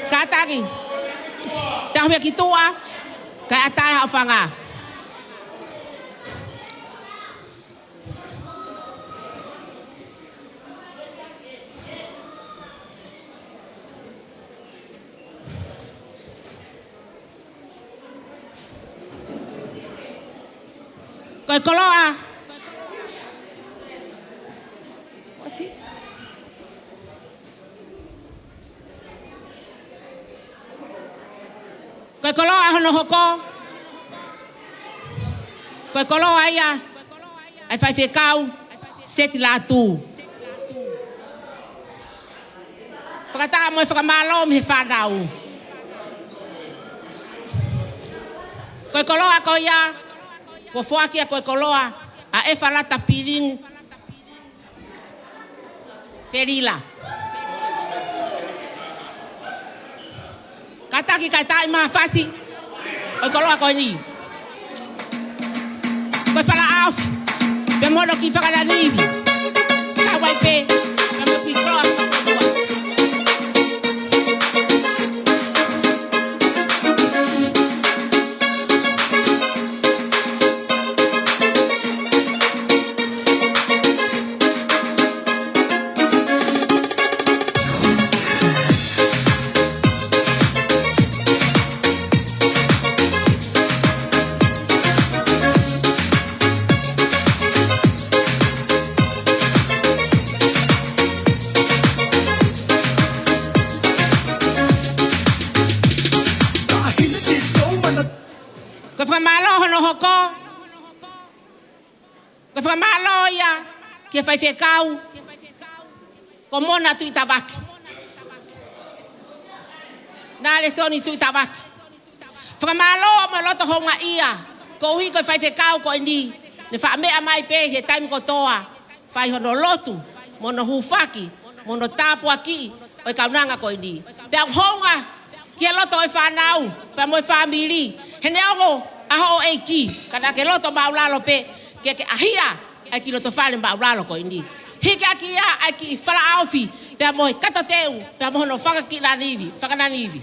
Katagi, tahu ya kitua, kaya atai hafanga. Koi koloa. What's it? Koi koloa hono hoko. Koi koloa ia. Ai fai whekau. Seti la tu. Whakataka mo whakamalo me he whanau. Koi koloa ko ia. Ko fuaki a koe koloa, a e whalata piring perila. Kataki kai tai maa whasi, koe koloa koe ni. Koe whala awhi, pe mono ki whakara niwi. Ka wai pe, ka mo ki kroa whakadua. Ko whamalo ia, ke whai whekau, ko mona tui tabaki. Nā le soni tui tabaki. Whamalo ma loto honga ia, ko hui ko whai whekau ko ini, ne whamea mai pe he taimi ko toa, whai hono lotu, mono hufaki, mono tapu aki, oi kaunanga ko ini. Pea honga, kia loto oi whanau, pea moi whamili, he neongo, aho eiki, kada ke loto maulalo pe, ke ahia, ai ki loto whale maulalo ko ini. Hike aki ia, ai ki whala awhi, pea moi kato teu, pea mohono whakananiwi.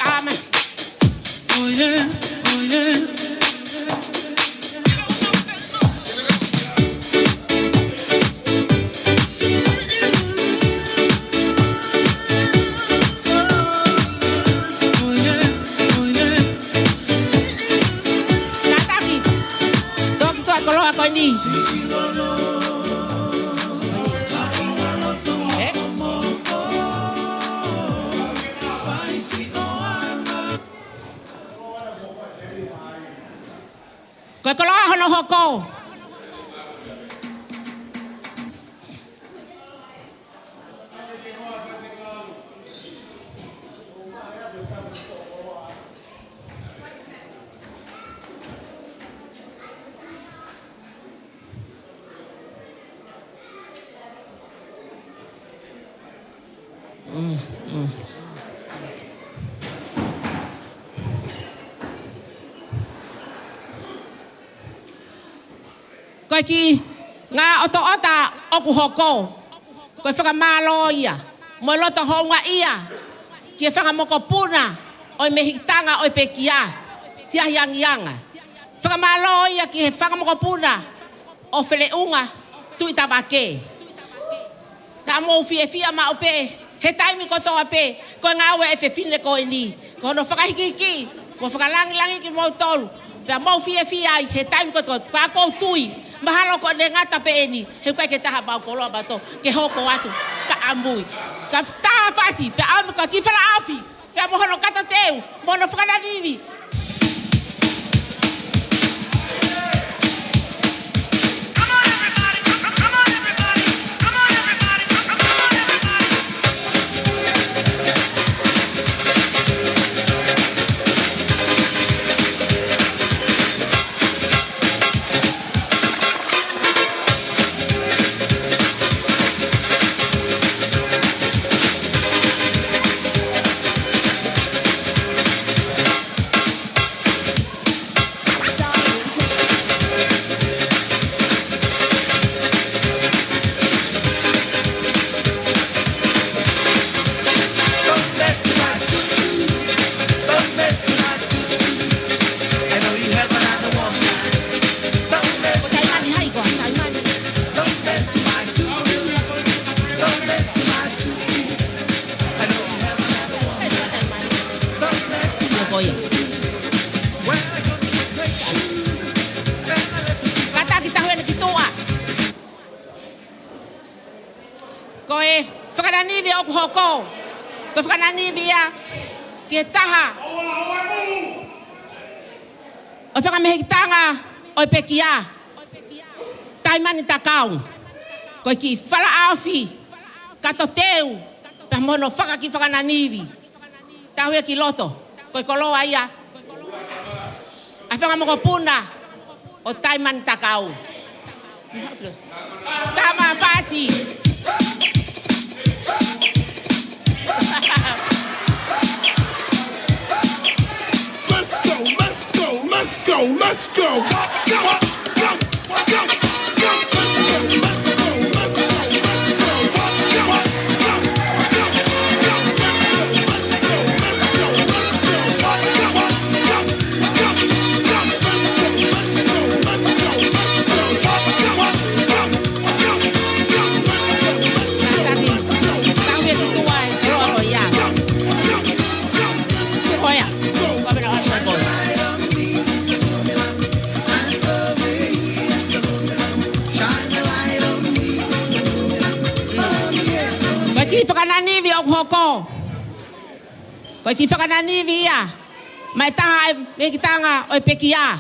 Amen. Oh yeah, oh yeah. Ni. Koe koloa hono hoko. Koe ki ngā oto ota oku hoko. Koe whakamalo ia. Mo loto honga ia. Ki whakamoko puna. Oi mehitanga oi pekia. Sia yang. Whakamalo ia ki whakamoko puna. O wheleunga tui tabake. Na mo fia ma ope. He taimi kotoa pe. Koe ngā ue e whiwhine koe ni. Ko no whakahiki. Mo whakalangi ki mo tolu. Pea mo fia ai. He taimi kotoa. Paa kou tui. Mahalo ko ne ngata pe eni. He koe ke taha bau koloa bato. Ke hoko atu. Ka ambui. Ka taha fasi. Pea amu ka kifala afi. Pea mohono kata teu. Mono whakananivi. Whakananivi o kuhoko. Koe whakananivi ia ki taha. O whakamehitanga o pekia. Taimani takau. Koe ki whala awhi. Kato teu. Pea mono whaka ki whakananivi. Tahuia ki loto. Koe koloa ia. A whakamoko puna o taimani takau. Tama pasi. Let's go. Whakananivi o hoko. Koe ki whakananivi ia. Mai taha e mekitanga o pekia.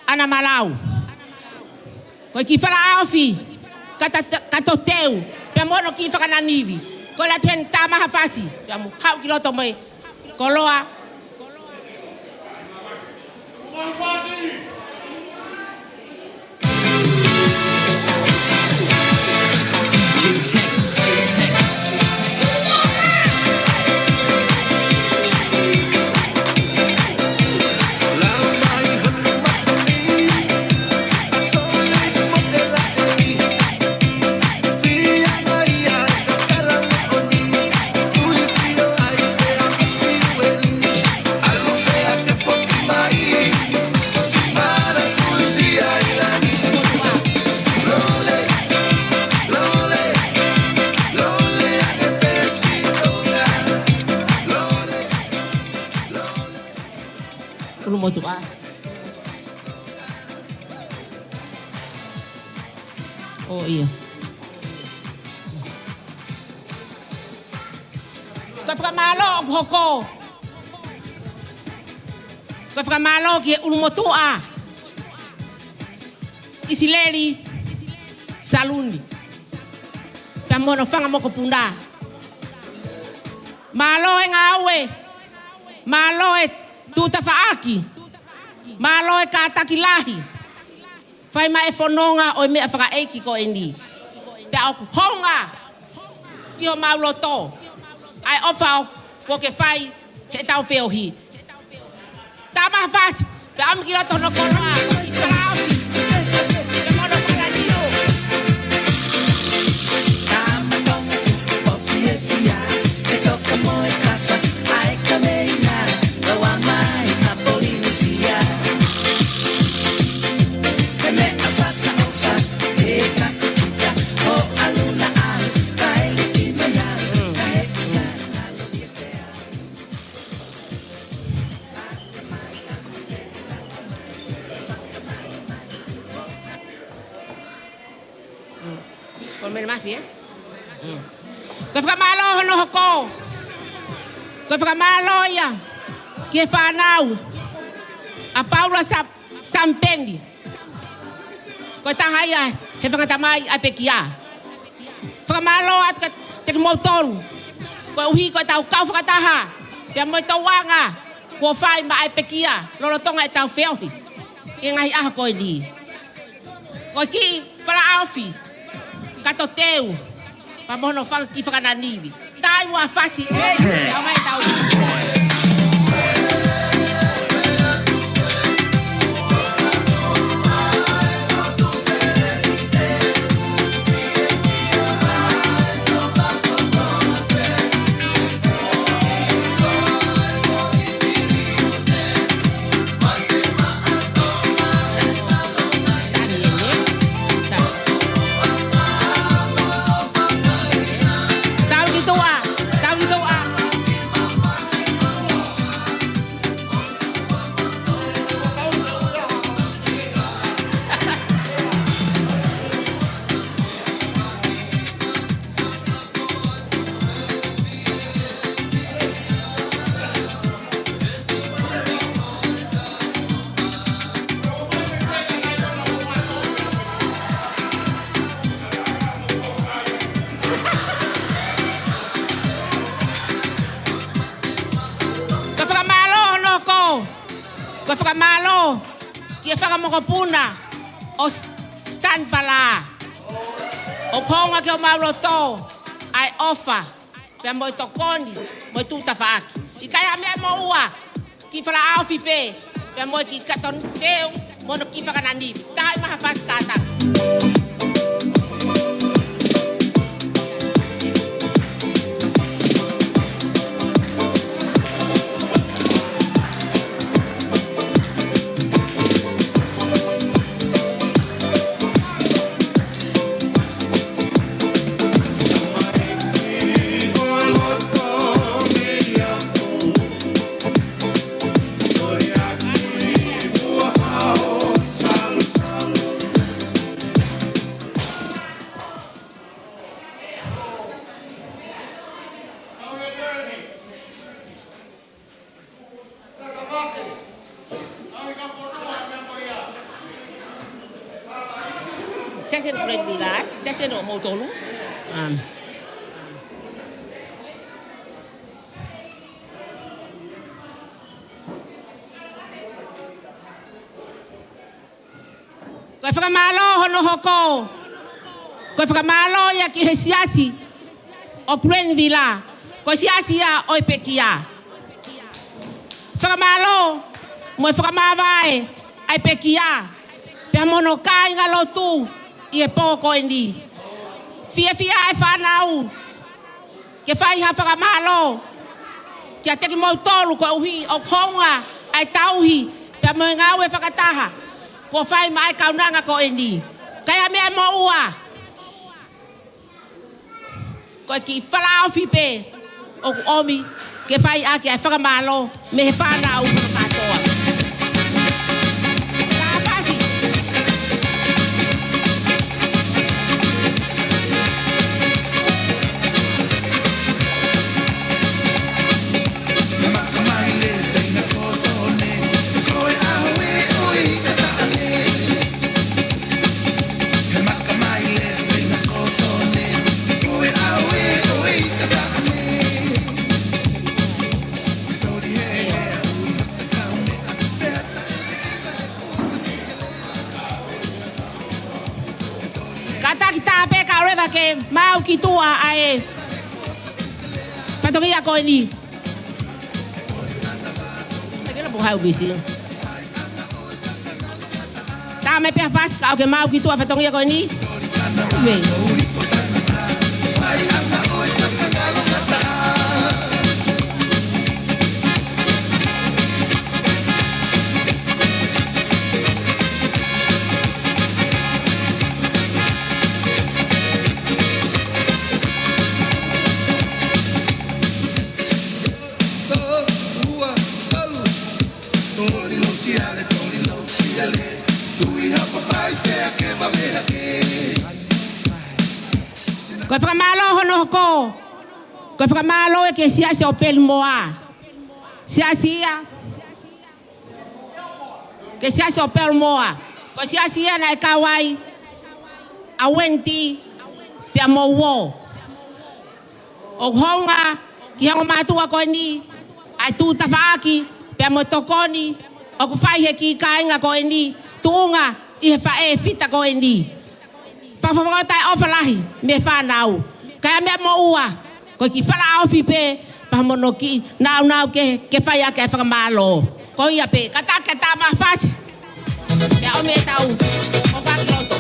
Ana malau. Koe ki whala awhi. Kato teu. Pea mono ki whakananivi. Koe la tuen tamaha fasi. Pea mu hau ki loto mai. Koloa. Motua. Oh iya. Koe whakamalo o hoko. Koe whakamalo ki ulumotua. Isileri. Salundi. Pea mono whanga moko punda. Malo e ngawe. Malo e tuta whaaki. Malo e kātaki lahi. Whai mai e whanonga o mea whakaeiki ko e ni. Pea o honga. Ki o mauloto. Ai ofa o poke whai he tau whiohi. Tā maha whasi. Pea ami ki roto no koroa. Ki whakaawi. Pea mono mena mafi, Koe whakamalo hono hoko. Koe whakamalo ia. Kie whanau. A Paula Sampendi. Koe tahaia he whakatamai a pekia. Whakamalo at te motoru. Koe uhi koe tau kau whakataha. Pia moi tau wanga. Kua whai ma ai pekia. Lolo tonga e tau whiauhi. I ngahi aha koe ni. Koe ki whala awhi. Kato teu. Pa mono whanga ki whakananiwi. Tai mua whasi. Tau mai tau. Koe whakamalo, kia whakamokopuna o Stan Pala. O ponga ke o mauroto, ai ofa, pia moi tokoni, moi tuta whaaki. I kai a mea mo ua, ki whala awhi pe, pia moi ki katon teu, mono ki whakanani. Tai maha paskata. Saya boleh bilang, saya nak mau tolong. Koe whakamalo hono hoko. Koe whakamalo ia ki he siasi o Grenville. Koe siasi ia o Pekia. Whakamalo, mo whakamawai ai Pekia. Pea mono kai ngalotu. I e pōko e ni. Fia e whanau. Ke whai ha whakamalo. Kia teki mau tolu ko uhi o honga ai tauhi. Pea mo ngau e whakataha. Ko whai mai kaunanga ko e ni. Kaya mea mo ua. Ko ki whalao whipe. O omi. Ke whai a ki ai whakamalo. Me he whanau katoa. Ke mau ki tua ai patongia ko ni takela buhau bisi ta me pe pas ka ke mau ki tua patongia ko ni me Koe whakamalo hono hoko. Koe whakamalo e ke sia se o pelu moa. Sia. Ke sia se o pelu moa. Koe sia na e kawai. A wenti. Pia mo wo. O honga. Ki hango matua koe ni. Ai tu tafaaki. Pia mo tokoni. O ku whai he ki kainga koe ni. Tuunga. I he whae fita koe ni. Whawhawhautai ofalahi. Me whanau. Kaya mea mo ua. Koe ki whala awhi pe. Pahamono ki nau ke whai ake whakamalo. Ko ia pe. Kata ma whasi. Kea o me tau. O whaki loto.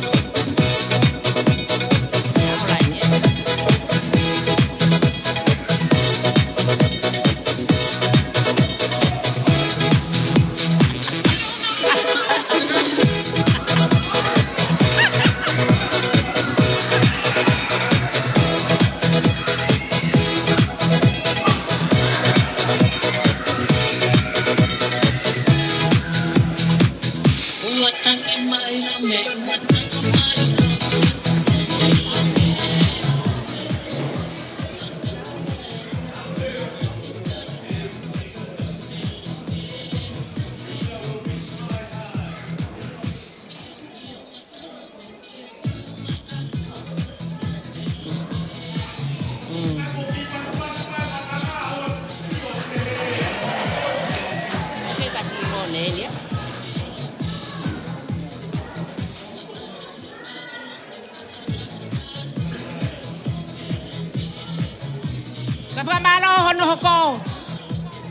Whakamalo hono hoko.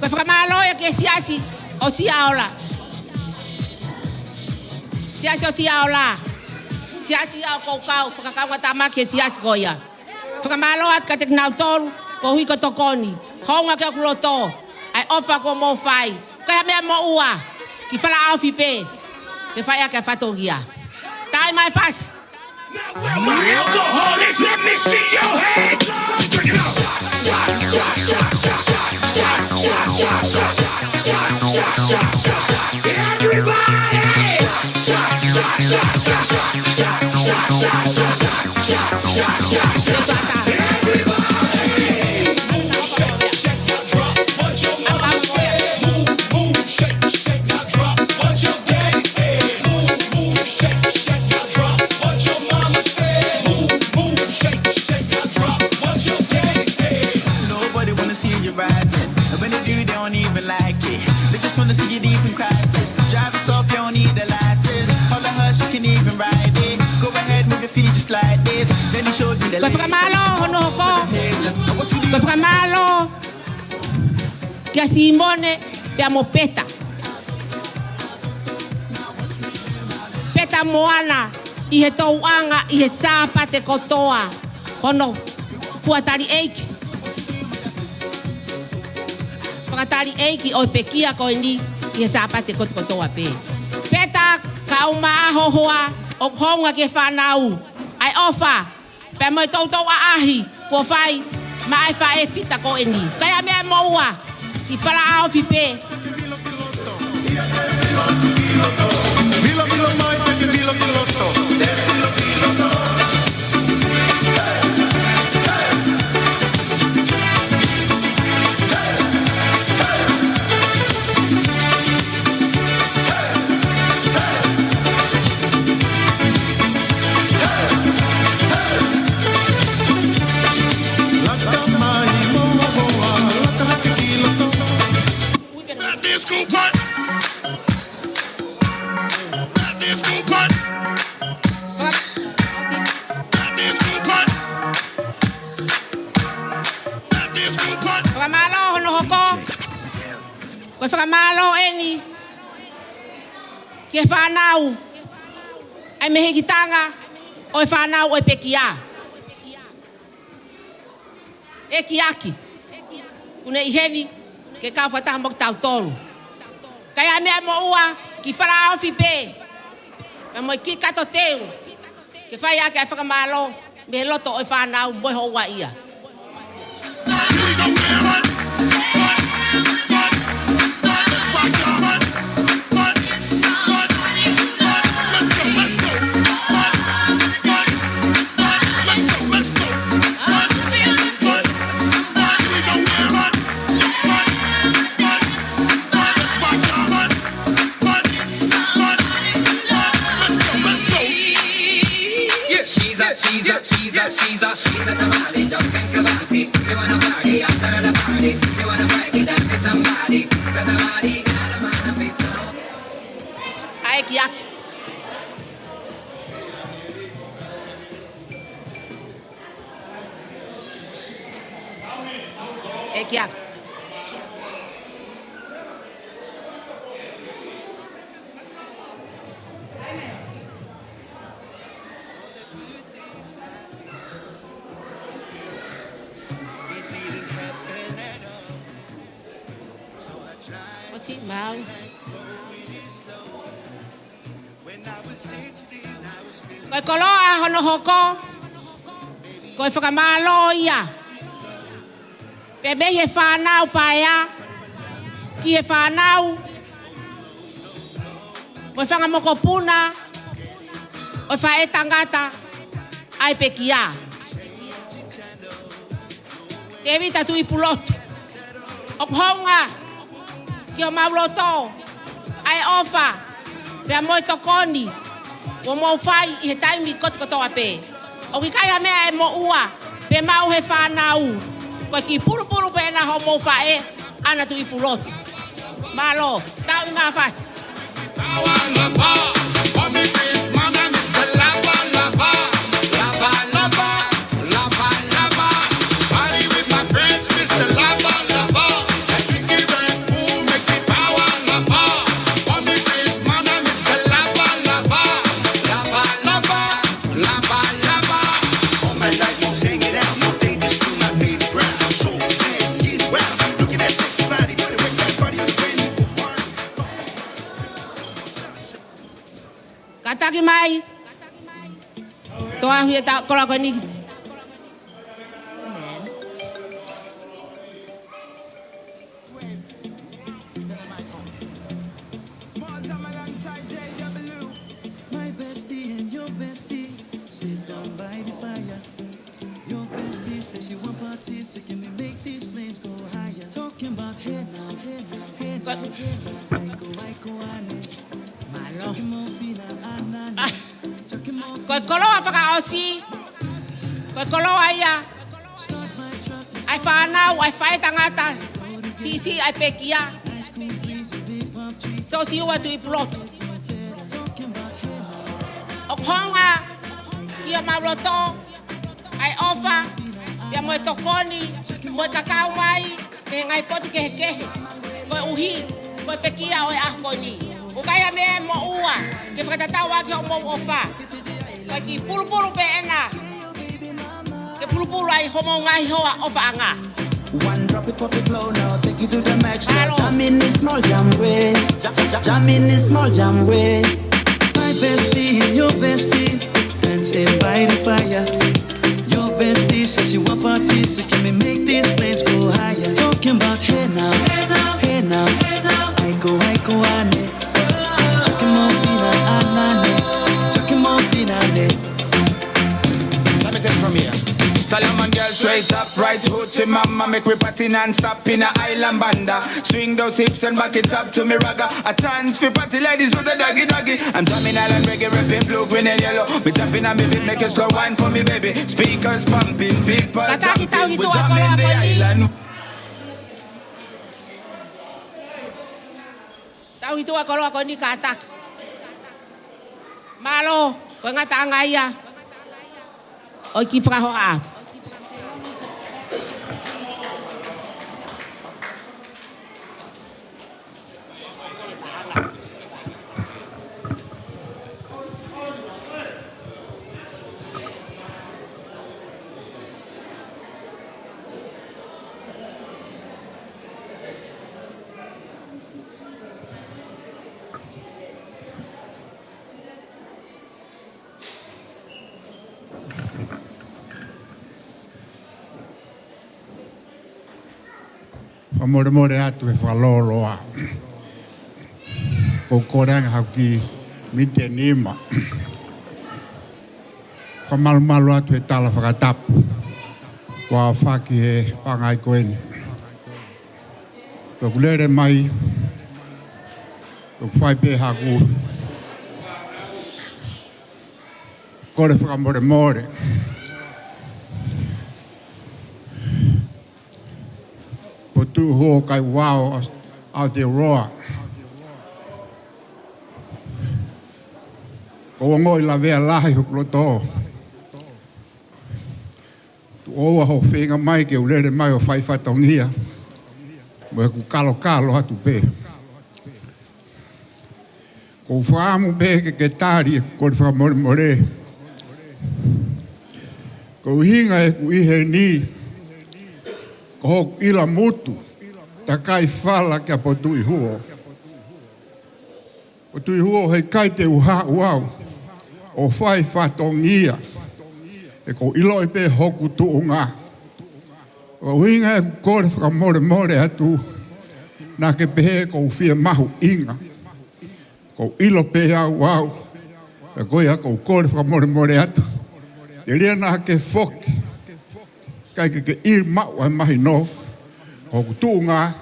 Koe whakamalo e ke siasi o siaola. Siasi o siaola. Siasi au koukau. Whakakaunga tama ke siasi koia. Whakamalo at ka te knautoru. Ko hui ko tokoni. Honga ke kuloto. Ai ofa ko mo whai. Koe mea mo ua. Ki whala awhi pe. Ke whai ake whatogia. Tai mai whasi. My alcoholics, let me see your hands up. Check it out. Koe whakamalo hono hoko. Koe whakamalo kia Simone pia mo peta. Peta moana I he tauanga I he sāpa te kotoa. Hono fuatari eiki. Whakatari eiki o pekia koe ni I he sāpa te kotoa pe. Peta kauma ahohoa o honga ke whanau. Ai ofa. Pea moi tau a ahi, po whai, mai whae fita ko e ni. Kaya mea moua, I whala ao fi pe. Koe whakamalo eni, ke whanau, ai mehe ki tanga, o whanau o pekia. E ki aki, une iheni, ke kau whataha mok tau toru. Kaya mea mo ua, ki whala awhi pe, me moi ki kato teu, ke whai ake ai whakamalo, me loto o whanau, boi ho ua ia. she's a tamale, jumping kabasi. She wanna party after the party. She wanna break it down with somebody. The tamale got a man of its own. Ai kiak. Kiak. What's it about? Koe koloa hono hoko. Koe whakamalo ia. Pe me he whanau paea. Ki he whanau. Koe whangamoko puna. Koe whae tangata. Ai pe kia. Te vita tu i pulotu. O honga. Ki o mauloto. Ai ofa. Pe a moi tokoni. O mo fai I he taimi koto ape. O ki kai mea e mo ua. Pe mau he whanau. Koe ki puru pe na ho mo fae. Ana tu I pulotu. Malo. Tau I ngā whati. Kataki mai. Toa hui ta kola koe ni. My bestie and your bestie sit down by the fire. Your bestie says she want parties, so can we make these flames go higher? Talking about hey now, hey now, hey now, hey now, I go, ane. Malo. Koe koloa whakaosi. Koe koloa ia. Ai whanau, ai whae tangata. Si, ai pekia. So si ua tu I pulotu. O honga. Kia mauloto. Ai ofa. Pia moe tokoni. Moe kakao mai. Me ngai poti kehe. Koe uhi. Koe pekia oe ahkoni. Ukaya mea mo ua. Ke whakatatawa ki o mo ofa. Koe ki pulu pe ena. Ke pulu ai homo ngai hoa ofa anga. One drop it, pop it low now, take it to the max now. Jam in this small jam way. Jam in this small jam way. My bestie and your bestie dancing by the fire. Your bestie says you want parties, so can we make these flames go higher? Talking about hey now, hey now, hey now, hey now. I go, ane. Let me take it from here. Solomon girl straight up, right hoochie mama. Make me party non-stop in a island banda. Swing those hips and back it up to me ragga. A chance for party ladies with the doggy. I'm drumming island reggae, rapping blue, green and yellow. Me tapping on me beat, make a slow wine for me baby. Speakers pumping, people jumping. We drumming the island. Tau hitua koloa koe ni kātaki. Malo, koe ngata anga ia. Oi ki whakahoa. More atu e whaloloa. Ko koranga hauki mite nima. Ko malu atu e tala whakatapu. Wa whaki e pangai koeni. Ko kulere mai. Ko whai pe haku. Ko le whakamore more. tu ho kai wao Aotearoa. Ko ngoi la vea lahi hukloto. Tu oa ho whenga mai ke urere mai o whai whatongia. Mo ku kalo atu pe. Ko whaamu pe ke tāri ko te whamore more. Ko hinga e ku ihe ni. Ko hoku ila mutu. Ta kai whala kia po tui huo. O tui huo hei kai te uha uau. O whai whatongia. E ko ilo i pe hoku tuunga. O hinga e ku kore whakamore atu. Nā ke pehe ko whia mahu inga. Ko ilo pe au au. E koe a ko kore whakamore atu. E rea nā ke whoki. Kai ke ir mau ai mahi no. Hoku tuunga.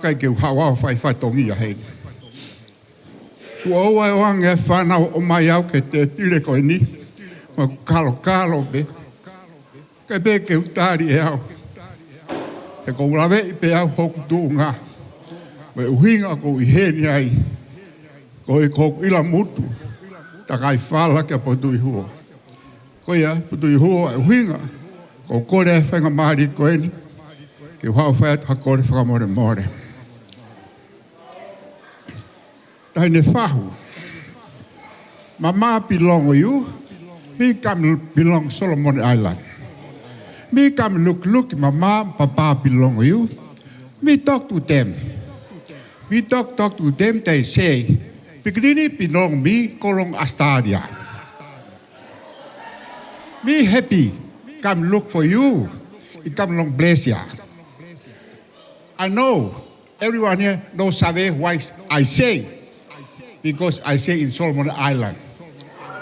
Kai ke uhawao whai whatongia hei. Tu aua e wange e whanau o mai au ke te tire koe ni. Ma kalo pe. Kai pe ke utari e au. E ko ulawe i pe au hoku tuunga. Me uhinga ko i heni ai. Ko i koku ila mutu. Ta kai whala ke potui huo. Ko ia potui huo e uhinga. Ko kore e whenga mahari koe ni. Ke uhau whaiatu ha kore whakamore more. Tai ne whahu. Mama belong with you. Me come belong Solomon Island. Me come look, mama, papa belong with you. Me talk to them. We talk to them, they say, Piccadilly belong me, Kolong Astaria. Me happy, come look for you. It come along bless ya. I know, everyone here knows why I say. Because I say in Solomon Island,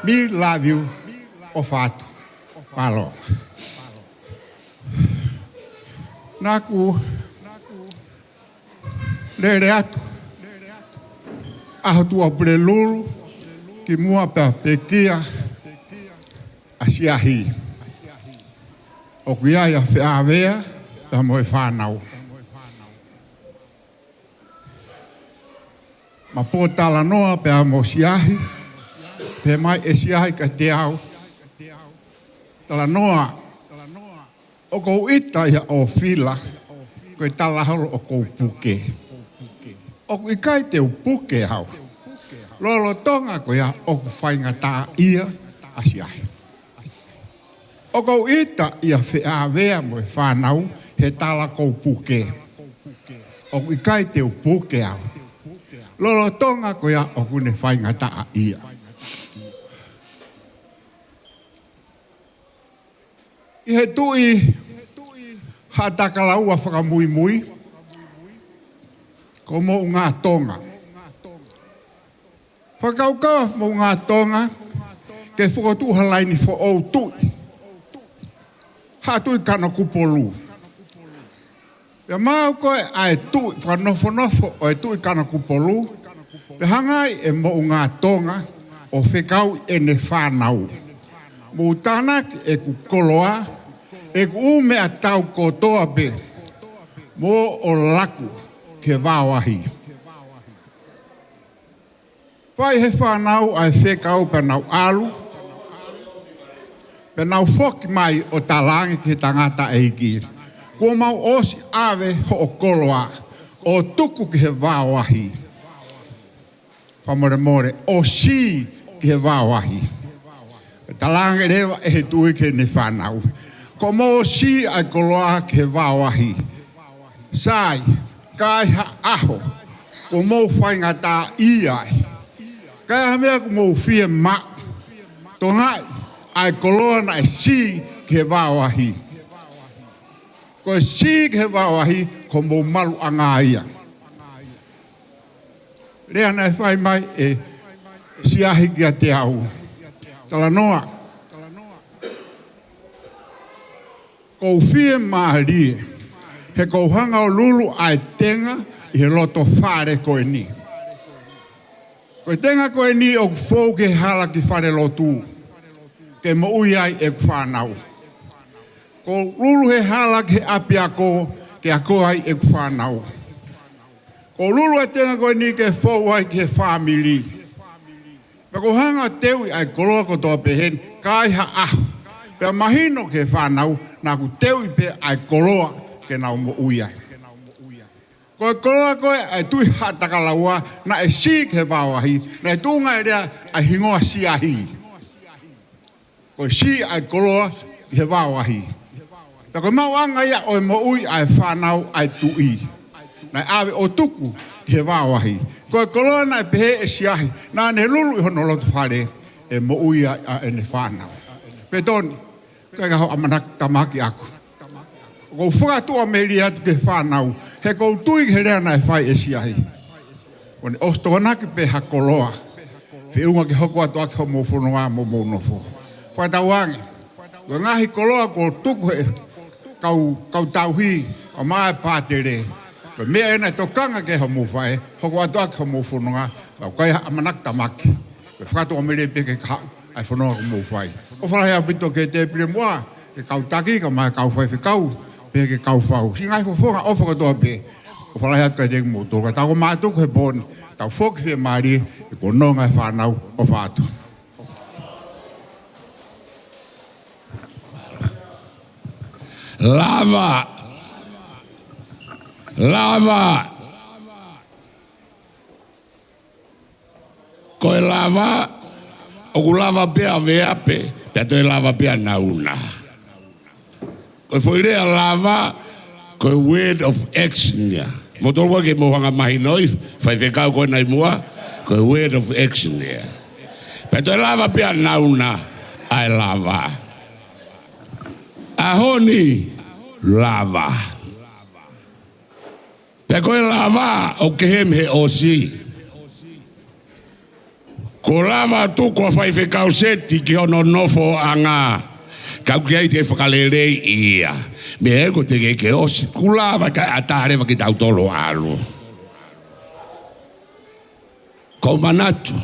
me love you, ofatu, palo. Naku, lere atu, ahatua prelulu, ki mua pa pekia, asiahi. O kuiaia whiawea, ta moe whanau. Ma po tala noa pe a mo siahi, pe mai e siahi ka te au. Tala noa, o kou ita ia o fila, koe tala holo o kou puke. O kui kai te u puke hau. Lolo tonga koe ia o ku whainga tā ia a siahi. O kou ita ia whea wea mo e whanau, he tala kou puke. O kui kai te u puke hau. Lolo tonga ko ia o kune whainga taa ia. I he tui hatakalaua whakamui, ko mo ngā tonga. Whakauka mo ngā tonga, ke whakatuha laini fo au tui. Ha tui kana kupolu. Ia mau koe ai tui, whanofo o e tui kana kupolu. Pe hangai e mo ngā tonga o whekau e ne whanau. Mo tanak e ku koloa, e ku ume a tau kotoa pe. Mo o laku ke wawahi. Pai he whanau ai whekau pe nau alu. Pe nau whoki mai o talangi ke tangata e ki. Ko mau osi awe ho o koloa, o tuku ki he wawahi. Whamore, o si ki he wawahi. Talange rewa e he tui ke ne whanau. Ko mau si ai koloa ki he wawahi. Sai, kai ha aho, ko mau whainga tā iai. Kai ha mea ko mau whia ma. Tongai, ai koloa na e si ki he wawahi. Ko si ke wawahi ko mo malu anga ia. Rea nei whai mai e siahi kia te au. Tala noa. Ko whie mahari. He ko hanga o lulu ai tenga i he loto whare koe ni. Ko tenga koe ni o fōu ke hala ki whare lotu. Ke mo ui ai e whanau. Ko lulu he hala ke apia ko ke a koai e whanau. Ko lulu e tenga koe ni ke fōwai ke family. Pe ko hanga teui ai koloa ko tō pehen, kai ha ahu. Pe mahino ke whanau, nā ku teui pe ai koloa ke nau mo uia. Koe koloa koe ai tui hataka laua, na e si ke wawahi, na e tunga e rea ai hingoa siahi. Koe si ai koloa ke wawahi. Ta koe mau anga ia oe mo ui ai whanau ai tui. Na e awe o tuku ke wawahi. Koe koloa na e pehe e siahi, na ne lulu i hono lotu whare e mo ui a ene whanau. Pe toni, kai ka ho amanak tamaki aku. Ko whakatua me ri atu ke whanau, he kou tui he rea na e whai e siahi. Kone osto anaki pe ha koloa. He unga ke hoko atu aki ho mo whununga mo mo nofo. Whaitauangi, ko ngahi koloa ko tuku he kau tauhi o mai pātere. Ko mea ena tokanga ke ho mo whai, hoko atu aki ho mo whununga, kau kai amanak tamaki. Ko whakatua me ri pe ke kau, ai whununga ko mo whai. O whalahea pito ke te pire mua, ke kau taki ka mai kau whai whikau, pe ke kau whau. Si ngai whawhonga o whakatoa pe, o whalahea kai te mo toka. Tau ko mātuku he pōni, tau whoki whi maari, e ko nonga e whanau o whātu. Lava. Lava. Koe lava, o ku lava pea veape, pea toi lava pea nauna. Koe whoirea lava, koe word of action ya. Mo tolua ke mo hanga mahi noi, whai whekau koe nai mua, koe word of action ya. Pea toi lava pea nauna, ai lava. Ahoni, lava. Pea koe lava, o kehem he osi. Ko lava tu ko whai whekau seti ki ono nofo anga. Kau ki ai te whakalerei ia. Me e ko te ke osi. Ku lava ka atarewa ki tau tolo alu. Ko manatu.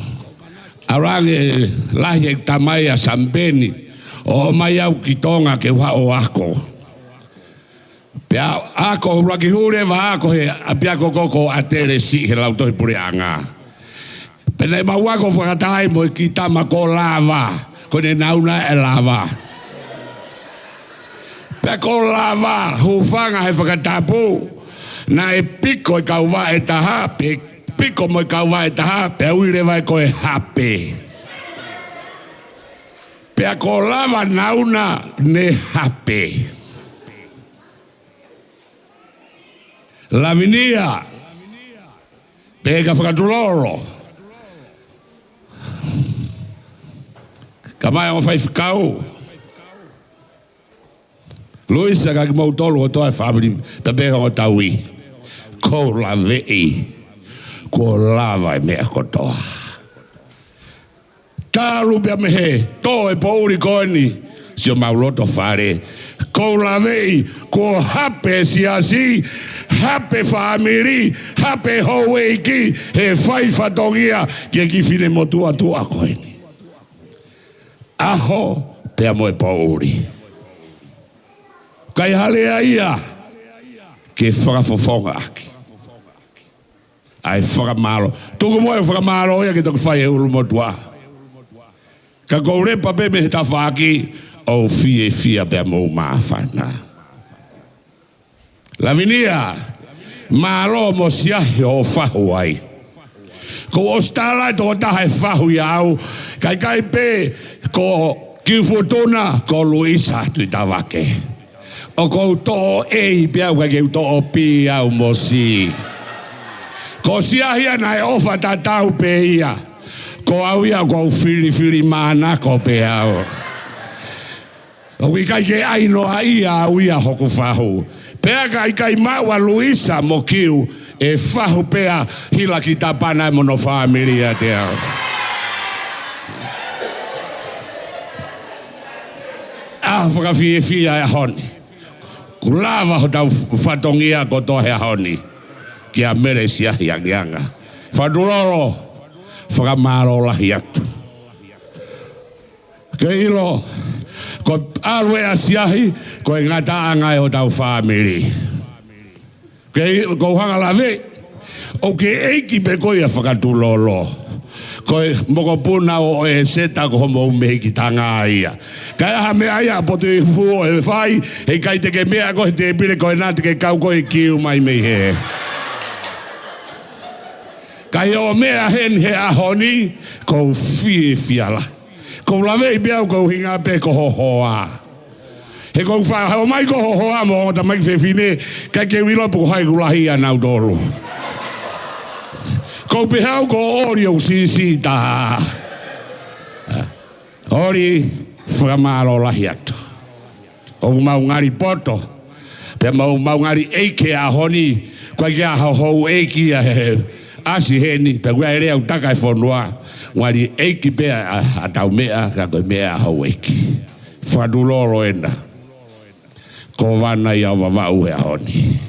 Arange lahi e tamai a sambeni. O mai au ki tonga ke wa o ako. Pea ako raki hure wa ako he apia koko atere si he lautohi puri anga. Pena ma wako whakatai mo ki tama ko lava. Ko ne nauna e lava. Pe ko lava, hufanga he whakatapu. Na e piko e kauwa e taha, pe piko mo e kauwa e taha, pe uire vai ko e hape. Pe ko lava nauna ne hape. Lavinia. Pe ka whakatuloro. Kamai o whai whikau. Luisa ka ki mau tolu o toa whamiri pe beha o taui. Ko la vei. Ko lava e mea kotoa. Tāru pia mehe. Tō e pouri koeni. Si o mauloto whare. Ko la vei. Ko hape siasi. Hape whamiri. Hape howe ki. He whai whatongia. Ki ki whine motua tua koeni. Aho pea moe pauri. Kai halea ia ke whakafofonga aki. Ai whakamalo. Tuku moe whakamalo ia ke toku whai e ulu motua. Ka kou repa bebe he tawhaki o fie fia pea mou maafana. Lavinia, malo mo siahi o whahu ai. Ko ostala to tahe whahu iau, kai pe ko kiwhutuna ko Luisa tui tawake. O ko to ei pia ka ke to pi au mosi. Ko siahia nai ofa tatau pe ia. Ko au ia ko fili mana ko pe au. O kai ke aino a ia au ia hoku whahu. Pea kai maua Luisa mo kiu e whahu pea hila ki tapana e mono familia te au. Whakawhia e honi. Kulawa ho tau whatongia ko tohe a honi. Ki a mere siahi a ngianga. Whaduroro, whakamaro lahi atu. Ke ilo, ko arwe a siahi, ko e ngata angai ho tau family. Ko hanga lave. O ke eiki pe koe a whakatulolo. Koe moko puna o e seta ko homo me ki tanga ia. Kai aha mea ia po te fuo e whai, e kai te ke mea koe te pire koe nā te ke kau koe kiu mai mei he. Kai o mea hen he ahoni, ko fie fiala. Ko lawe i beau ko hinga pe ko hohoa. He ko wha hao mai ko hohoa mo o ta mai whewhine, kai ke wilo po hai kulahi a nau dolo. Ko pehau ko ori o sisi ta. Ori whakamaro lahi atu. O mau ngari poto. Pe mau ngari eike a honi. Kwa kia hau eiki a asi heni. Pe kua ere au taka e whanua. Ngari eiki pe a tau mea. Ka koe mea hau eiki. Whaduloro ena. Ko wana i au wawau he a honi.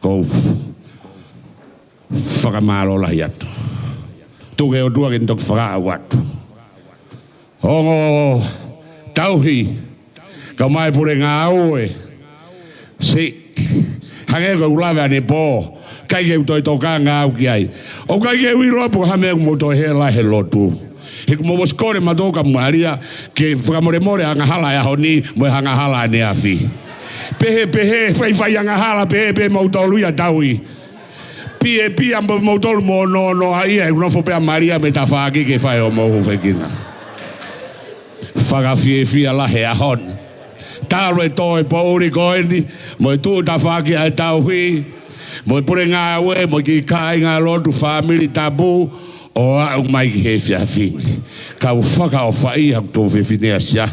Ko whakamaro lahi atu. Tuke o tua ken tok whakau atu. Hongo tauhi. Ka mai pure ngā aue. Si. Hange ko ulawe ane pō. Kai ke utoi toka ngā au ki ai. O kai ke wiro apu hame mo to he la he lotu. He mo skore matoka maria ke whakamore more anga hala ya honi mo hanga hala ne afi. Pehe fai anga hala pehe mo tolu ya tauhi. Pie ambo motol mo no ai e no fo pe Maria metafaki ke fai o mo fekina. Faga fie la he ahon. Talo e to e pouri koeni, mo tu ta faki ai tau hui. Mo pure nga we mo ki kai nga lotu family tabu o a mai he fia fini. Ka u faka o fai ha to fe fini asia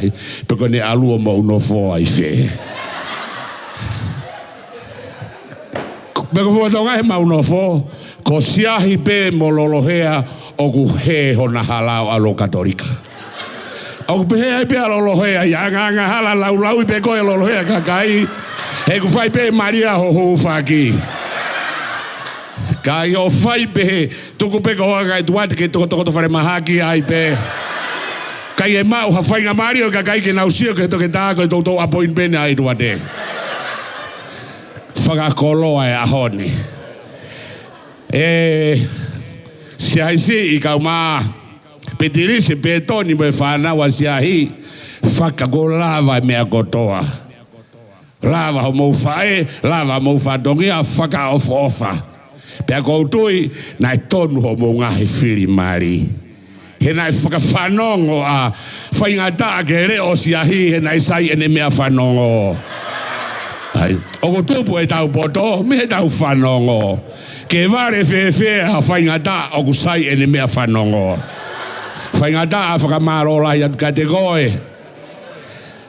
pe ko ne alu mo no fo ai fe. Beko fo tonga he mau no fo ko siahi pe mo lolohea o ku he hona halao alo katolika. O ku he pe lolohea ya nga hala lau pe ko lolohea ka kai he ku fai pe Maria ho faki. Kai o fai pe tuku pe ko ga tuate ke to fare mahaki ai pe. Kai e mau ha fai nga Mario ka kai ke na usio ke to ke ta ko to apoin pe ai tuate. Whakakoloa e ahoni. Se haisi i kau mā petirisi pe toni me whanawa si ahi whakakolawa mea kotoa. Lava ho mou whae, lava mou whadongi a whaka ofa. Pea koutui nai tonu ho mou ngahi whiri mari. He nai whakawhanongo a whaingata ke reo si ahi he nai sai ene mea whanongo. O ko tupu e tau poto, me he tau whanongo. Ke ware whewhe a whaingata o ku sai ene mea whanongo. Whaingata a whakamaro lai atu ka te koe.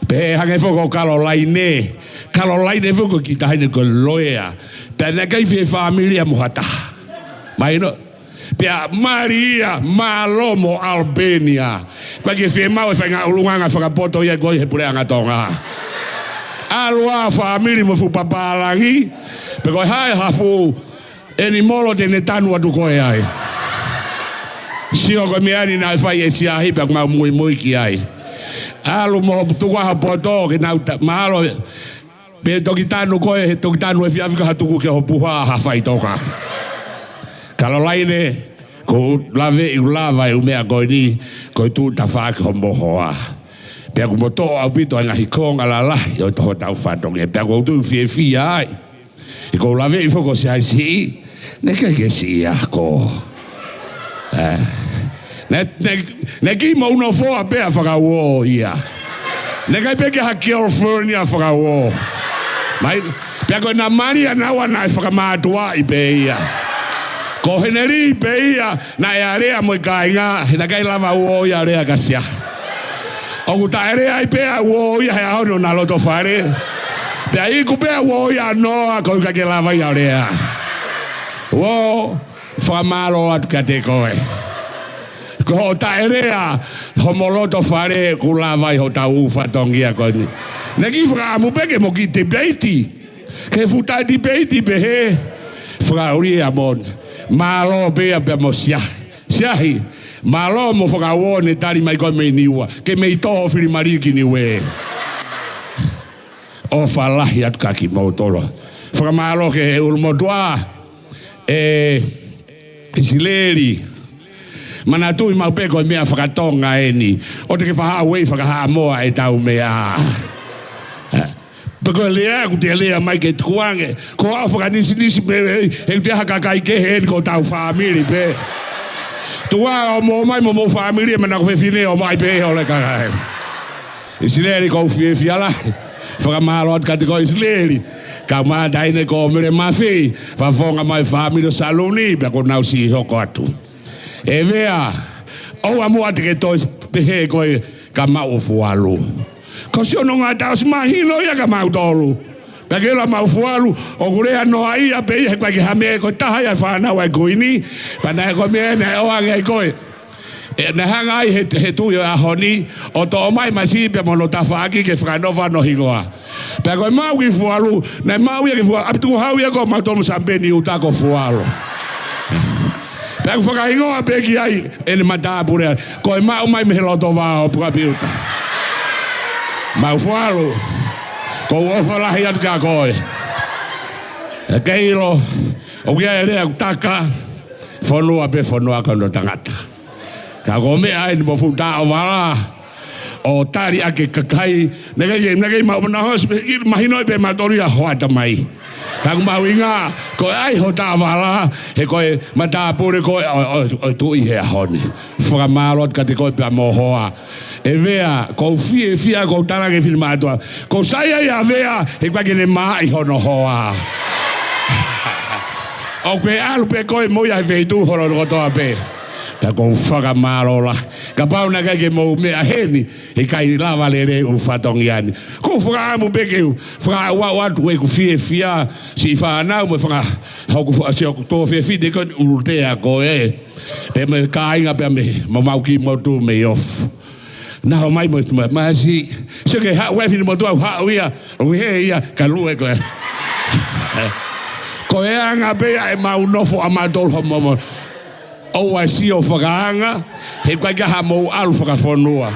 Pe hange whoko Caroline. Caroline whoko ki tahine ko loea. Pe nekai whe familia muhata. Mai no? Pea Maria Malomo Albania. Kwa ki whe mau e whainga ulunganga whakapoto ia koe he pure angatonga. Alua family mo fu papalangi pe ko hai hafu eni molo te ne tanu atu ko ai si o ko miani na fai e si ai pe ma muy ki ai alu mo tu wa poto ke na malo pe to kitanu ko e to kitanu e fiafika hatu ke ho puha ha fai toka Caroline ko lave i lava u mea ko ni ko tu ta fa ko mo hoa. Pea ku moto au pito a ngahi konga la lahi o toho tau whatonge. Pea ku tu fie ai. I ko lawe i foko si ai si. Ne kai ke si ako. Ne ki mo uno fo a pea whakawo ia. Ne kai peke ha California whakawo. Mai, pea ko na Maria na wana i whakamātua i pe ia. Ko heneri i pe ia na e area mo i kainga. Na kai lava uo i area kasia. O ku taere ai pea uo ia he ahono na loto whare. Pea i ku pea uo ia noa ko ka ke lava i area. Uo, whamaro atu ka te koe. Ko taere a homoloto whare ku lava i ho tau whatongia koe ni. Neki whaamu peke mo ki te beiti. Ke futai ti beiti pe he. Whauri a mon. Malo pea pea mo siahi. Malo mo whakawo ne tari mai koe mei niua. Ke mei toho whiri mariki niwe. O whalahi atu ka ki mautoro. whakamalo ke e ulmotua e Isileri mana tui mau peko mea whakatonga e ni o te ke whaha wei whakaha moa e tau mea peko lea ku te lea mai ke tuange ko a whakanisi pe e te haka kai ke he ko tau whamiri pe tua o mo mai mo whamiri e mana ko whine o mai pe o le kakai Isileri ko fiala whakamalo at katiko Isileri ka ma daine ko mere mafi fa fonga mai family saloni ba ko nau si hoko atu e vea o amo ate ke to pehe ko ka ma o fualu ko si ono ngata os mahino ya ka ma tolu ba ke la ma fualu o gure no ai a pe ko ke hame ko ta ya fa na wa ko ini pa na ko me na o anga ko na hanga he tu yo ahoni o to mai masi pe mono tafaki ke franova no higoa pe ko mau ki fualu na mau ki fualu apitu hau ya ko ma to musambeni uta ko fualu pe ko faka higoa pe ki ai ele mata pure ko mau mai me lo to va o pra piuta mau fualu ko o fala hi at ka ko e keilo o ya ele taka fonua pe fonua ko no tangata ka gome ai mo futa o wala o tari ake kakai nege ma na hos mahino be matoria hoata mai ka ma winga ko ai hota wala he ko mata pure ko o tu i he honi fra malot ka te ko pe mo hoa e vea ko fia ko tala ke filmato ko sai ya vea e kwa ke ne mai hono hoa o ke alu pe ko mo ya ve tu holo ko to ape ta ko whakamalo la ka pauna ka ke mo me a heni e kai lava le u fatongiani ko whakamu peke whaka watu e ku fia si whanau me whaka hauku si o tō fia de ko urutea ko e pe me kāinga pe me mau ki mo tu me off na ho mai mo ma si se ke ha wefi mo tu ha uia o he ia ka lue ko ko e anga pe e mau nofo amadol ho mo o ai si o whakaanga, he kai kaha mou alu whakafonua.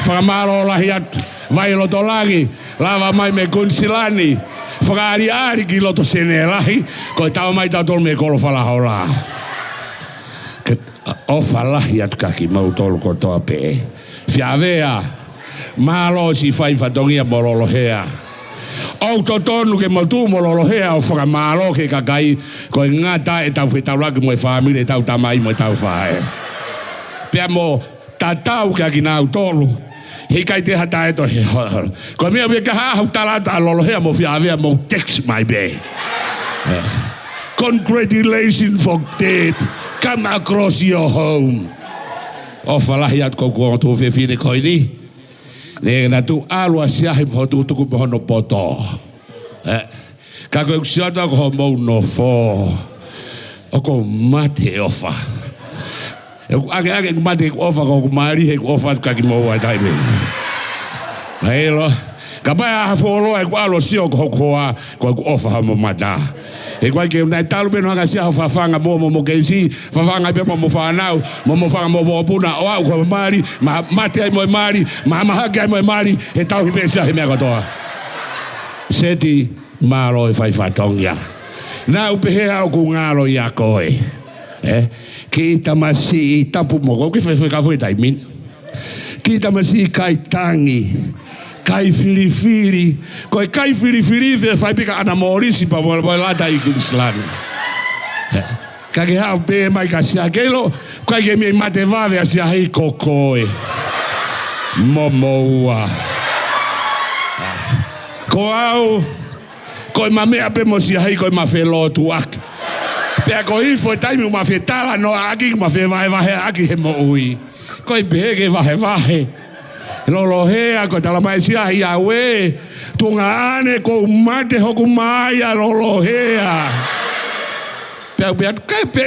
Whakamaro lahi atu, vai loto lagi, lava mai me konsilani, whakaari ki loto sene lahi, ko tau mai tau tolu me kolo whalahola. O whalahi atu kaki mau tolu ko toa pe. Whiawea, malo si whai whatongia morolohea. O to tonu ke motu mololo hea o whakamaro ke kakai ko ngata e tau whetawaki mo e whamire tau tamai mo e tau whae. Pea mo tatau ke aki nau tolu he kai te hata e to he horo. Ko mea weka hahau talata a lolo hea mo whiawea mo text my bay. Congratulations for dead. Come across your home. O whalahi at ko kua tu whiwhine koi ni. Ne na tu alua siahi mo tu tuku pohono poto. Ka koe usiata ko mo no fo. O ko mate ofa. Ake mate ofa ko mari he ofa ka ki mo ai taime. Maelo. Ka pai a folo e kwalo sio ko koa ko ofa mo mata. E kwa ke na talu beno nga sia fafanga mo keisi fafanga be mo fanau mo fanga mo puna o ko mari mate ai mo mari haga mo mari e tau hi pesa hi me gotoa seti malo e fai fatongia na upehe au ku ngalo ya koe ki tamasi tapu mo ko ki fe ka foi taimin ki tamasi kai tangi kai filifili ko kai filifili ve fai pika ana morisi pa vol lata ikunslani ka ke ha be mai ka sia kelo ko ke mi mate vave asia hi kokoe momoa ko au ko mame ape mo sia hi ko ma felo tuak pe ko hi fo tai mi ma fetala no aki ma fe vai aki he mo ui ko be ke vai lolo hea ko tala mai sia ia we tunga ane ko mate hoku mai lolo hea pe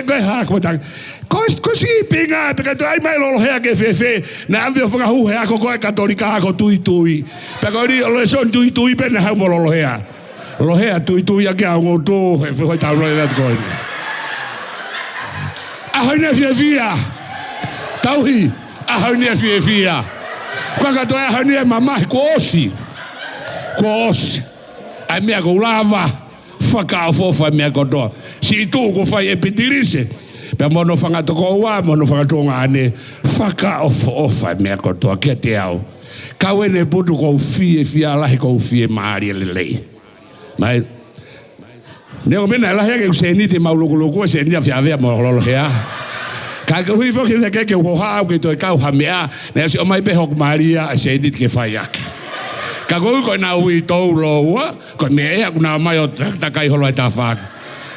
pe ha ko tang ko si pinga pe ka ai mai lolo hea ke fefe na ambio fanga hu hea ko katolika ko tui pe ko ri lo son tui pe na ha mo lolo hea tui ya ke ngo to fe ta lo let go a hoine fia tauhi a hoine fia kwa ka toa hani e mama ko osi Ai mea ko lava. Whakaofofa mea kotoa. Si tu ko whai e pitirise. Pea mono whangatoko ua, mono whangatonga ane. Whakaofofa mea kotoa. Kia te au. Kau ene putu kou fie alahi kou fie maari lelei. Mai. Neo mena lahi ake kuseni te maulukuluku se ni afia avea mo lolo hea. Ka ke hui foki ne ke ko ha ke to ka ha mea. Ne si o mai be hok maria se ni ke fai ak. Ka ko na hui to lo wa ko me e kuna mai o ta kai holo ta fa.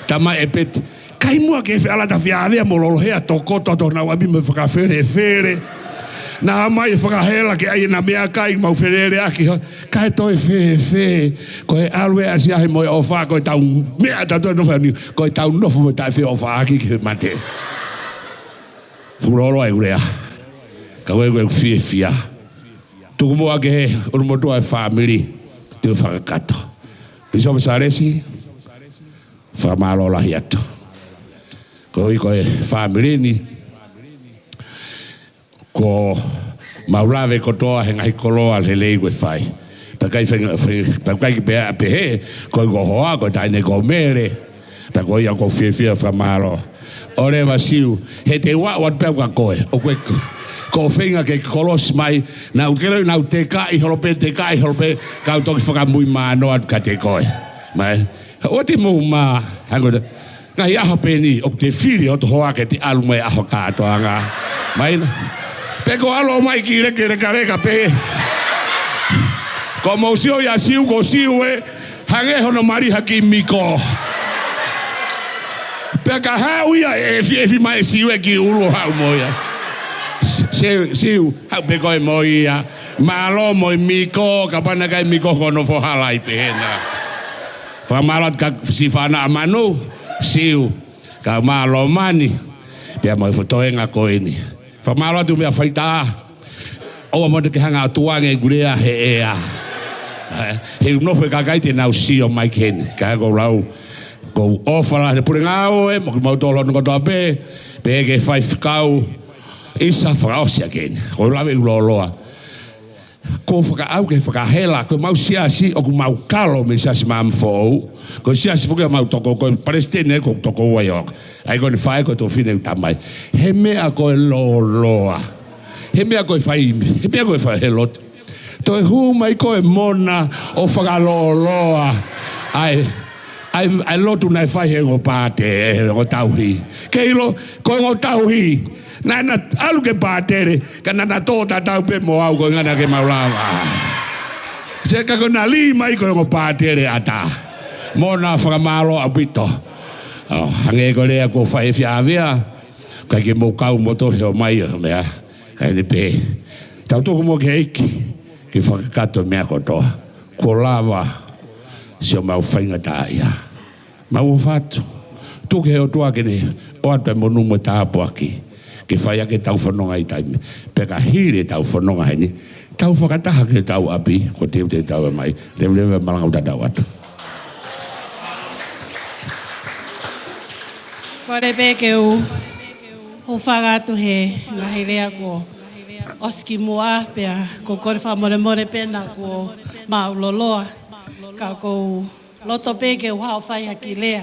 Ta mai e pet kai mua ke fe ala ta fia avea mo lolo hea to ko to na wa bi me fa fere. Na mai whakahela ke ai na mea kai mau wherere aki kai toi fe ko e alwe asi ahi moi o wha ko e tau mea ta toi nofa ni ko e tau nofa mo tai whi o wha aki ki mate furoro ai urea ka koe koe fia tuku mua ke he urumotua e family te whakakato piso me saresi whamalo lahi ato koe family ni ko maulave kotoa he ngai koloa le lei koe whai. Pakai ki pea pehe, koe ko hoa, koe taine ko mere, pa koe ia ko whia whamaro. Ore wa siu, he te wat pea ka koe, o koe ko whenga ke kolos mai, nau kero nau te kai holope, kau toki whakamui mānoa ka te koe. Mai, o te mou mā, hango te, ngai aho peni, o te whiri o te hoa ke te alu mai aho kātoa ngā. Mai na. Peko alo mai ki reka pe. Ko mo sio ya siu ko siu e hange hono mari haki miko. Peka ha uia e fi mai siu e ki ulo ha moia. Siu ha peko e moia. Malo moi miko kapana kai miko kono fo halai pena. Fa malat ka sifana amanu siu ka malo mani. Pea moi fotoenga ko ini. Whamalo tu mea whaita o mo te hanga tuanga e gurea he ea. He unofe kakai te nau si o mai ken. Ka ko rau ko ofala te pure ngao e mo ki mautolo no kotoa pe ke whai whikau isa whakaosia ken. Ko lawe uloloa. Ko whakau ke whakahela ko mau siasi o ku mau kalo me siasi mamfou. Ko siasi whukia mau toko ko palestine ko toko waiok. Ai ko ni whae ko to fine utamai. He mea ko e loloa. He mea ko e whai imi. He mea ko e whai helot. To e hu mai ko e mona o whakaloloa. Ai lotu nai whai he ngo pāte e ngo tauhi. Keilo ko ngo tauhi. Nana alu ke pātere. Ka nana tōta tau pe mo au ko ngana ke maulawa. Se ka ko na li mai ko ngo pātere ata. Mona whakamalo a bito. Hange ko lea ko whae whia avea. Kai ke mou kau moto heo mai o mea. Kai ne pe. Tau toko mo ke eiki. Ki whakakato mea kotoa. Ko lava. Sio mau whainga tā ia. Mau whatu. Tuke heo tua kene. O atu e monu mo tāpo aki. Ke whai ake tau whanonga i taime. Peka hire tau whanonga heni. Tau whakataha ke tau api. Ko teo te tau e mai. Lewe malangau tatau atu. Kore pekeu, ho whagatu he ngahi rea ko oski mua pia ko kore whamore pena ko mauloloa. Ka ko loto pekeu hao whai haki lea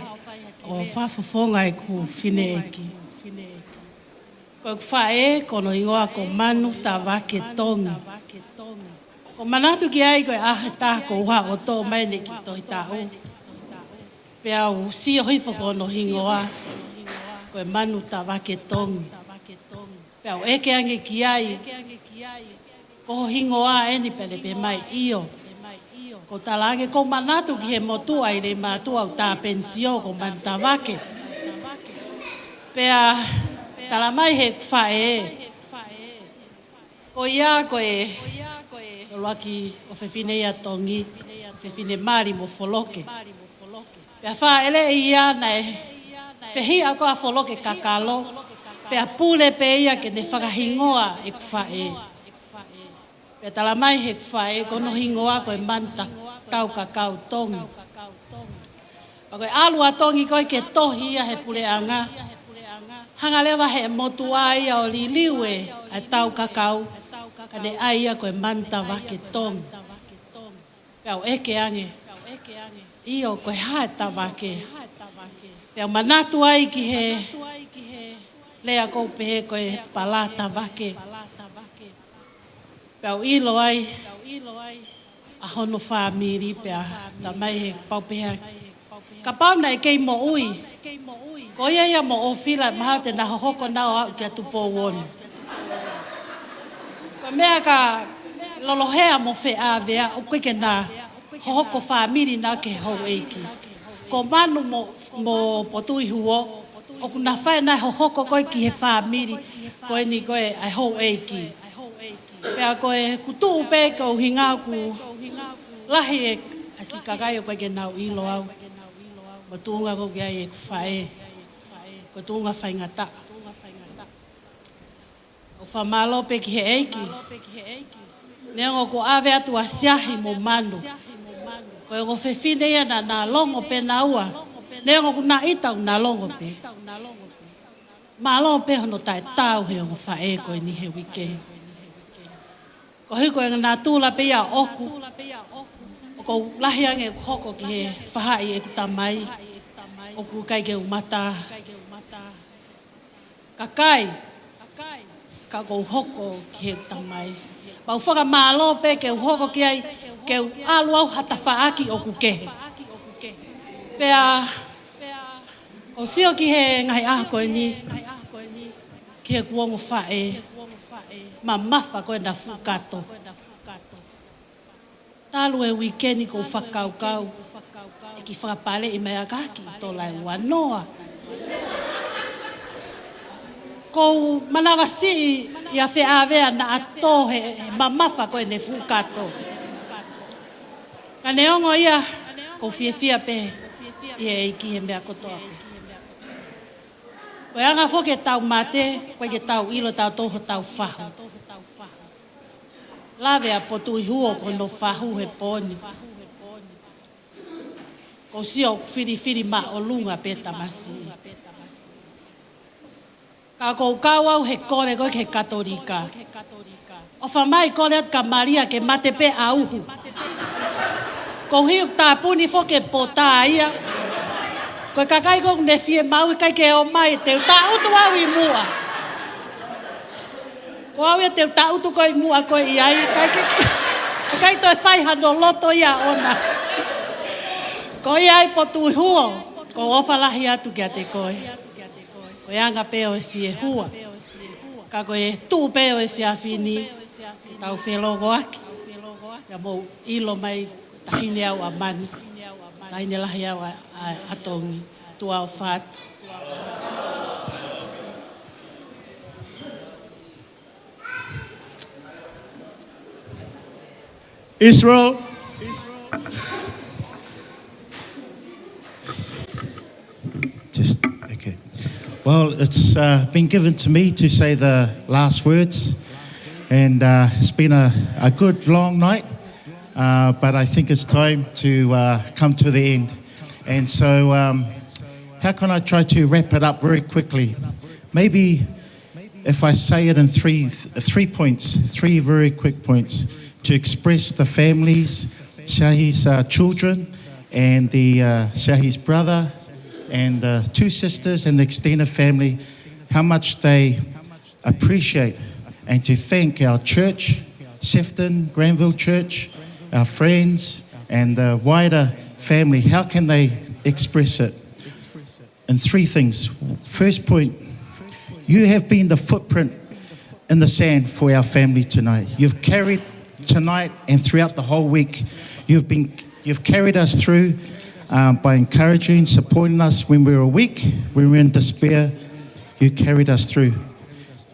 o whafofonga e ku whine eki. Ko whae kono ingoa ko manu ta wake tongi. Ko manatu ki ai koe ahe taha ko uha o tō mai ne ki tohi tahu. Pea u si o hifo kono hingoa. Koe manu ta wake tongi. Pea o eke ange ki ai. Ko hingoa eni pele pe mai iyo. Ko talange ko manatu ki he motu ai re matua u ta pensio ko manu ta wake. Pea talamai he whae. Ko ia koe lwaki o whewhine ia tongi. Whewhine mari mo wholoke. Pea wha ele ia nei. Fehi ako a wholoke kakalo, pea pule pe ia ke ne whakahingoa e kwhae. Pea talamai he kwhae, kono hingoa koe manta tau kakau tongi. Pa koe alua tongi koe ke tohi ia he pule anga. Hanga lewa he motu aia o liliwe a tau kakau, ka ne aia koe manta wake tongi. Pea o eke ange, Io koe hae tawake. Pea manatu ai ki he lea kou pehe koe pala tawake. Pea ilo ai a hono whamiri pea tamai he paupeha. Ka pauna e kei mo ui. Ko ia mo o fila maha te naho hoko nao au ki atu pō wonu. Ko mea ka lolohea mo whe a vea o koe ke nā hoko whamiri nā ke hou eiki. Ko manu mo potui huo, o kuna whae nai hoko koe ki he whamiri, koe ni koe ai hou eiki. Pea koe kutu upe ko hinga ku lahi e asikakai o koe ke nau ilo au. Ko tuunga ko kia e whae, ko tuunga whaingata. O whamalo pe ki he eiki. Neongo ko ave atu a siahi mo manu. Ko e ko whewhine ia na longo pe na ua. Neongo ko na itau na longo pe. Malo pe hono tai tau he o whae ko ni he wike. Ko hiko e ngā tūla pe ia oku. O ko lahi ange hoko ki he whahai e kutamai. O ku kai ke umata. Kakai. Ka ko hoko ki he kutamai. Pau whaka mālo pe ke hoko ki ai ke alu au hata whaaki o ku kehe. Pea o sio ki he ngai ahko e ni. Ki he kuongo whae. Ma mawha koe na fukato. Talu e wikeni ko whakaukau. E ki whakapale i mea kaki tō lai wanoa. Ko manawa si i a whi awea na ato he mamafa koe ne fukato. Ka neongo ia ko whia pe i e iki he mea kotoa. Koe anga whoke tau mate, koe ke tau ilo tau toho tau whahu. Lawe a potu i huo ko no whahu he poni. Ko sio whiri ma o lunga pe tamasi. Ka kou kawau he kore koe ke katolika. O whamai kore at ka Maria ke mate pe a uhu. Ko hiuk tā puni whoke po tā ia. Koe kakai kong ne fie mau kai ke o mai teu tā utu au i mua. Ko au e teu tā utu koe mua koe i ai. Kai toi whai hano loto ia ona. Ko i ai potu i huo. Ko ofalahi atu kia te koe. Ko anga peo e fie hua. Ka koe tū peo e fia fini. Tau whelogo aki. Ia mou ilo mai tahine au a mani. Tahine lahi au a atongi. Tua o whātu. Israel. Okay. Well, it's been given to me to say the last words, and it's been a good long night, but I think it's time to come to the end. And so how can I try to wrap it up very quickly? Maybe if I say it in three points, three very quick points, to express the families, Shahi's children, and the Shahi's brother, and the two sisters and the extended family, how much they appreciate, and to thank our church, Sefton, Granville Church, our friends, and the wider family. How can they express it? And three things. First point, you have been the footprint in the sand for our family tonight. You've carried tonight and throughout the whole week. You've carried us through by encouraging, supporting us when we were weak, when we were in despair. You carried us through.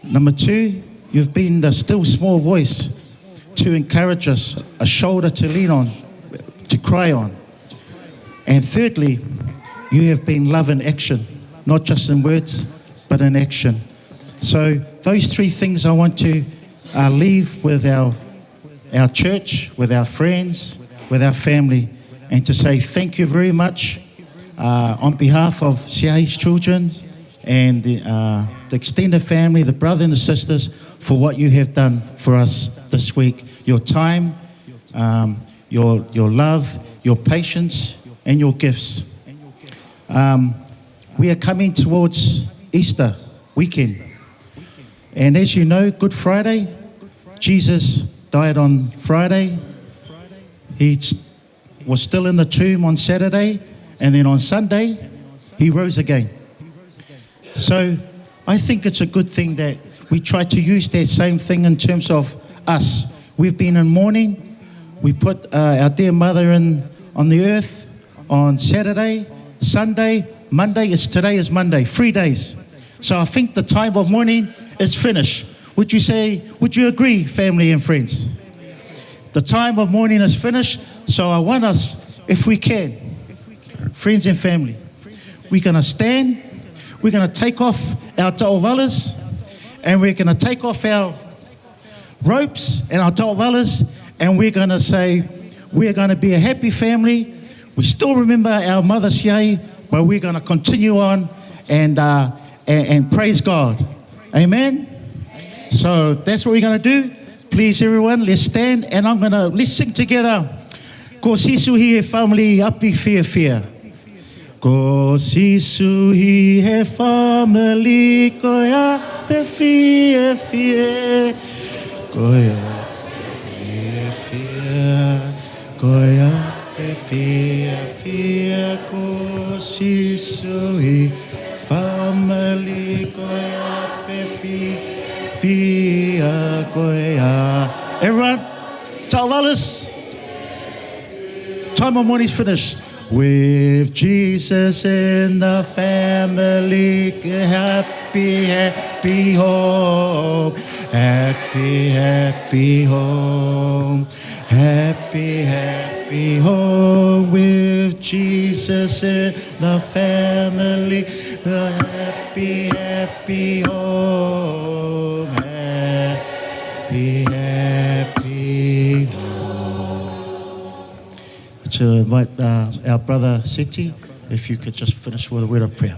Number two, you've been the still small voice to encourage us, a shoulder to lean on, to cry on. And thirdly, you have been love in action, not just in words, but in action. So those three things I want to leave with our church, with our friends, with our family, and to say thank you very much on behalf of Shahi's children and the extended family, the brother and the sisters, for what you have done for us this week. Your time, your love, your patience, and your gifts. We are coming towards Easter weekend. And as you know, Good Friday, Jesus died on Friday. He was still in the tomb on Saturday. And then on Sunday, he rose again. So I think it's a good thing that we try to use that same thing in terms of us. We've been in mourning. We put our dear mother on the earth on Saturday, Sunday, Monday. Today is Monday, 3 days. So I think the time of mourning is finished. Would you agree, family and friends? The time of mourning is finished. So I want us, if we can, friends and family, we're going to stand, we're going to take off our ta'ovalas, and we're going to take off our ropes and our ta'ovalas, and we're going to say, we're going to be a happy family. We still remember our mother Siai, but we're going to continue on and praise God. Amen? So that's what we're going to do. Please, everyone, let's stand, and let's sing together. Ko sisu hi he family api fia fia. Ko sisu hi he family ko ya pe fia fia. Ko ya fia fia. Ko ya pe fia fia. Ko sisu hi family ko ya pe fia fia. Ko ya. Everyone, ta'ovalas. Time of mourning is finished. With Jesus in the family, happy, happy home. Happy, happy home. Happy, happy home. With Jesus in the family, happy, happy home. Happy, happy home. To invite our brother Seti, if you could just finish with a word of prayer.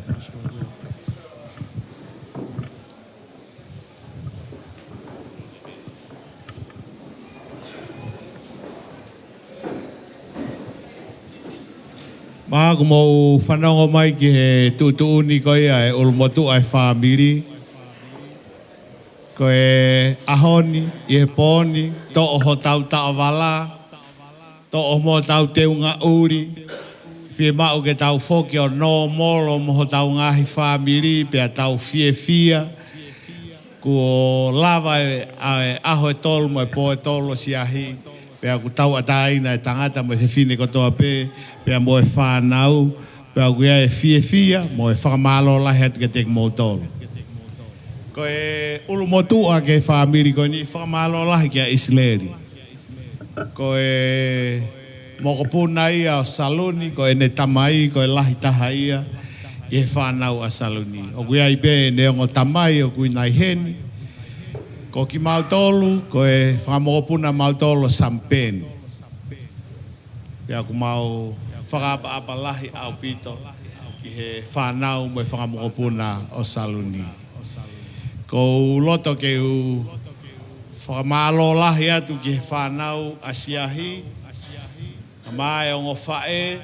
Maha ko mau whanongo mai ki he tuuni ko ia e ulumotu ai whamiri. Ko e ahoni, i he pōni, to oho tau ta'awala. To o mo tau te unga uri, fie mau ke tau foki o no molo mo tau ngahi whamiri, pia tau fia, ko lava e aho e tolu mo e po e tolu si ahi, pia ku tau ataina e tangata mo e whine kotoa pe, pia mo e whanau, pia ku ia e fia, mo e whakamalo lahi atu ke te mo tolu. Ko e ulu motua ke whamiri ko ni whakamalo lahi kia Isleri. Ko e mokopuna ia o Saluni, ko e ne tamai, ko e lahi taha ia, i he whanau a Saluni. O kui ai be ne ongo tamai, o kui nai heni. Ko ki mautolu, ko e whamokopuna mautolu Sampeni. Pea ku mau whakapa lahi au pito, i he whanau mo e whamokopuna o Saluni. Ko loto ke u whakamalo lahi atu ki he whanau asiahi, a mai o ngo whae,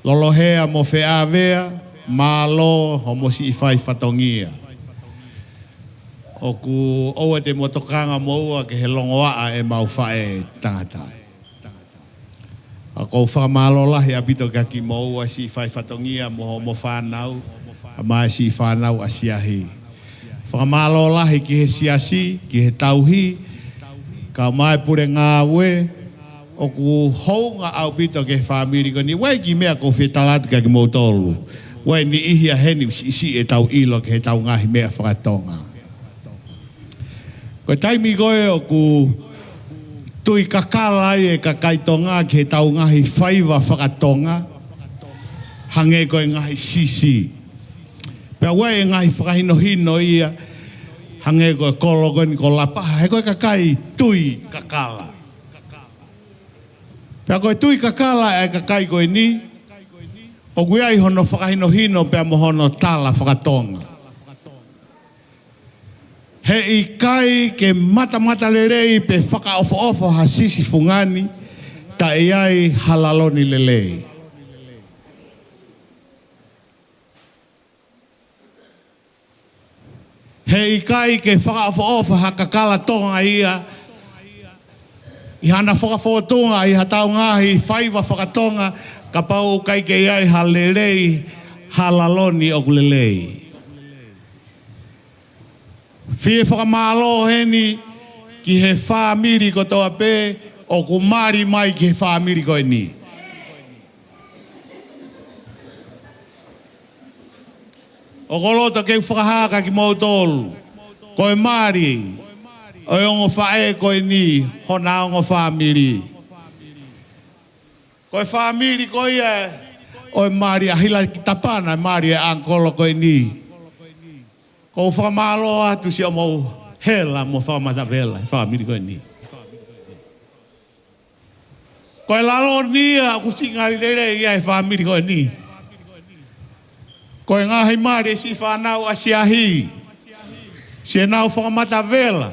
lolohea mo wheawea, malo ho mo si i whai whatongia. O ku oua te motokanga mo ua ke he longoa e mau whae tangata. A kou whakamalo lahi apito ka ki mo ua si i whai whatongia mo whanau, a mai si i whanau asiahi. Whakamalo lahi ki he siasi, ki he tauhi, ka mai pure ngā we, o ku hou ngā au pito ke whamiri ko ni wai ki mea ko whetalatu ka ki mautolu. Wai ni ihi a heni isi e tau ilo ke he tau ngahi mea whakatonga. Ko taimi koe o ku tui kakala e ka kaitonga ke he tau ngahi whaiva whakatonga, hange koe ngahi sisi. Pea wai e ngahi whakahinohino ia, hange koe kolo koe ni ko lapaha, he koe kakai tui kakala. Pea koe tui kakala e kakai koe ni, o kui ai hono whakahinohino pea mohono tala whakatonga. He i kai ke mata lerei pe whakaofo ha sisi fungani, ta iai halaloni lelei. He ikai ke whakawhaofa hakakala tonga ia, i hana whakafotonga i hatau ngahi whaiwa whakatonga ka pau kai ke iai halerei halaloni o kulelei. Fie whakamalo heni ki he whamiri ko toa pē o kumari mai ki he whamiri ko ni. O kolota kei whakahaka ki mautolu, koe mari, o ongo whae koe ni, hona ongo whamiri. Koe whamiri koe ia, o mari ahila ki tapana, mari e ankolo koe ni. Ko whamalo atu si o mau hela mo whamata vela, whamiri koe ni. Koe lalo ni a kusinga lere ia e whamiri koe ni. Koe ngahi mare si whanau a siahi. Si nau whakamata vela.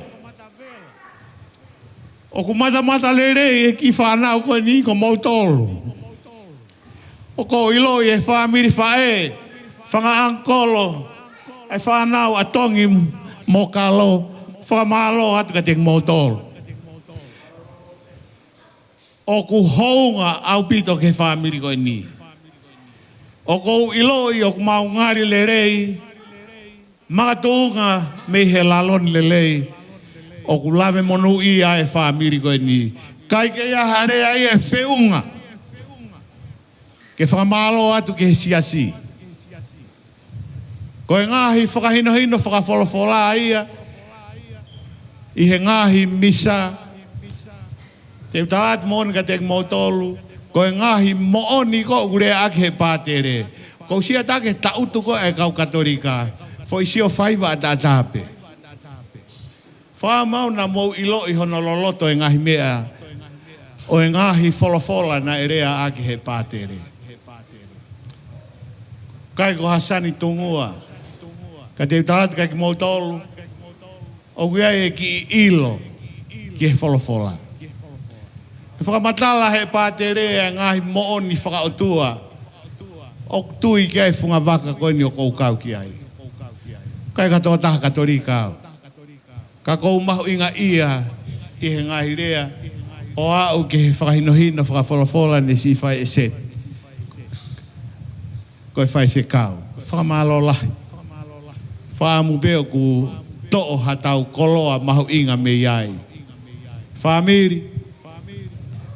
O ku mata lere e ki whanau koe ni ko mautolo. O ko ilo e whamiri whae. Whanga ankolo. E whanau a tongi mokalo. Whamalo atu ka te mautolo. O ku hounga au pito ke whamiri koe ni. O kou iloi o kumau ngari lerei, magatunga me he lalon lelei, o kulave monu ia e whamiri koe ni. Kai ke ia harea ia e whiunga, ke whamalo atu ke he siasi. Koe ngahi whakahino whakawholofola ia, i he ngahi misa, te utarat moni ka te mautolu, koe ngahi mooni ko ure ake he pātere. Ko sia take tautu ko e kau katorika. Fo isio whaiva ata atape. Wha mau na mou ilo i honololoto e ngahi mea. O e ngahi wholofola na erea ake he pātere. Kai ko hasani tungua. Ka te utarat kai ki mautolu. O kia e ki ilo ki he wholofola. E whakamatala he pātere e ngahi mooni whakaotua. O tui ki ai whunga waka koe ni o kou kau ki ai. Kai katoa taha katori kau. Ka kou mahu inga ia i he ngahi rea. O au ki he whakahinohino whakawholofola ne si whai e set. Koe whai se kau. Whakamalo lahi. Whaamu beo ku to'o hatau koloa mahu inga me iai. Whamiri.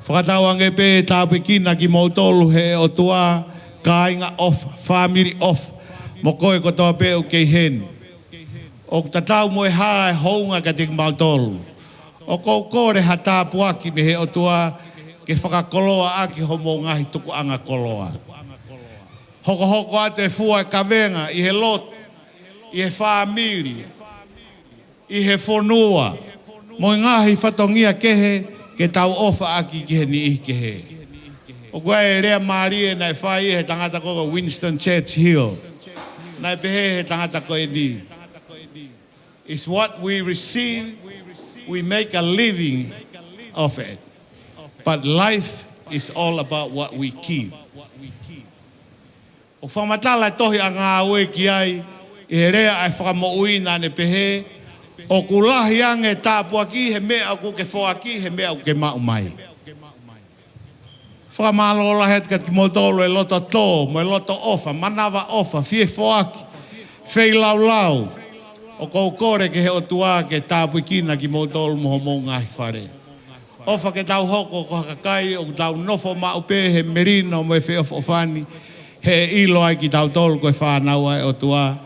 Whakatau ange pē tāpe kina ki mautolu he o tua kāinga off, whamiri off. Mo koe ko toa pē o kei hen. O tatau moe hae hounga ka te mautolu. O kou kore ha tāpuaki me he o tua ke whakakoloa aki homo ngahi tuku anga koloa. Hoko ate fua e kawenga i he lot, i he whamiri, i he whonua. Mo ngahi whatongia kehe, ke tau ofa aki ki he ni i ke he. O kua e rea Marie na e whai he tangata koko Winston Churchill. Na e pehe he tangata ko e ni. It's what we receive, we make a living of it. But life is all about what we keep. O whamatala tohi a ngā ue ki ai, i he rea ai whakamouina ne pehe, o kulahi ange tāpua ki he mea ku ke whoa ki he mea ku ke mau mai. Whamalola het kat ki motolo e loto tō, mo e loto ofa, manawa ofa, fie whoa ki, whei lau. O kou kore ke he o tua ke tāpui kina ki motolo moho mō ngahi whare. Ofa ke tau hoko ko hakakai, o tau nofo maupe he merino mo e whea ofani, he ilo ai ki tau tolu koe whanau ai o tua,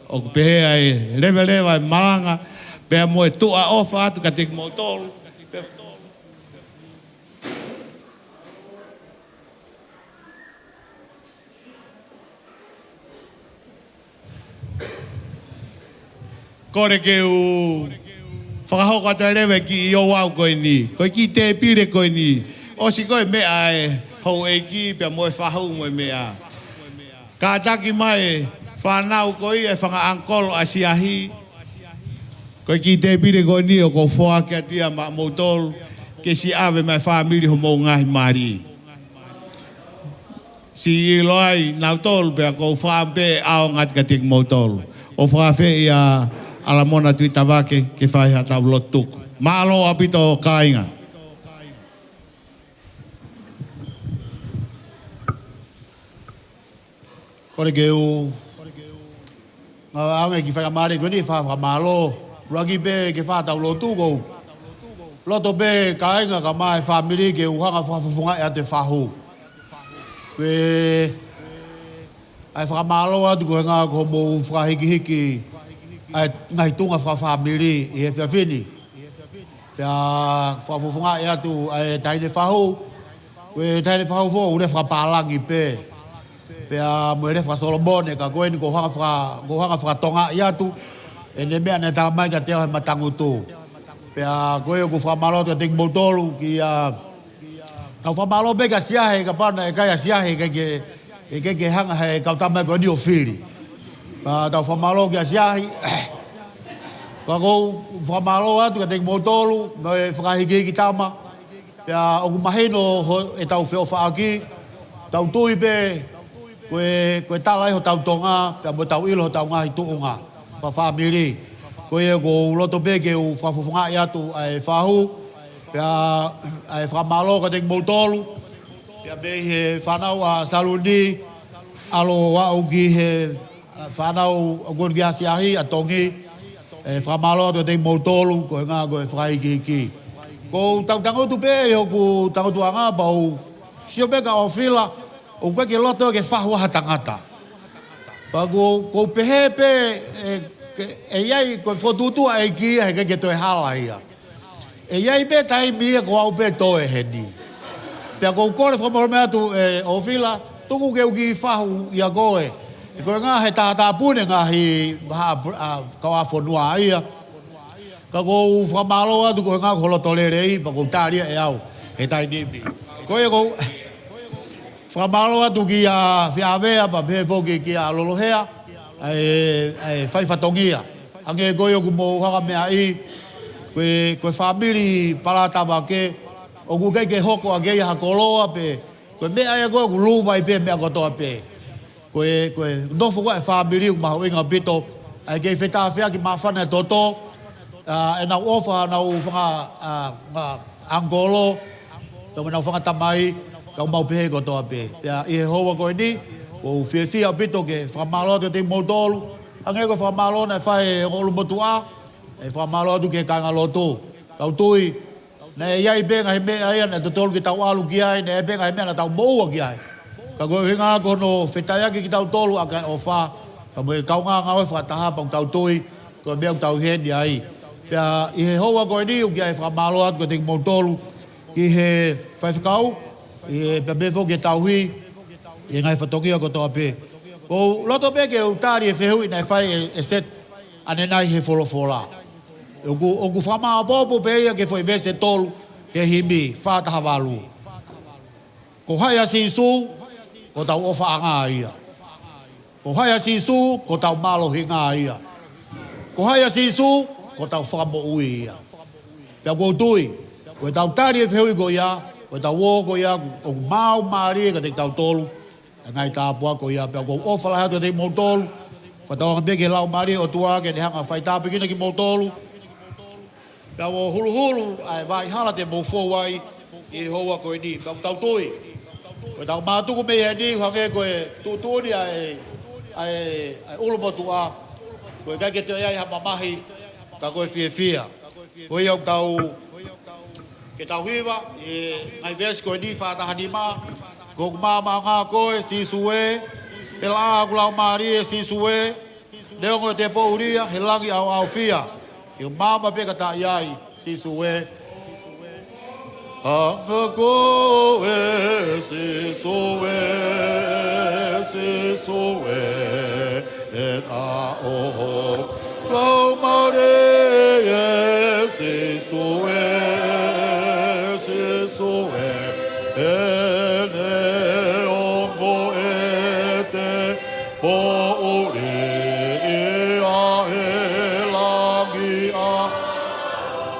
o pehe ai lewe ai malanga, pea mo e tua ofa atu ka teki mo tolu. Kore ke u whakahoko ata rewe ki i o wau koe ni. Koe ki te pire koe ni. O si koe mea e hou e ki pea mo e whahau mo e mea. Ka taki mai whanau koe e whanga ankolo a siahi. Koe ki te pire koe ni o kou whoake atia ma moutolu. ke si ave mai family ho mo ngai mari si loi na tol be ko fa be ao ngat ka tik mo tol o fa fe ya ala mona tu tavake ke fa ha tablo tuk malo apito kainga kore ke u nga ki fa mari ko ni fa malo ragi be ke fa tablo tu ko loto be kainga ka mai family ke u hanga fa funga ya te fa hu we ai fa malo atu ko nga ko mo fa hiki ai ngai tunga fa family e fa fini ya fa funga ya tu ai dai le fa hu we dai le fa hu fo u le fa palangi pe pea moere fra Solomone ka koe ni ko hanga fra tonga ia tu e ne mea ne tala mai ka teo he matangu tu pea koe ko fra malo te ting motolu ki ka fra malo be ka siahe ka pana e kaya siahe ke hanga he ka tamai ko ni ofiri pa ta fra malo ki siahe ka ko fra malo atu ka ting motolu no e fra higi ki tama pea o mahino e tau feo fa aki tau tui pe koe tala ho tau tonga pe mo tau ilo tau nga hitu nga fa family koe go loto bege u fa funga ya tu ai fa hu pe ai fa malo ka ding motolu pe be he fa na wa saludi alo wa ugi he fa na u gon gia siahi atongi e fa malo to ding motolu ko nga go fa ki ko tau tango tu pe yo ku tango tu nga ba u sio be ka ofila o koe ke loto ke whahua hatangata. Pa ko pehepe e iai koe whotutua e kia he ke toi hala ia. E iai pe tai mia ko au pe toe heni. Pea ko kore whamore mea tu o whila, tuku ke uki whahu ia koe. E koe ngā he tātā pune ngā hi kawa whanua ia. Ka ko whamaloa tu koe ngā koloto lerei, pa ko tāria e au, he tai nimi. Koe ko... Whamalo atu ki a whiawea pa pe foki ki a lolohea ai whaifatongia. Ange goio ku mo hanga mea i koe whamiri paratawa ke o ku kei ke hoko a kei hakoloa pe koe mea ia koe ku luwai pe mea kotoa pe. Koe nofo koe whamiri ku maho inga pito ai kei whetā whea ki mawhana toto e nau ofa nau whanga angolo tau nau whanga tamai kau mau pehe ko toa pe. Pea i he hoa koe ni, o whiawhia pito ke whamalo te te motolu, ange ko whamalo na whae ngolu motua, e whamalo atu ke kanga loto. Kau tui, na e iai benga he mea ia, na te tolu ki tau alu ki ai, na e benga he mea na tau moua ki ai. Ka koe hinga kono whetaiaki ki tau tolu a kai o wha, ka moe kau ngā ngā oi whataha pang tau tui, koe mea tau hendi ai. Pea i he hoa koe ni, uki ai whamalo atu ke te motolu, ki he whaiwhakau, e pe fo ke tauhi e ngai whatokia ko toa pe. Ko loto pe ke utari e whehui nai whai e set ane nai he wholofola. O ku whama a popo pe ia ke whai vese tolu ke himi whātaha walu. Ko hai a sisu ko tau ofa anga ia. Ko hai a sisu ko tau malo hinga ia. Ko hai a sisu ko tau whamo ui ia. Pea ko tui, ko tau tari e whehui ko ia, ko tau wo ko ia ko mau mari ka te tau tolu ngai ta pua ko ia pe ko ofa la te mo tolu fa tau be ke lau mari o tua ke hanga fai ta pe ki mo tolu pe wo hulu hulu ai vai hala te mo fo wai e hoa ko ni ka tau toi ko tau ma tu ko me ni ha ke ko tu ni ai ulo mo tua ko ka ke te ai ha mamahi ka ko fia ko ia tau ke tau hiwa, ngai ves koe ni whātaha ni mā, ko mama ngā koe, si suwe, he la kulau maari e si suwe, neongo te po uria, he langi au fia, i mama pe kata iai, si suwe. Anga koe, si suwe, e a oho, lau maari e si suwe,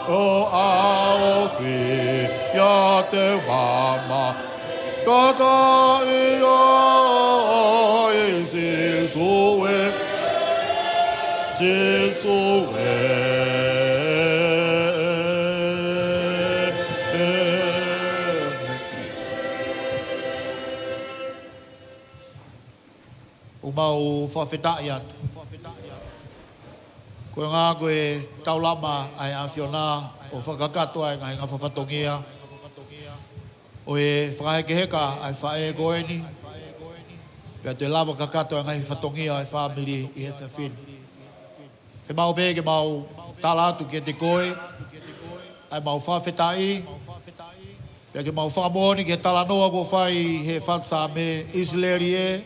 o a o fi Kata ia e se soe. Se soe. O mau whawhetai atu. Koe ngā koe taulama ai awhiona o whakakato ai ngā whawhatongia. O e whakahekeheka ai whae koeni. Pea te lawa kakato ai ngā whatongia ai whamiri i he whawhin. He mau me ke mau tala atu ke te koe. Ai mau whawhetai. Pea ke mau whamoni ke tala noa ko whai he whatsa me Isleri e.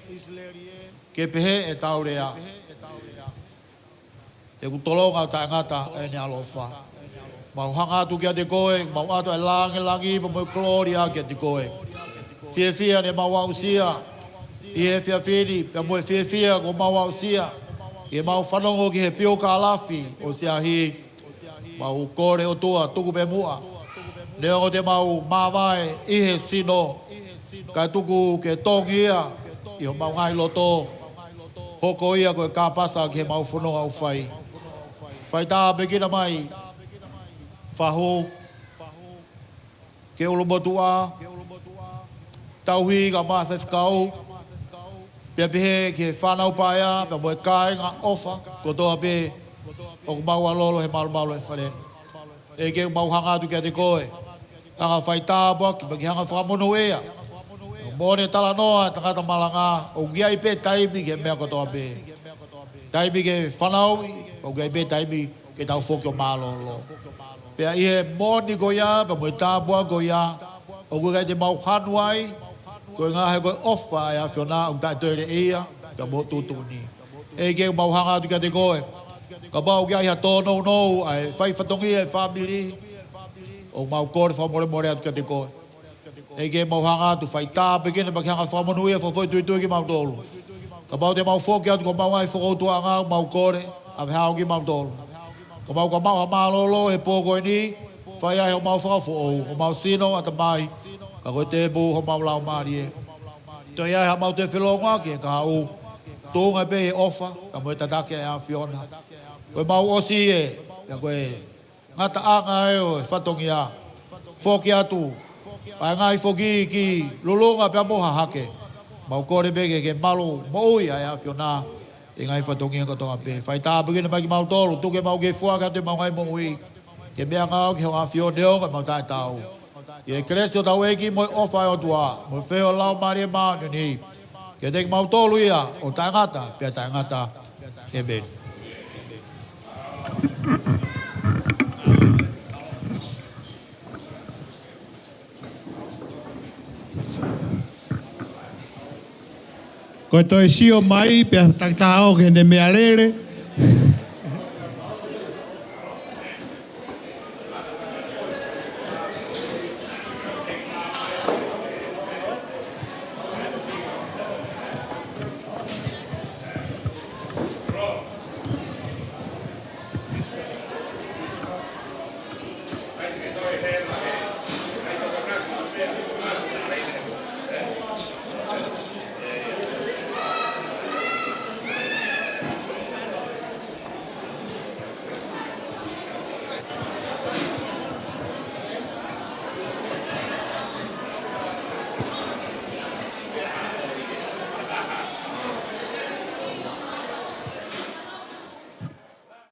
Ke pehe e taurea. Te kutolonga ta ngata e ne alofa. Mau hanga atu kia te koe, mau atu e langi pa mo gloria kia te koe. Fia ne mau ausia. I he fia, pa mo fia ko mau ausia. I mau whanongo ki he pio ka alafi o sia hi. Mau kore o tua, tuku pe mua. Neo te mau mawai i he sino. Kai tuku ke tongia. I ho mau ngai loto. Hoko ia koe ka pasa ki he mau whanonga au whai. Whai tā pekina mai. Whaho. Ke olomotua. Tauhi ka maa whewhikau. Pia pehe ke whanau paia. Pia moe kai ngā ofa. Ko toa pe. O ku mau alolo he malo e wharen. E ke mau hangatu kia te koe. Tanga whai tāpua ki paki hanga whakamono ea. Mone tala noa tangata malanga. O gia i pe taimi ke mea ko toa pe. Taimi ke whanau. O gia i pe taimi ke tau whoki o malolo. Pea i he moni goia, pa moe tāpua goia. O kukai te mau hanuai. Koe ngā he koe ofa e a whiona o tai toire ia. Ka mo tūtuni. E ke mau hangatu kia te koe. Ka mau kia ia tōnou nou. Ai whai whatongi e whamiri. O mau kore whamore atu kia te koe. E ke mau hangatu whai tāpe kene pa ki hanga whamonui e whawhoi tui ki mau tolu. Ka mau te mau whoki atu ko mau ai whakoutua ngā mau kore. A whihao ki mau tolu. Ka mau ha malolo e pōko e ni. Whai ai o mau whakawho o mau sino ata mai. Ka koe te bu ho mau lau maari e. Toi ai ha mau te whilonga ki e ka hau. Tōnga pe e ofa. Ka moe tatake e a whiona. Koe mau osi e. Ka koe ngata anga e o e whatongi a. Whoki atu. Ai ngai whoki ki lulunga pia moha hake. Mau kore bege ke malo moui ai a whiona. E ngai whatongi a katonga pe. Whai tāpukina mai ki mau tolu. Tuke mau ke fuaka te mau ngai moui. Ke mea ngau ki ho a whioneo ka mau tai tau. Ke kresi o tau eki moi ofa e o tua. Moi wheo lau maari e maa ni. Ke teki mau tolu ia o tai ngata. Pia tai ngata. Amen. Ko toi sio mai pe tangtao ke ne mea lere.